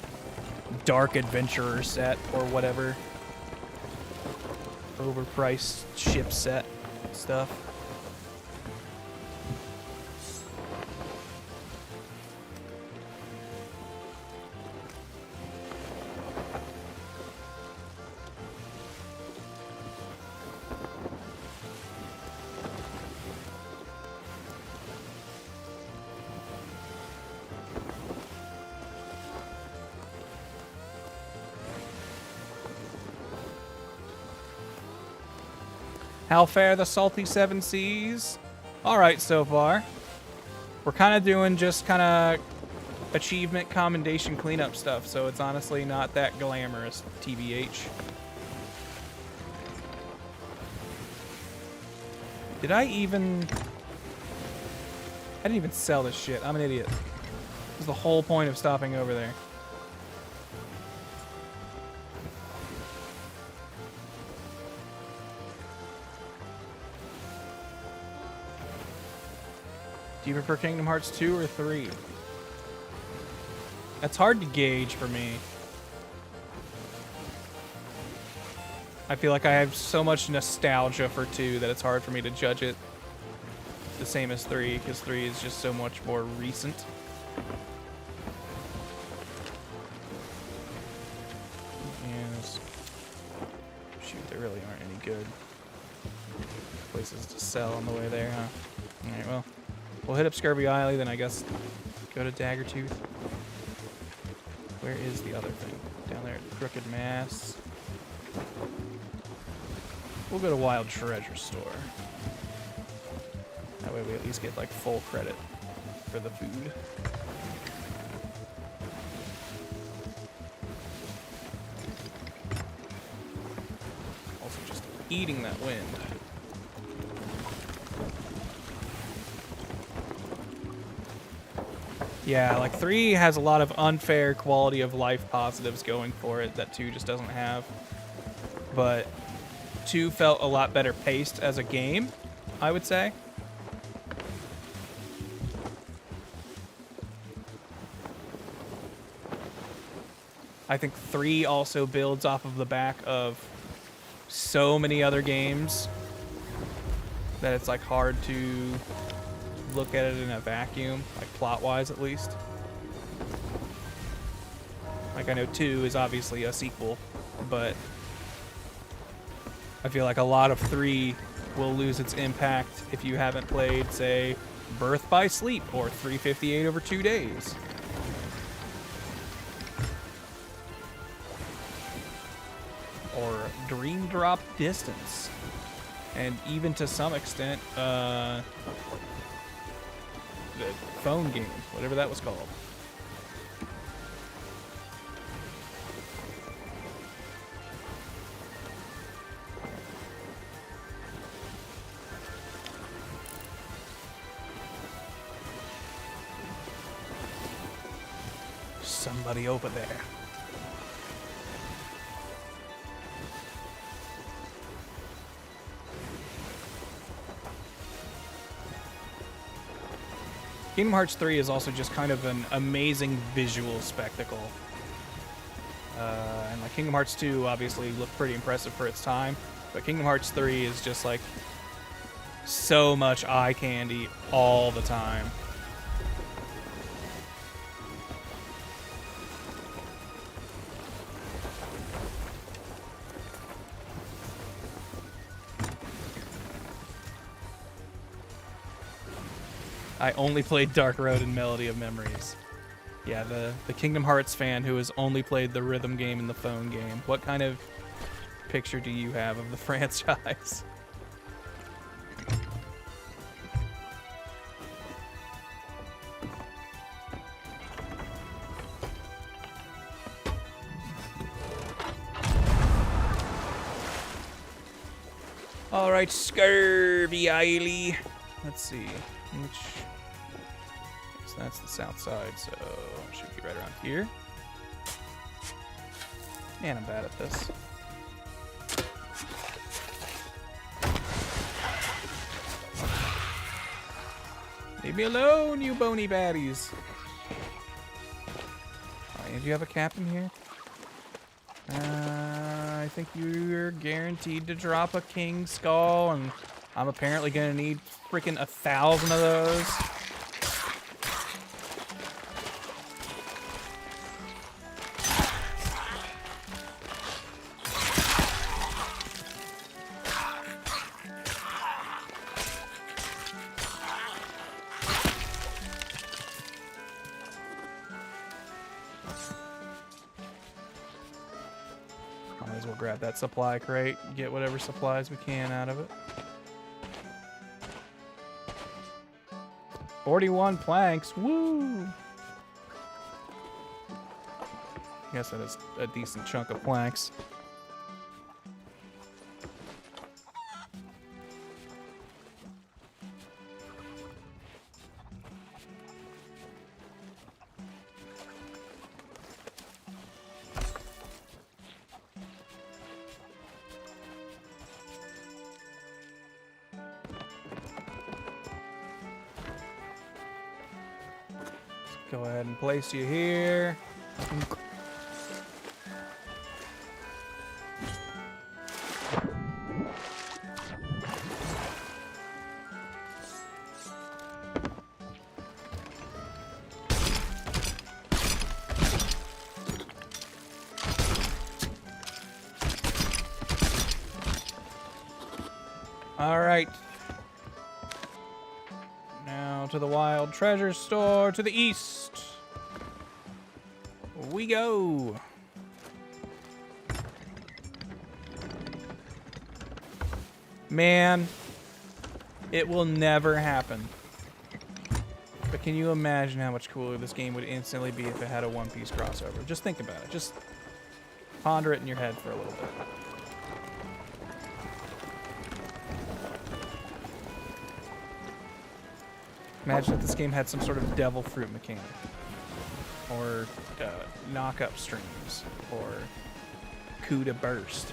Dark Adventurer set or whatever. Overpriced ship set stuff. How fare the salty seven seas? All right, so far. We're kind of doing just kind of achievement commendation cleanup stuff, so it's honestly not that glamorous, TBH. Did I didn't even sell this shit. I'm an idiot. This is the whole point of stopping over there. Do you prefer Kingdom Hearts 2 or 3? That's hard to gauge for me. I feel like I have so much nostalgia for 2 that it's hard for me to judge it the same as 3, because 3 is just so much more recent. Yes. Shoot, they really aren't any good places to sell on the way there, huh? Alright, well. We'll hit up Scurvy Isle, then I guess go to Daggertooth. Where is the other thing? Down there at Crooked Mass. We'll go to Wild Treasure Store. That way we at least get like full credit for the food. Also just eating that wind. Yeah, like 3 has a lot of unfair quality of life positives going for it that 2 just doesn't have. But 2 felt a lot better paced as a game, I would say. I think 3 also builds off of the back of so many other games that it's like hard to look at it in a vacuum, like plot-wise at least. Like I know 2 is obviously a sequel, but I feel like a lot of 3 will lose its impact if you haven't played, say, Birth by Sleep or 358 over 2 days. Or Dream Drop Distance. And even to some extent, the phone game, whatever that was called. Somebody over there. Kingdom Hearts 3 is also just kind of an amazing visual spectacle. And like Kingdom Hearts 2 obviously looked pretty impressive for its time, but Kingdom Hearts 3 is just like so much eye candy all the time. I only played Dark Road and Melody of Memories. Yeah, the Kingdom Hearts fan who has only played the rhythm game and the phone game. What kind of picture do you have of the franchise? All right, Scurvy Isle. Let's see. Which... So that's the south side, so it should be right around here. Man, I'm bad at this. Leave me alone, you bony baddies. Do you have a captain here? I think you're guaranteed to drop a king skull, and I'm apparently gonna need freaking 1,000 of those. Might as well grab that supply crate, get whatever supplies we can out of it. 41 planks. Woo! Guess that is a decent chunk of planks. Go ahead and place you here. All right. Now to the Wild Treasure Store to the east. We go. Man, it will never happen. But can you imagine how much cooler this game would instantly be if it had a One Piece crossover? Just think about it. Just ponder it in your head for a little bit. Imagine if this game had some sort of devil fruit mechanic. Or knock-up streams. Or coup to burst.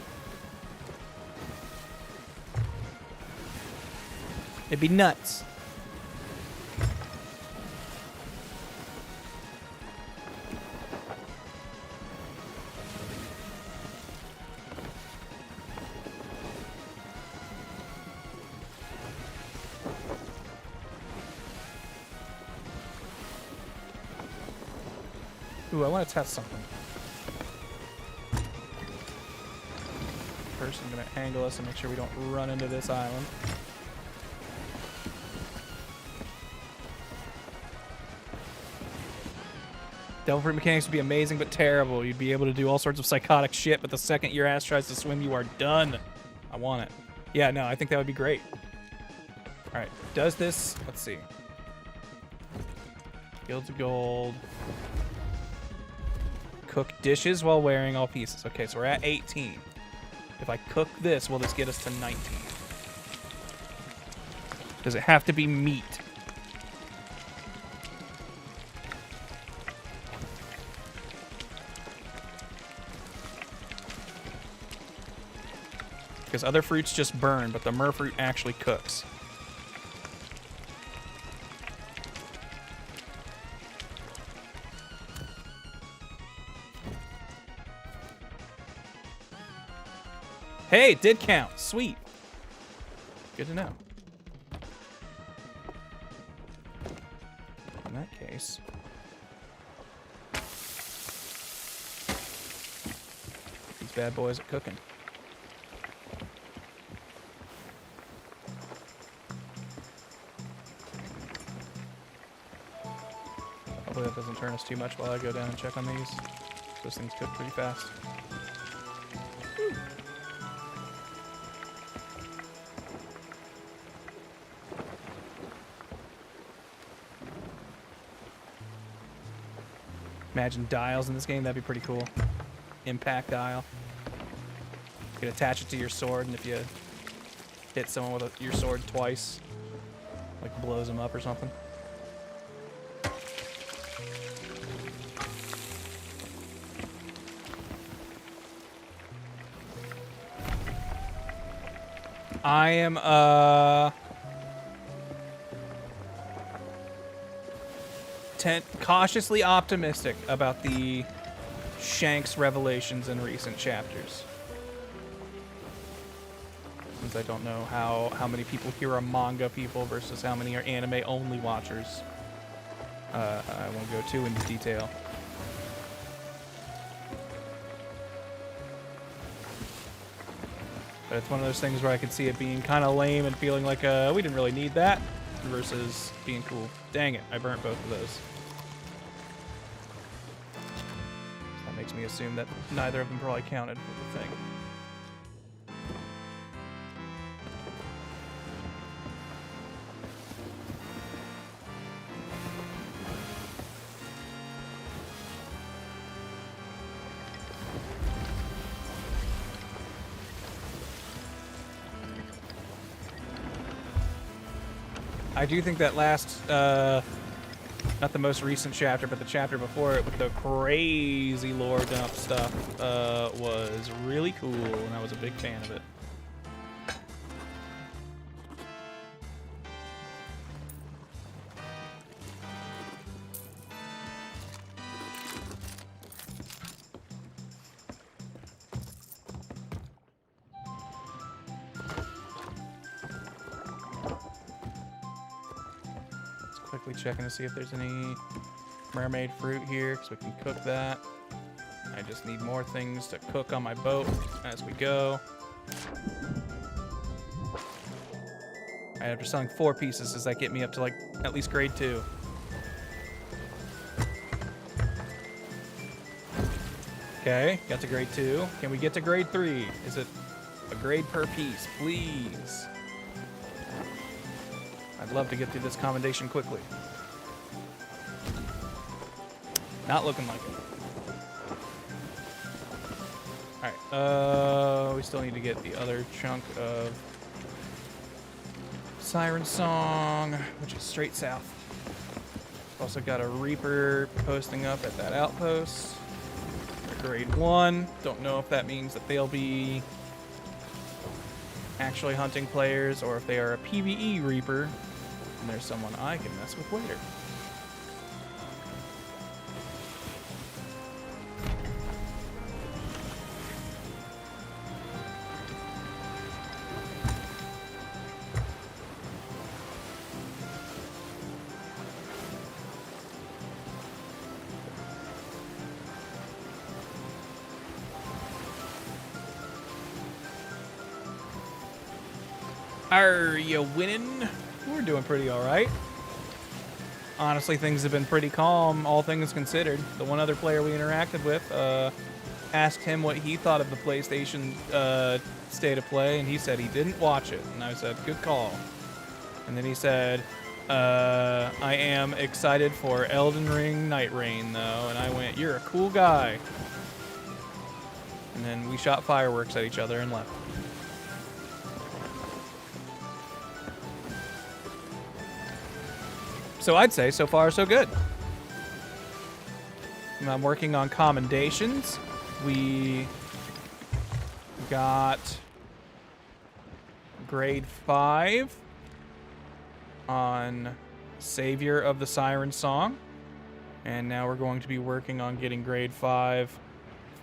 It'd be nuts. Ooh, I want to test something. First, I'm going to angle us and make sure we don't run into this island. Devil fruit mechanics would be amazing but terrible. You'd be able to do all sorts of psychotic shit, but the second your ass tries to swim, you are done. I want it. Yeah, no, I think that would be great. All right, does this... Let's see. Guilds of Gold. Cook dishes while wearing all pieces. Okay, so we're at 18. If I cook this, will this get us to 19? Does it have to be meat? Because other fruits just burn, but the merfruit actually cooks. Hey, it did count. Sweet. Good to know. In that case... these bad boys are cooking. Hopefully that doesn't turn us too much while I go down and check on these. Those things cook pretty fast. Imagine dials in this game, that'd be pretty cool. Impact dial. You could attach it to your sword, and if you hit someone with your sword twice, like blows them up or something. I am, cautiously optimistic about the Shanks revelations in recent chapters. Since I don't know how many people here are manga people versus how many are anime-only watchers. I won't go too into detail. But it's one of those things where I could see it being kind of lame and feeling like, we didn't really need that, versus being cool. Dang it, I burnt both of those. That makes me assume that neither of them probably counted for the thing. I do think that last, not the most recent chapter, but the chapter before it with the crazy lore dump stuff was really cool, and I was a big fan of it. Quickly checking to see if there's any mermaid fruit here, because we can cook that. I just need more things to cook on my boat as we go. Alright, after selling 4 pieces, does that get me up to like at least grade 2? Okay, got to grade 2. Can we get to grade 3? Is it a grade per piece, please? I'd love to get through this commendation quickly. Not looking like it. Alright, we still need to get the other chunk of Siren Song, which is straight south. Also got a Reaper posting up at that outpost. They're grade 1. Don't know if that means that they'll be actually hunting players or if they are a PvE Reaper. And there's someone I can mess with later. Are you winning? We're doing pretty all right. Honestly, things have been pretty calm, all things considered. The one other player we interacted with, asked him what he thought of the PlayStation State of Play, and he said he didn't watch it. And I said, good call. And then he said, I am excited for Elden Ring Night Rain, though. And I went, you're a cool guy. And then we shot fireworks at each other and left. So I'd say so far so good. I'm working on commendations. We got grade 5 on Savior of the Siren Song. And now we're going to be working on getting grade 5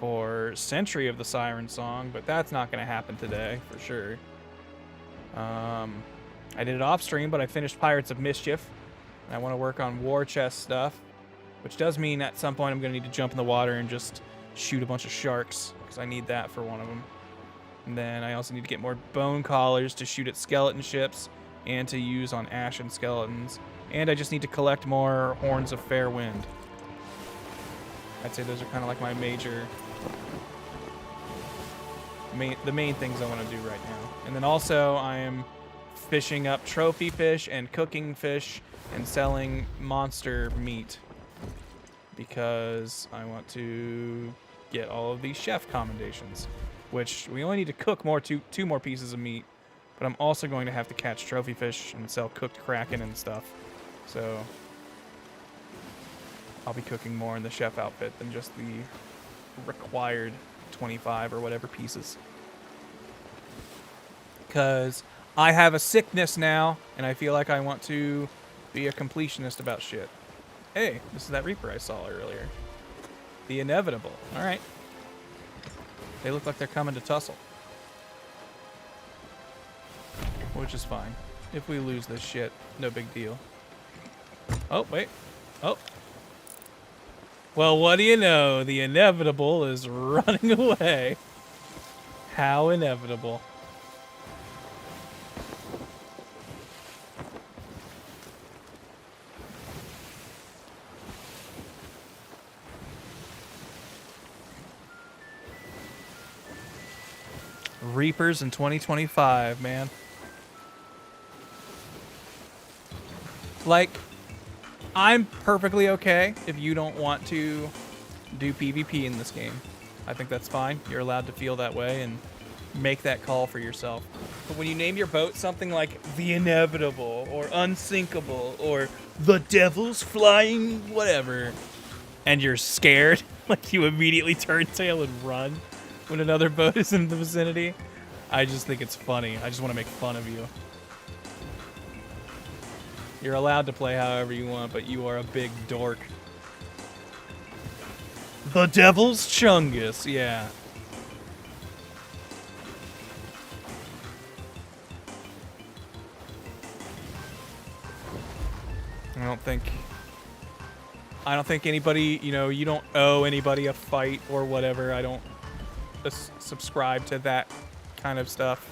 for Sentry of the Siren Song, but that's not going to happen today for sure. I did it off stream, but I finished Pirates of Mischief. I want to work on war chest stuff, which does mean at some point I'm going to need to jump in the water and just shoot a bunch of sharks, because I need that for one of them. And then I also need to get more bone collars to shoot at skeleton ships and to use on ashen skeletons. And I just need to collect more Horns of Fair Wind. I'd say those are kind of like my major... the main things I want to do right now. And then also I am fishing up trophy fish and cooking fish and selling monster meat because I want to get all of these chef commendations, which we only need to cook two more pieces of meat, but I'm also going to have to catch trophy fish and sell cooked kraken and stuff. So I'll be cooking more in the chef outfit than just the required 25 or whatever pieces. Because I have a sickness now, and I feel like I want to be a completionist about shit. Hey, this is that Reaper I saw earlier. The Inevitable. Alright. They look like they're coming to tussle. Which is fine. If we lose this shit, no big deal. Oh, wait. Oh. Well, what do you know? The Inevitable is running away. How inevitable. Reapers in 2025, man. Like, I'm perfectly okay if you don't want to do PvP in this game. I think that's fine. You're allowed to feel that way, and make that call for yourself. But when you name your boat something like the Inevitable or Unsinkable or the Devil's Flying whatever, and you're scared, like you immediately turn tail and run when another boat is in the vicinity, I just think it's funny. I just want to make fun of you. You're allowed to play however you want, but you are a big dork. The Devil's Chungus, yeah. I don't think anybody, you know, you don't owe anybody a fight or whatever. I don't subscribe to that kind of stuff.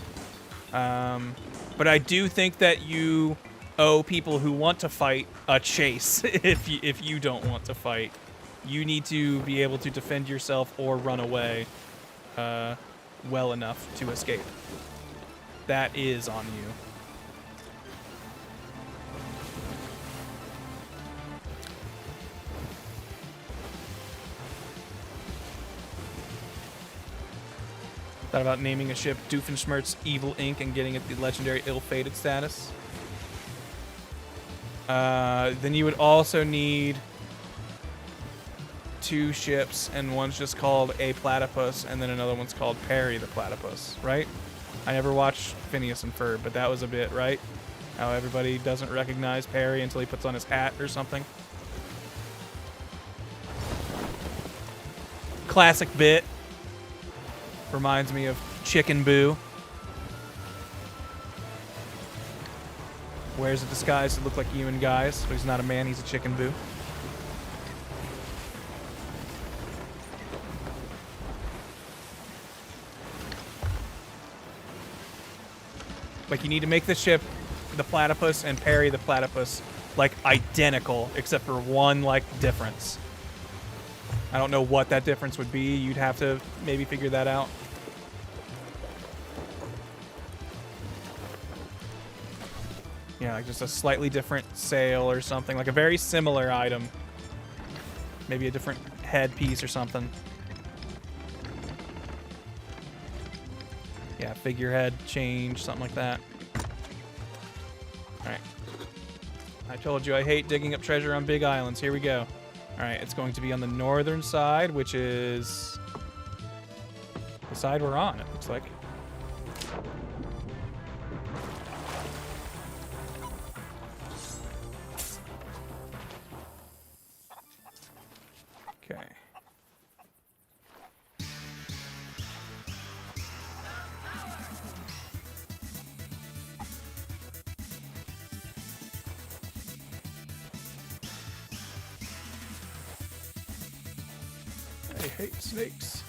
But I do think that you owe people who want to fight a chase if you don't want to fight. You need to be able to defend yourself or run away well enough to escape. That is on you. Thought about naming a ship Doofenshmirtz Evil Inc. and getting it the legendary ill-fated status. Then you would also need 2 ships, and one's just called A Platypus, and then another one's called Perry the Platypus, right? I never watched Phineas and Ferb, but that was a bit, right? How everybody doesn't recognize Perry until he puts on his hat or something. Classic bit. Reminds me of Chicken Boo. Wears a disguise to look like human guys, so he's not a man, he's a Chicken Boo. Like, you need to make the ship, the Platypus and Perry the Platypus, like, identical, except for one, like, difference. I don't know what that difference would be. You'd have to maybe figure that out. Yeah, like just a slightly different sail or something. Like a very similar item. Maybe a different headpiece or something. Yeah, figurehead change, something like that. Alright. I told you I hate digging up treasure on big islands. Here we go. Alright, it's going to be on the northern side, which is the side we're on, it looks like. Okay. I hate snakes.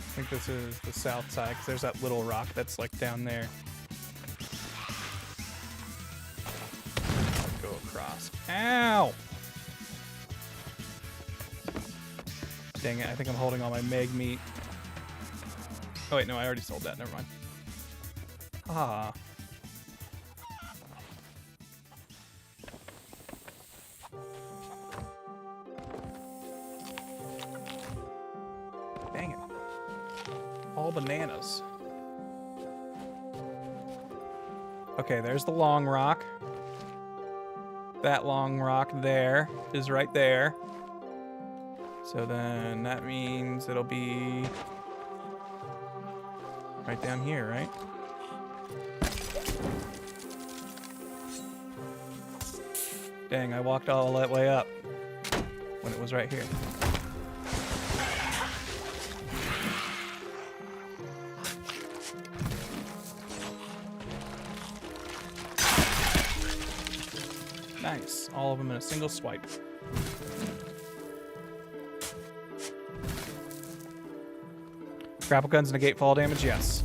I think this is the south side, because there's that little rock that's like down there. Go across. Ow! Dang it, I think I'm holding all my meg meat. Oh wait, no, I already sold that, never mind. Ah. Dang it. All bananas. Okay, there's the long rock. That long rock there is right there. So then that means it'll be right down here, right? Dang, I walked all that way up when it was right here. Nice. All of them in a single swipe. Grapple guns negate fall damage? Yes.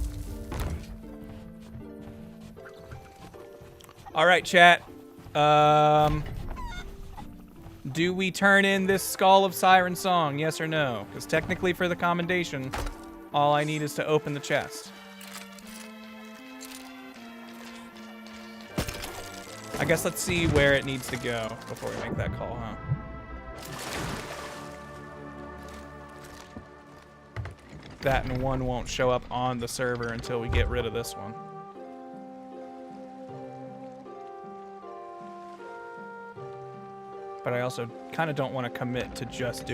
Alright, chat. Do we turn in this Skull of Siren song? Yes or no? Because technically for the commendation, all I need is to open the chest. I guess let's see where it needs to go before we make that call, huh? That and one won't show up on the server until we get rid of this one. But I also kind of don't want to commit to just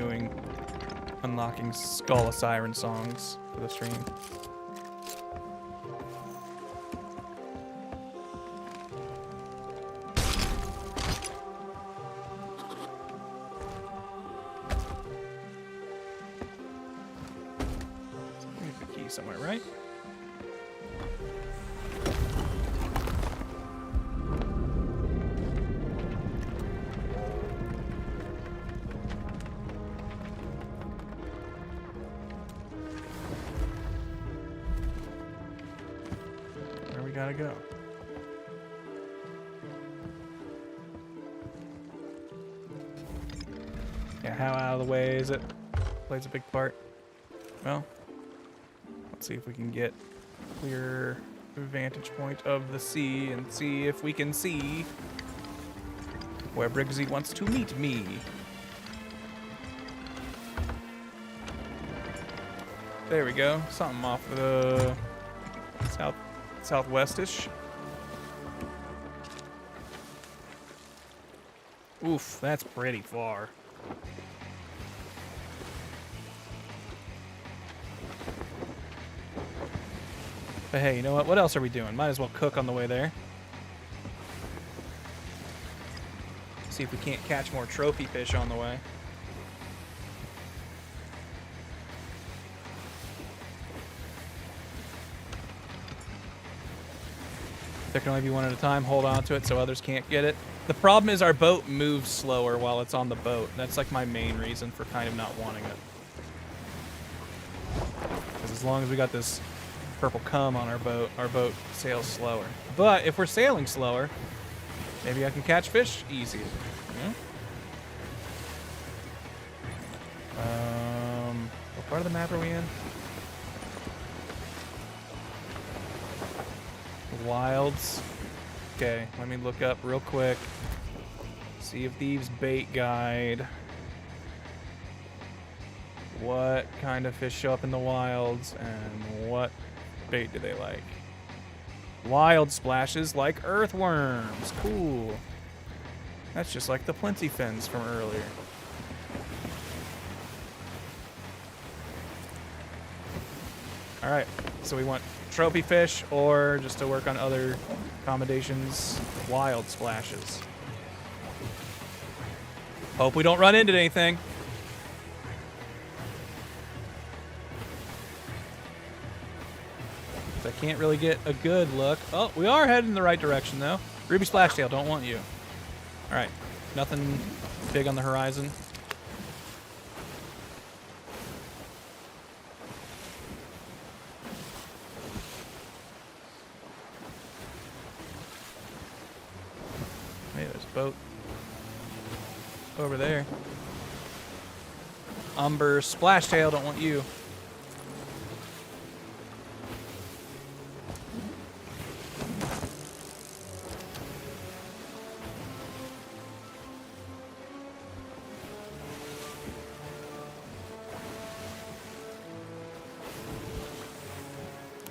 unlocking Skull of Siren songs for the stream. Leave the key somewhere, right? Gotta go. Yeah, how out of the way is it? Plays a big part. Well, let's see if we can get a clear vantage point of the sea and see if we can see where Briggsy wants to meet me. There we go. Something off the southwestish. Oof, that's pretty far. But hey, you know what? What else are we doing? Might as well cook on the way there. See if we can't catch more trophy fish on the way. There can only be one at a time. Hold on to it so others can't get it. The problem is our boat moves slower while it's on the boat. That's like my main reason for kind of not wanting it. Because as long as we got this purple cum on our boat sails slower. But if we're sailing slower, maybe I can catch fish easier. Yeah? What part of the map are we in? Wilds. Okay, let me look up real quick. See if Thieves bait guide. What kind of fish show up in the wilds and what bait do they like? Wild splashes like earthworms. Cool. That's just like the plenty fins from earlier. Alright, so we want trophy fish or just to work on other accommodations, wild splashes. Hope we don't run into anything. I can't really get a good look. Oh, we are heading in the right direction though. Ruby Splashtail, don't want you. Alright, nothing big on the horizon. Hey, there's a boat over there. Umber Splashtail, don't want you.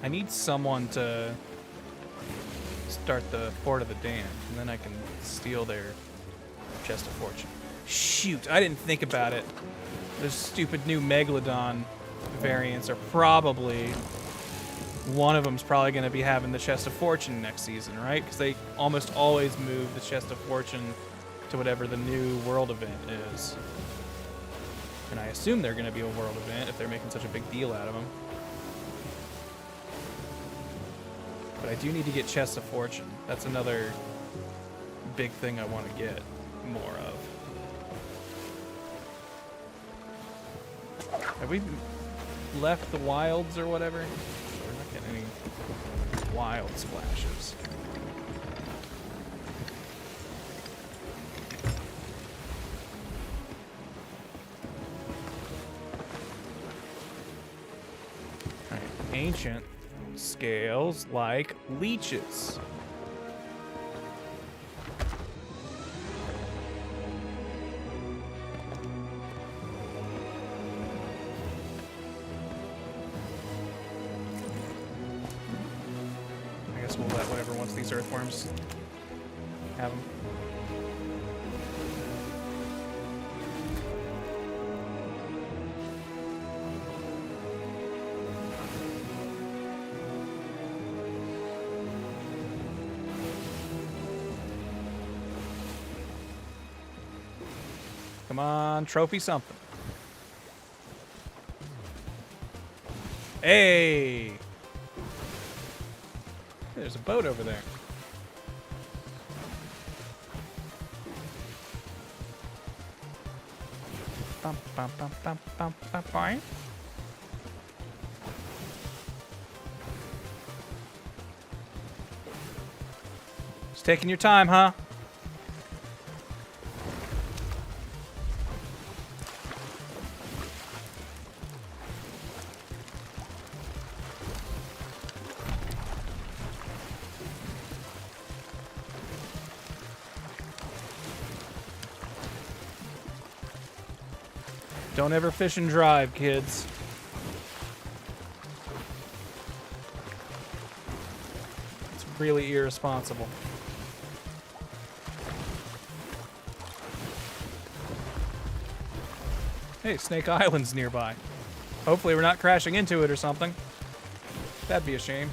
I need someone to start the Fort of the Damned, and then I can steal their Chest of Fortune. Shoot, I didn't think about it. Those stupid new Megalodon variants are probably... One of them's probably going to be having the Chest of Fortune next season, right? Because they almost always move the Chest of Fortune to whatever the new world event is. And I assume they're going to be a world event if they're making such a big deal out of them. But I do need to get Chests of Fortune. That's another big thing I want to get more of. Have we left the wilds or whatever? We're not getting any wild splashes. ancient scales like leeches. I guess we'll let whatever wants these earthworms have them. Come on, trophy something. Hey! There's a boat over there. Bum, bum, bum, bum, bum, bum, bum. Just taking your time, huh? Don't ever fish and drive, kids. It's really irresponsible. Hey, Snake Island's nearby. Hopefully we're not crashing into it or something. That'd be a shame.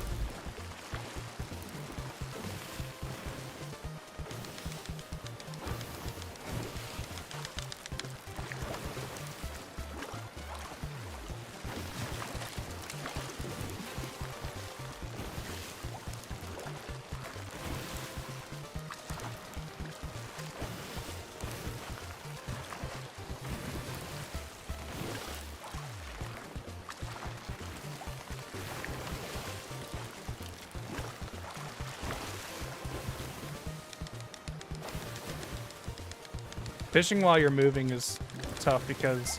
Fishing while you're moving is tough because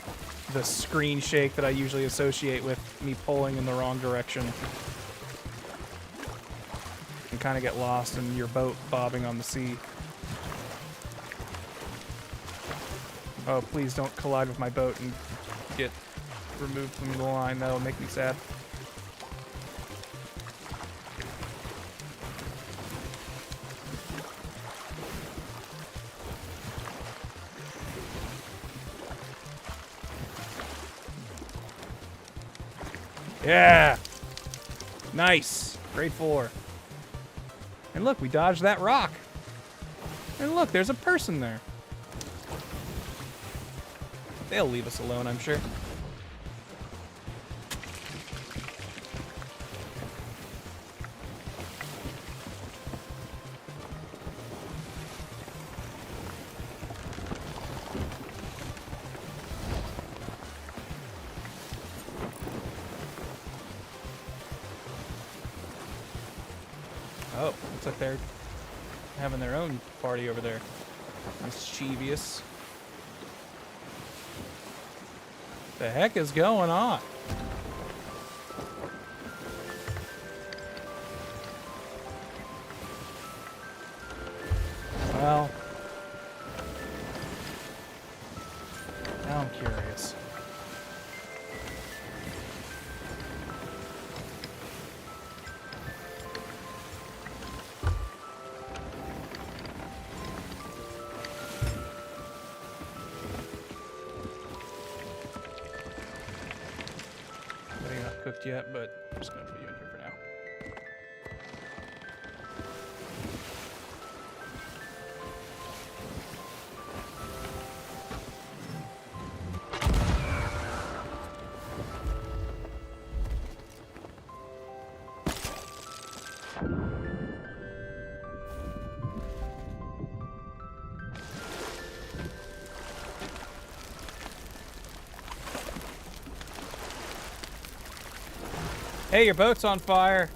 the screen shake that I usually associate with me pulling in the wrong direction can kind of get lost in your boat bobbing on the sea. Oh, please don't collide with my boat and get removed from the line. That'll make me sad. Yeah! Nice. Grade 4. And look, we dodged that rock. And look, there's a person there. They'll leave us alone, I'm sure. Oh, looks like they're having their own party over there. Mischievous. The heck is going on? Well, now I'm curious. Cooked yet, but I'm just gonna put you in here for now. Hey, your boat's on fire.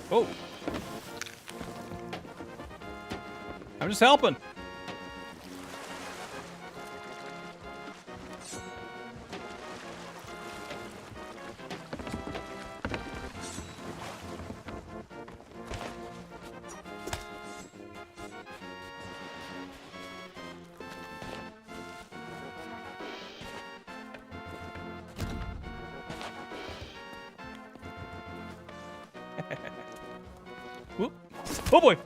Oh. I'm just helping. Whoop. Oh boy!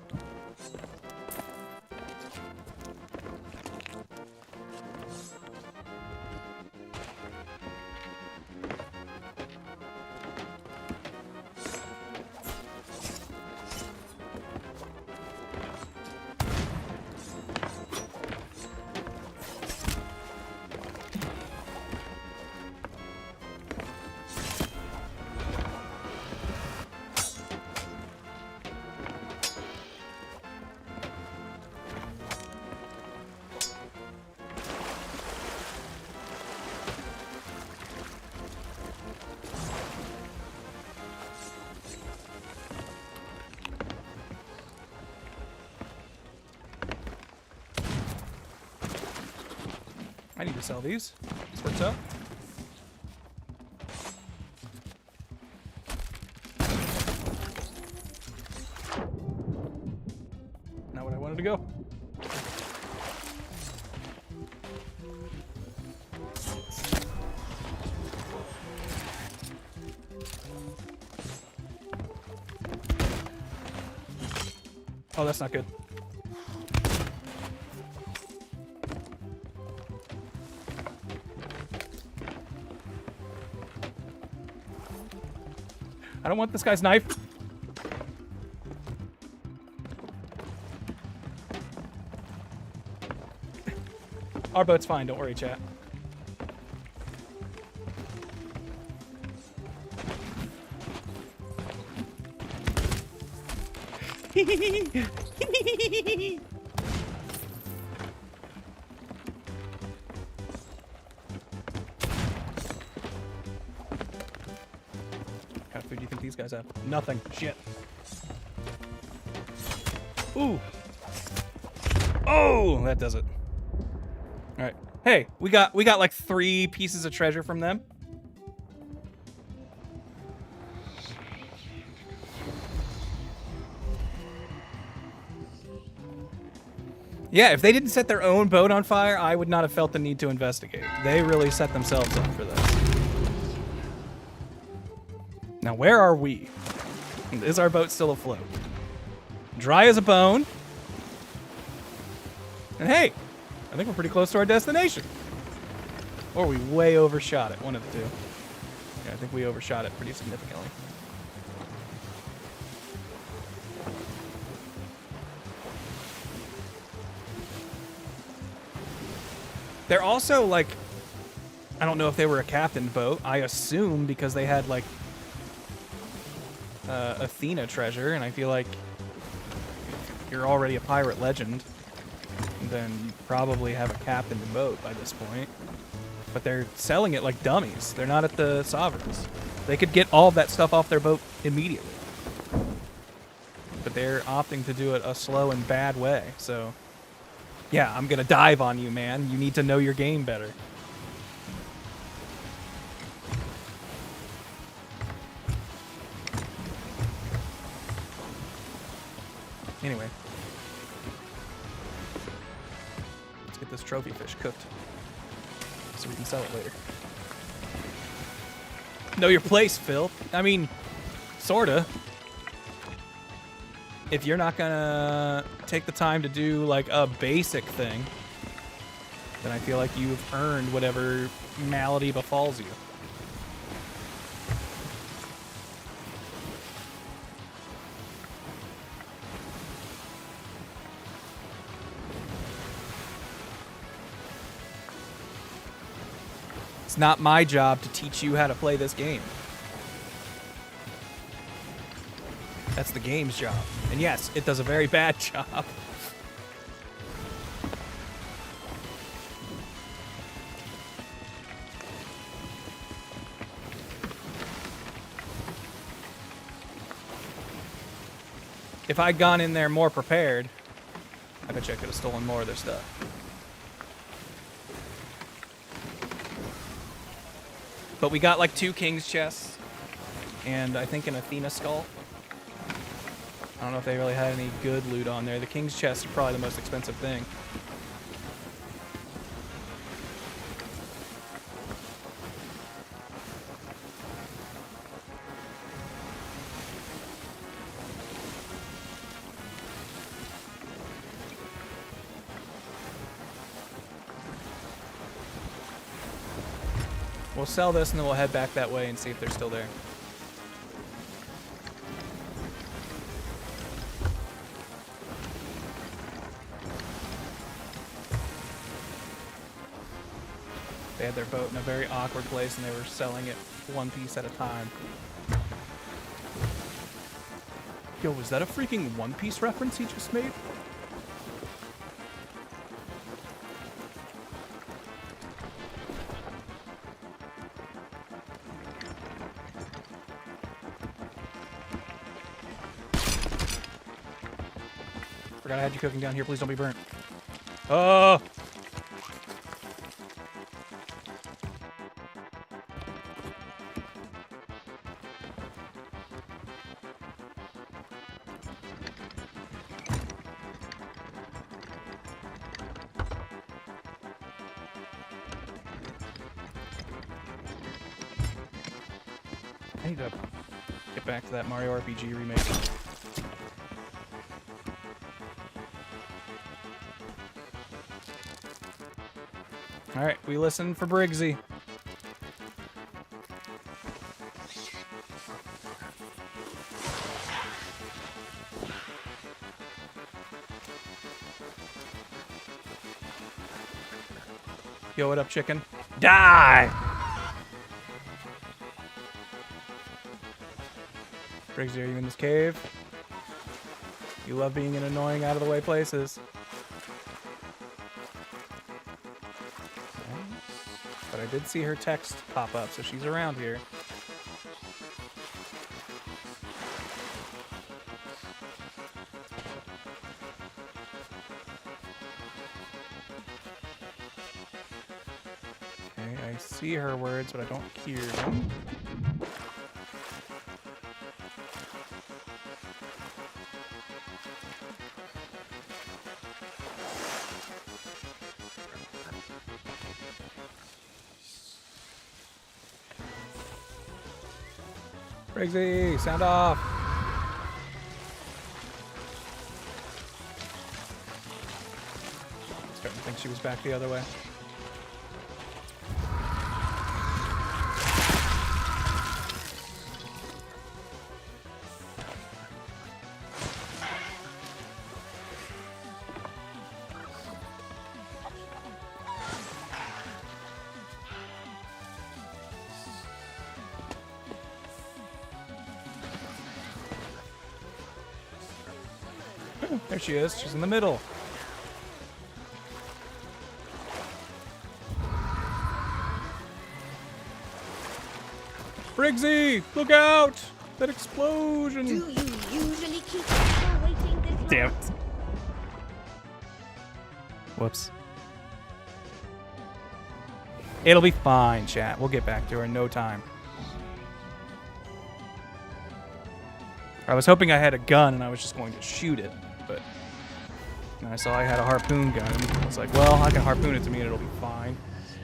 I need to sell these. This works out. Not what I wanted to go. Oh, that's not good. I don't want this guy's knife. Our boat's fine, don't worry, chat. What kind of food do you think these guys have? Nothing. Shit. Ooh. Oh, that does it. All right. Hey, we got like 3 pieces of treasure from them. Yeah, if they didn't set their own boat on fire, I would not have felt the need to investigate. They really set themselves up for this. Now, where are we? Is our boat still afloat? Dry as a bone. And hey, I think we're pretty close to our destination. Or we way overshot it, one of the two. Yeah, I think we overshot it pretty significantly. They're also, like, I don't know if they were a captained boat. I assume because they had, like, Athena treasure, and I feel like if you're already a pirate legend, then you probably have a captained boat by this point. But they're selling it like dummies. They're not at the Sovereigns. They could get all of that stuff off their boat immediately. But they're opting to do it a slow and bad way, so... Yeah, I'm gonna dive on you, man. You need to know your game better. Anyway. Let's get this trophy fish cooked. So we can sell it later. Know your place, Phil. I mean, sorta. If you're not gonna take the time to do like a basic thing, then I feel like you've earned whatever malady befalls you. It's not my job to teach you how to play this game. That's the game's job. And yes, it does a very bad job. If I'd gone in there more prepared, I bet you I could have stolen more of their stuff. But we got like 2 King's chests, and I think an Athena skull. I don't know if they really had any good loot on there. The King's chest is probably the most expensive thing. We'll sell this and then we'll head back that way and see if they're still there. They had their boat in a very awkward place and they were selling it one piece at a time. Yo, was that a freaking One Piece reference he just made? Forgot I had you cooking down here. Please don't be burnt. Oh! I need to get back to that Mario RPG remake. Alright, we listen for Briggsy. Yo, what up, chicken? Die! Briggsy, are you in this cave? You love being in annoying, out-of-the-way places. But I did see her text pop up, so she's around here. Okay, I see her words, but I don't hear them. Briggsy, sound off. I'm starting to think she was back the other way. There she is. She's in the middle. Briggsy, look out! That explosion! Do you usually keep people waiting this long? Damn it. Whoops. It'll be fine, chat. We'll get back to her in no time. I was hoping I had a gun and I was just going to shoot it, but then I saw I had a harpoon gun. I was like, well, I can harpoon it to me and it'll be fine.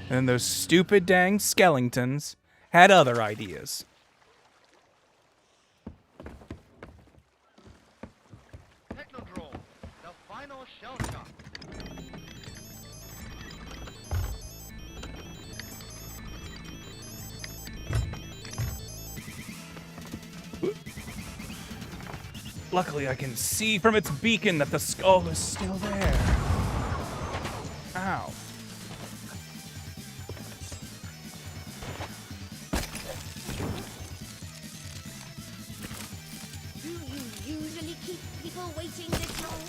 And then those stupid dang skeletons had other ideas. Technodrome, the final shell shock. Luckily, I can see from its beacon that the skull is still there. Ow. Do you usually keep people waiting this long?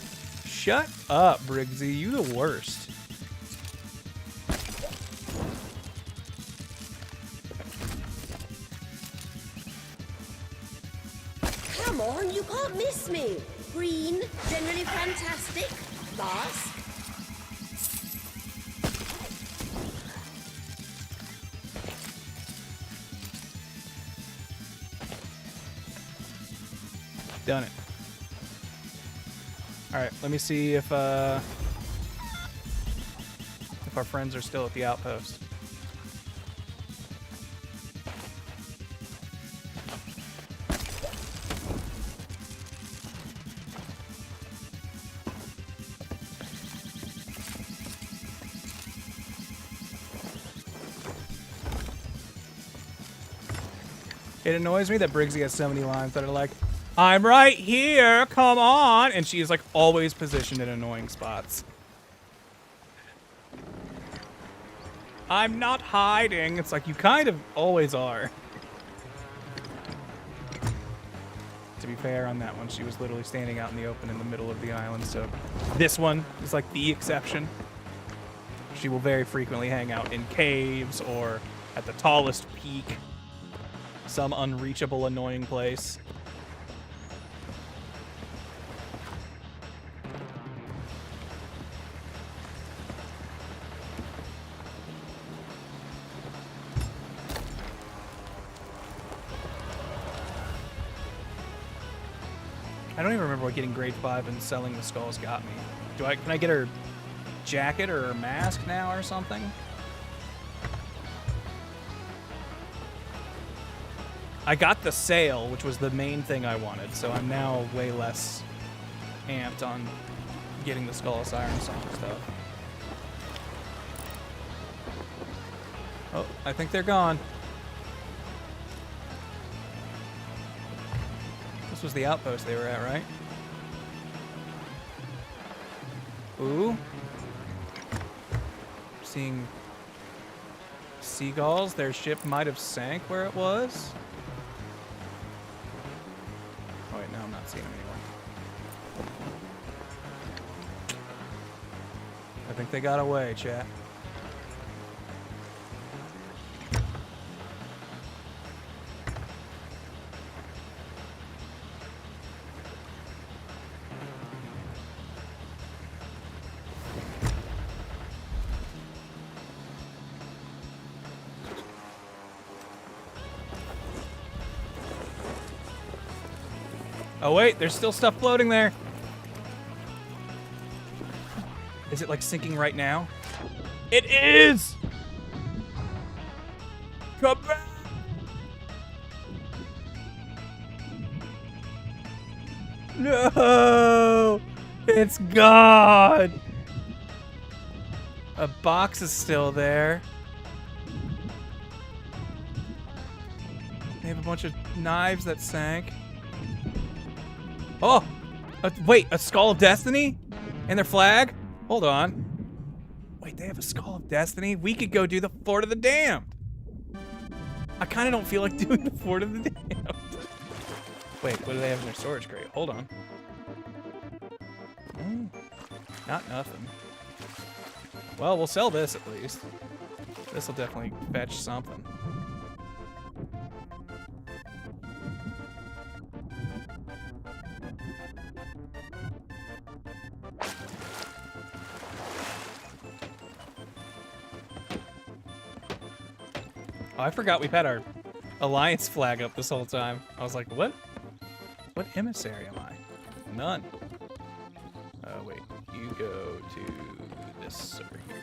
Shut up, Briggsy. You the worst. Come on, you can't miss me. Green, generally fantastic. Mask. Done it. Alright, let me see if our friends are still at the outpost. It annoys me that Briggsy has so many lines that are like, I'm right here, come on! And she is like always positioned in annoying spots. I'm not hiding. It's like, you kind of always are. To be fair on that one, she was literally standing out in the open in the middle of the island, so this one is like the exception. She will very frequently hang out in caves or at the tallest peak, some unreachable, annoying place. I don't even remember what getting grade 5 and selling the skulls got me. Can I get her jacket or her mask now or something? I got the sail, which was the main thing I wanted, so I'm now way less amped on getting the Skull of Siren song stuff. Oh, I think they're gone. This was the outpost they were at, right? Ooh. Seeing seagulls. Their ship might have sank where it was. Oh wait, no, I'm not seeing them anymore. I think they got away, chat. Oh wait, there's still stuff floating there. Is it like sinking right now? It is! Come back! No! It's gone! A box is still there. They have a bunch of knives that sank. Oh! Wait, a Skull of Destiny? And their flag? Hold on. Wait, they have a Skull of Destiny? We could go do the Fort of the Damned. I kind of don't feel like doing the Fort of the Damned. Wait, what do they have in their storage crate? Hold on. Not nothing. Well, we'll sell this at least. This will definitely fetch something. Oh, I forgot we've had our Alliance flag up this whole time. I was like, what? What emissary am I? None. Wait. You go to this over here.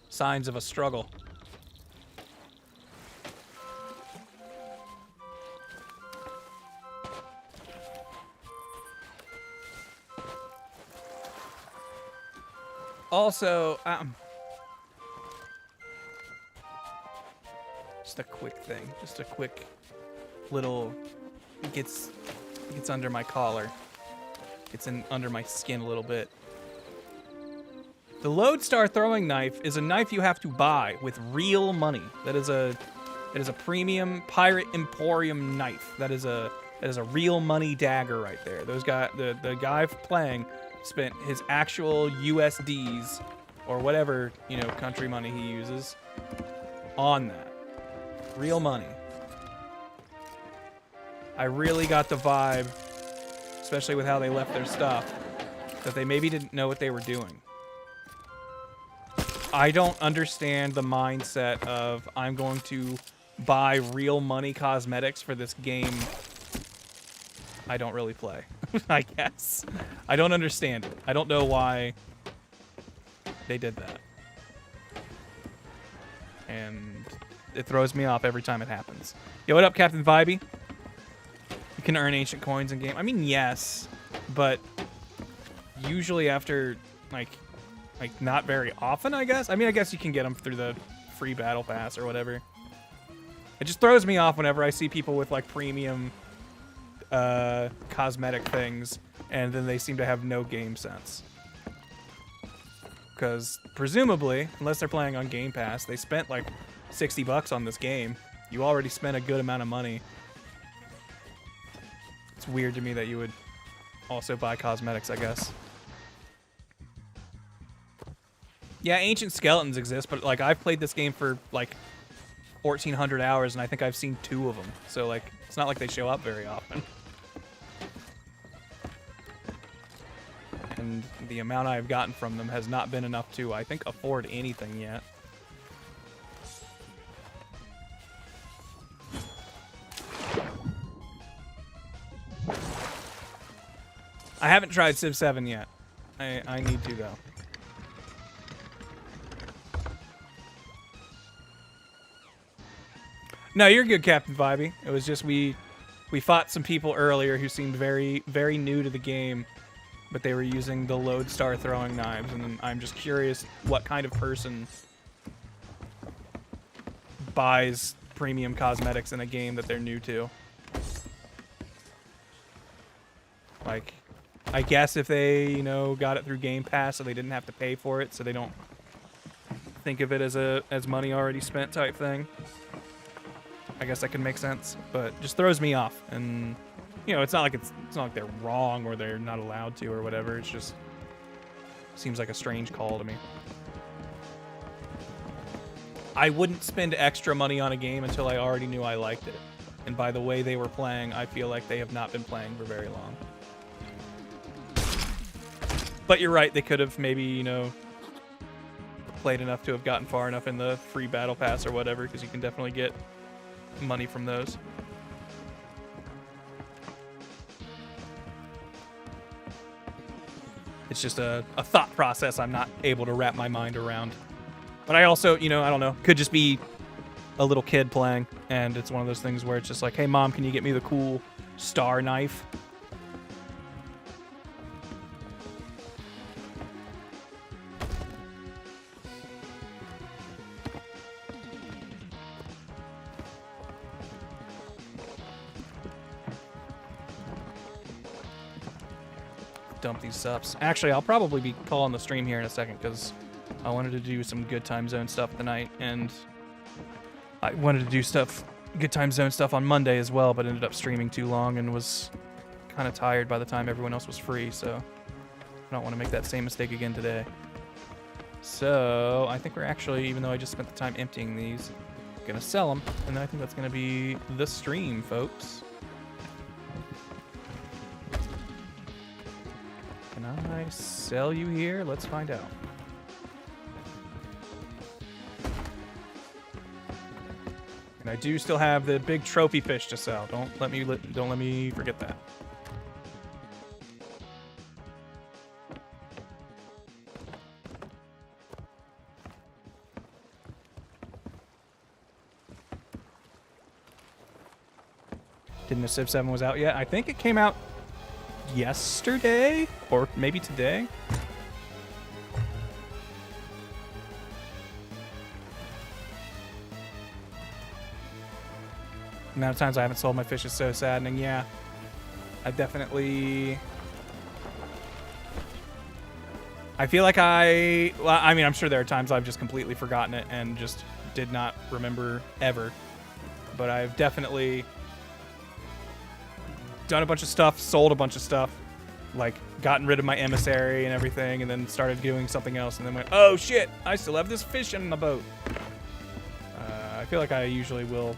Signs of a struggle. Also, just a quick thing, just a quick little, it gets under my collar, gets in under my skin a little bit. The Lodestar throwing knife is a knife you have to buy with real money. That is a premium Pirate Emporium knife. That is a real money dagger right there. Those guy, the guy playing spent his actual USDs or whatever, you know, country money he uses on that. Real money. I really got the vibe, especially with how they left their stuff, that they maybe didn't know what they were doing. I don't understand the mindset of I'm going to buy real money cosmetics for this game I don't really play, I guess. I don't understand it. I don't know why they did that. And it throws me off every time it happens. Yo, what up, Captain Vibey? You can earn ancient coins in game. I mean, yes, but usually after like not very often, I guess. I mean, I guess you can get them through the free battle pass or whatever. It just throws me off whenever I see people with like premium cosmetic things and then they seem to have no game sense. Because presumably, unless they're playing on Game Pass, they spent like $60 on this game. You already spent a good amount of money. It's weird to me that you would also buy cosmetics, I guess. Yeah, Ancient Skeletons exist, but like I've played this game for like 1,400 hours and I think I've seen 2 of them. So like, it's not like they show up very often. And the amount I've gotten from them has not been enough to, I think, afford anything yet. I haven't tried Civ 7 yet. I need to, though. No, you're good, Captain Vibey. It was just we fought some people earlier who seemed very, very new to the game, but they were using the Lodestar throwing knives, and I'm just curious what kind of person buys premium cosmetics in a game that they're new to. Like, I guess if they, you know, got it through Game Pass so they didn't have to pay for it, so they don't think of it as money already spent type thing. I guess that could make sense, but just throws me off. And you know, it's not like they're wrong or they're not allowed to or whatever. It's just seems like a strange call to me. I wouldn't spend extra money on a game until I already knew I liked it. And by the way they were playing, I feel like they have not been playing for very long. But you're right, they could have maybe, you know, played enough to have gotten far enough in the free battle pass or whatever, because you can definitely get money from those. It's just a thought process I'm not able to wrap my mind around. But I also, you know, I don't know, could just be a little kid playing, and it's one of those things where it's just like, hey mom, can you get me the cool star knife? Dump these subs. Actually, I'll probably be calling the stream here in a second because I wanted to do some Good Time Zone stuff tonight, and I wanted to do Good Time Zone stuff on Monday as well, but ended up streaming too long and was kind of tired by the time everyone else was free, so I don't want to make that same mistake again today. So I think we're actually, even though I just spent the time emptying these, gonna sell them, and I think that's gonna be the stream, folks. Can I sell you here? Let's find out. And I do still have the big trophy fish to sell. Don't let me forget that. Didn't know Civ 7 was out yet. I think it came out yesterday or maybe today. The amount of times I haven't sold my fish is so saddening. Yeah, I definitely. I feel like well, I mean, I'm sure there are times I've just completely forgotten it and just did not remember ever. But I've definitely done a bunch of stuff, sold a bunch of stuff, like gotten rid of my emissary and everything, and then started doing something else, and then went, oh shit, I still have this fish in the boat. I feel like I usually will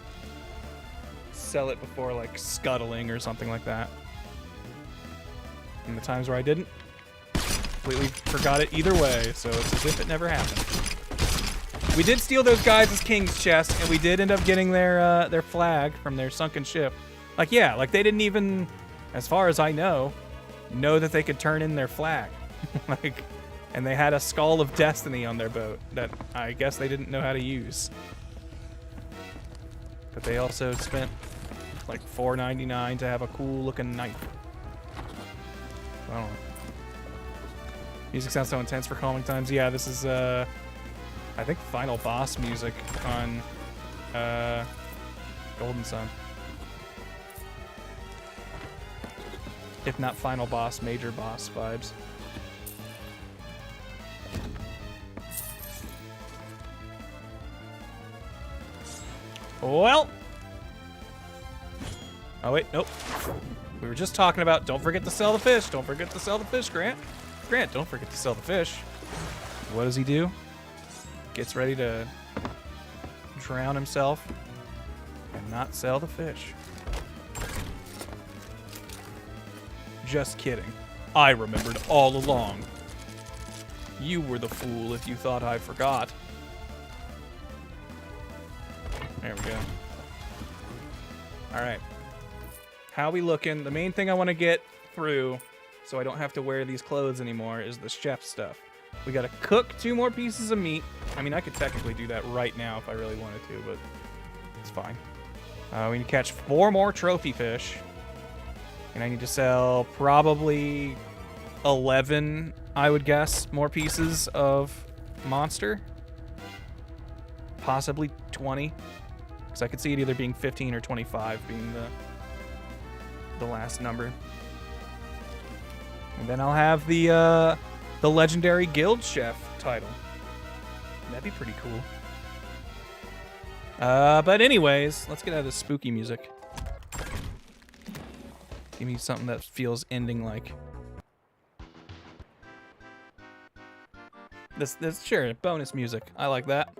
sell it before like scuttling or something like that. And the times where I didn't, completely forgot it either way, so it's as if it never happened. We did steal those guys' as king's chest, and we did end up getting their flag from their sunken ship. Like, yeah, like they didn't even, as far as I know that they could turn in their flag. Like, and they had a Skull of Destiny on their boat that I guess they didn't know how to use. But they also spent like $4.99 to have a cool looking knife. I don't know. Music sounds so intense for calming times. Yeah, this is I think final boss music on Golden Sun. If not final boss, major boss vibes. Well. Oh, wait, nope. We were just talking about don't forget to sell the fish. Don't forget to sell the fish, Grant. Grant, don't forget to sell the fish. What does he do? Gets ready to drown himself and not sell the fish. Just kidding. I remembered all along. You were the fool if you thought I forgot. There we go. All right. How we looking? The main thing I want to get through so I don't have to wear these clothes anymore is the chef stuff. We got to cook 2 more pieces of meat. I mean, I could technically do that right now if I really wanted to, but it's fine. We need to catch 4 more trophy fish. And I need to sell probably 11, I would guess, more pieces of monster. Possibly 20. Because I could see it either being 15 or 25 being the last number. And then I'll have the legendary guild chef title. That'd be pretty cool. But anyways, let's get out of this spooky music. Give me something that feels ending-like. This sure, bonus music. I like that.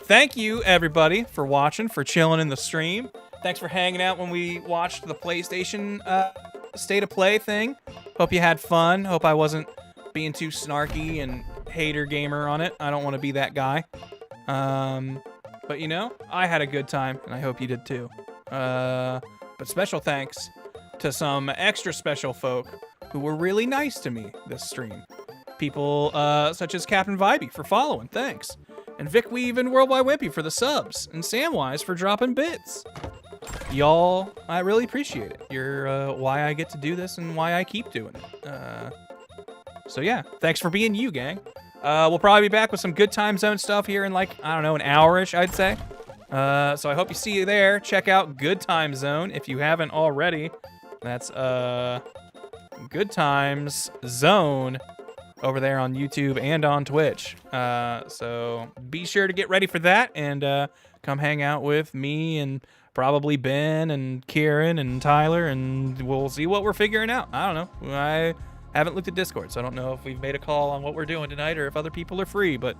Thank you, everybody, for watching, for chilling in the stream. Thanks for hanging out when we watched the PlayStation State of Play thing. Hope you had fun. Hope I wasn't being too snarky and hater gamer on it. I don't want to be that guy. But, you know, I had a good time, and I hope you did too. But special thanks to some extra special folk who were really nice to me this stream. People such as Captain Vibey for following, thanks. And Vic Weave and Worldwide Wimpy for the subs. And Samwise for dropping bits. Y'all, I really appreciate it. You're why I get to do this and why I keep doing it. So yeah, thanks for being you, gang. We'll probably be back with some Good Time Zone stuff here in like, I don't know, an hour-ish, I'd say. So I hope you see you there. Check out Good Time Zone if you haven't already. That's Good Times Zone over there on YouTube and on Twitch. So be sure to get ready for that and come hang out with me and probably Ben and Kieran and Tyler, and we'll see what we're figuring out. I don't know. I haven't looked at Discord, so I don't know if we've made a call on what we're doing tonight or if other people are free, but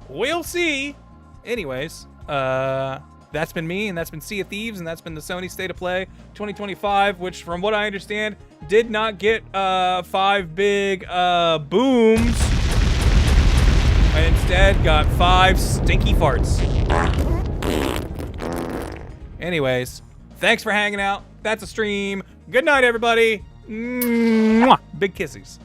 we'll see. Anyways, that's been me, and that's been Sea of Thieves, and that's been the Sony State of Play 2025, which, from what I understand, did not get 5 big booms, and instead got 5 stinky farts. Anyways, thanks for hanging out. That's a stream. Good night, everybody. Mwah. Big kisses.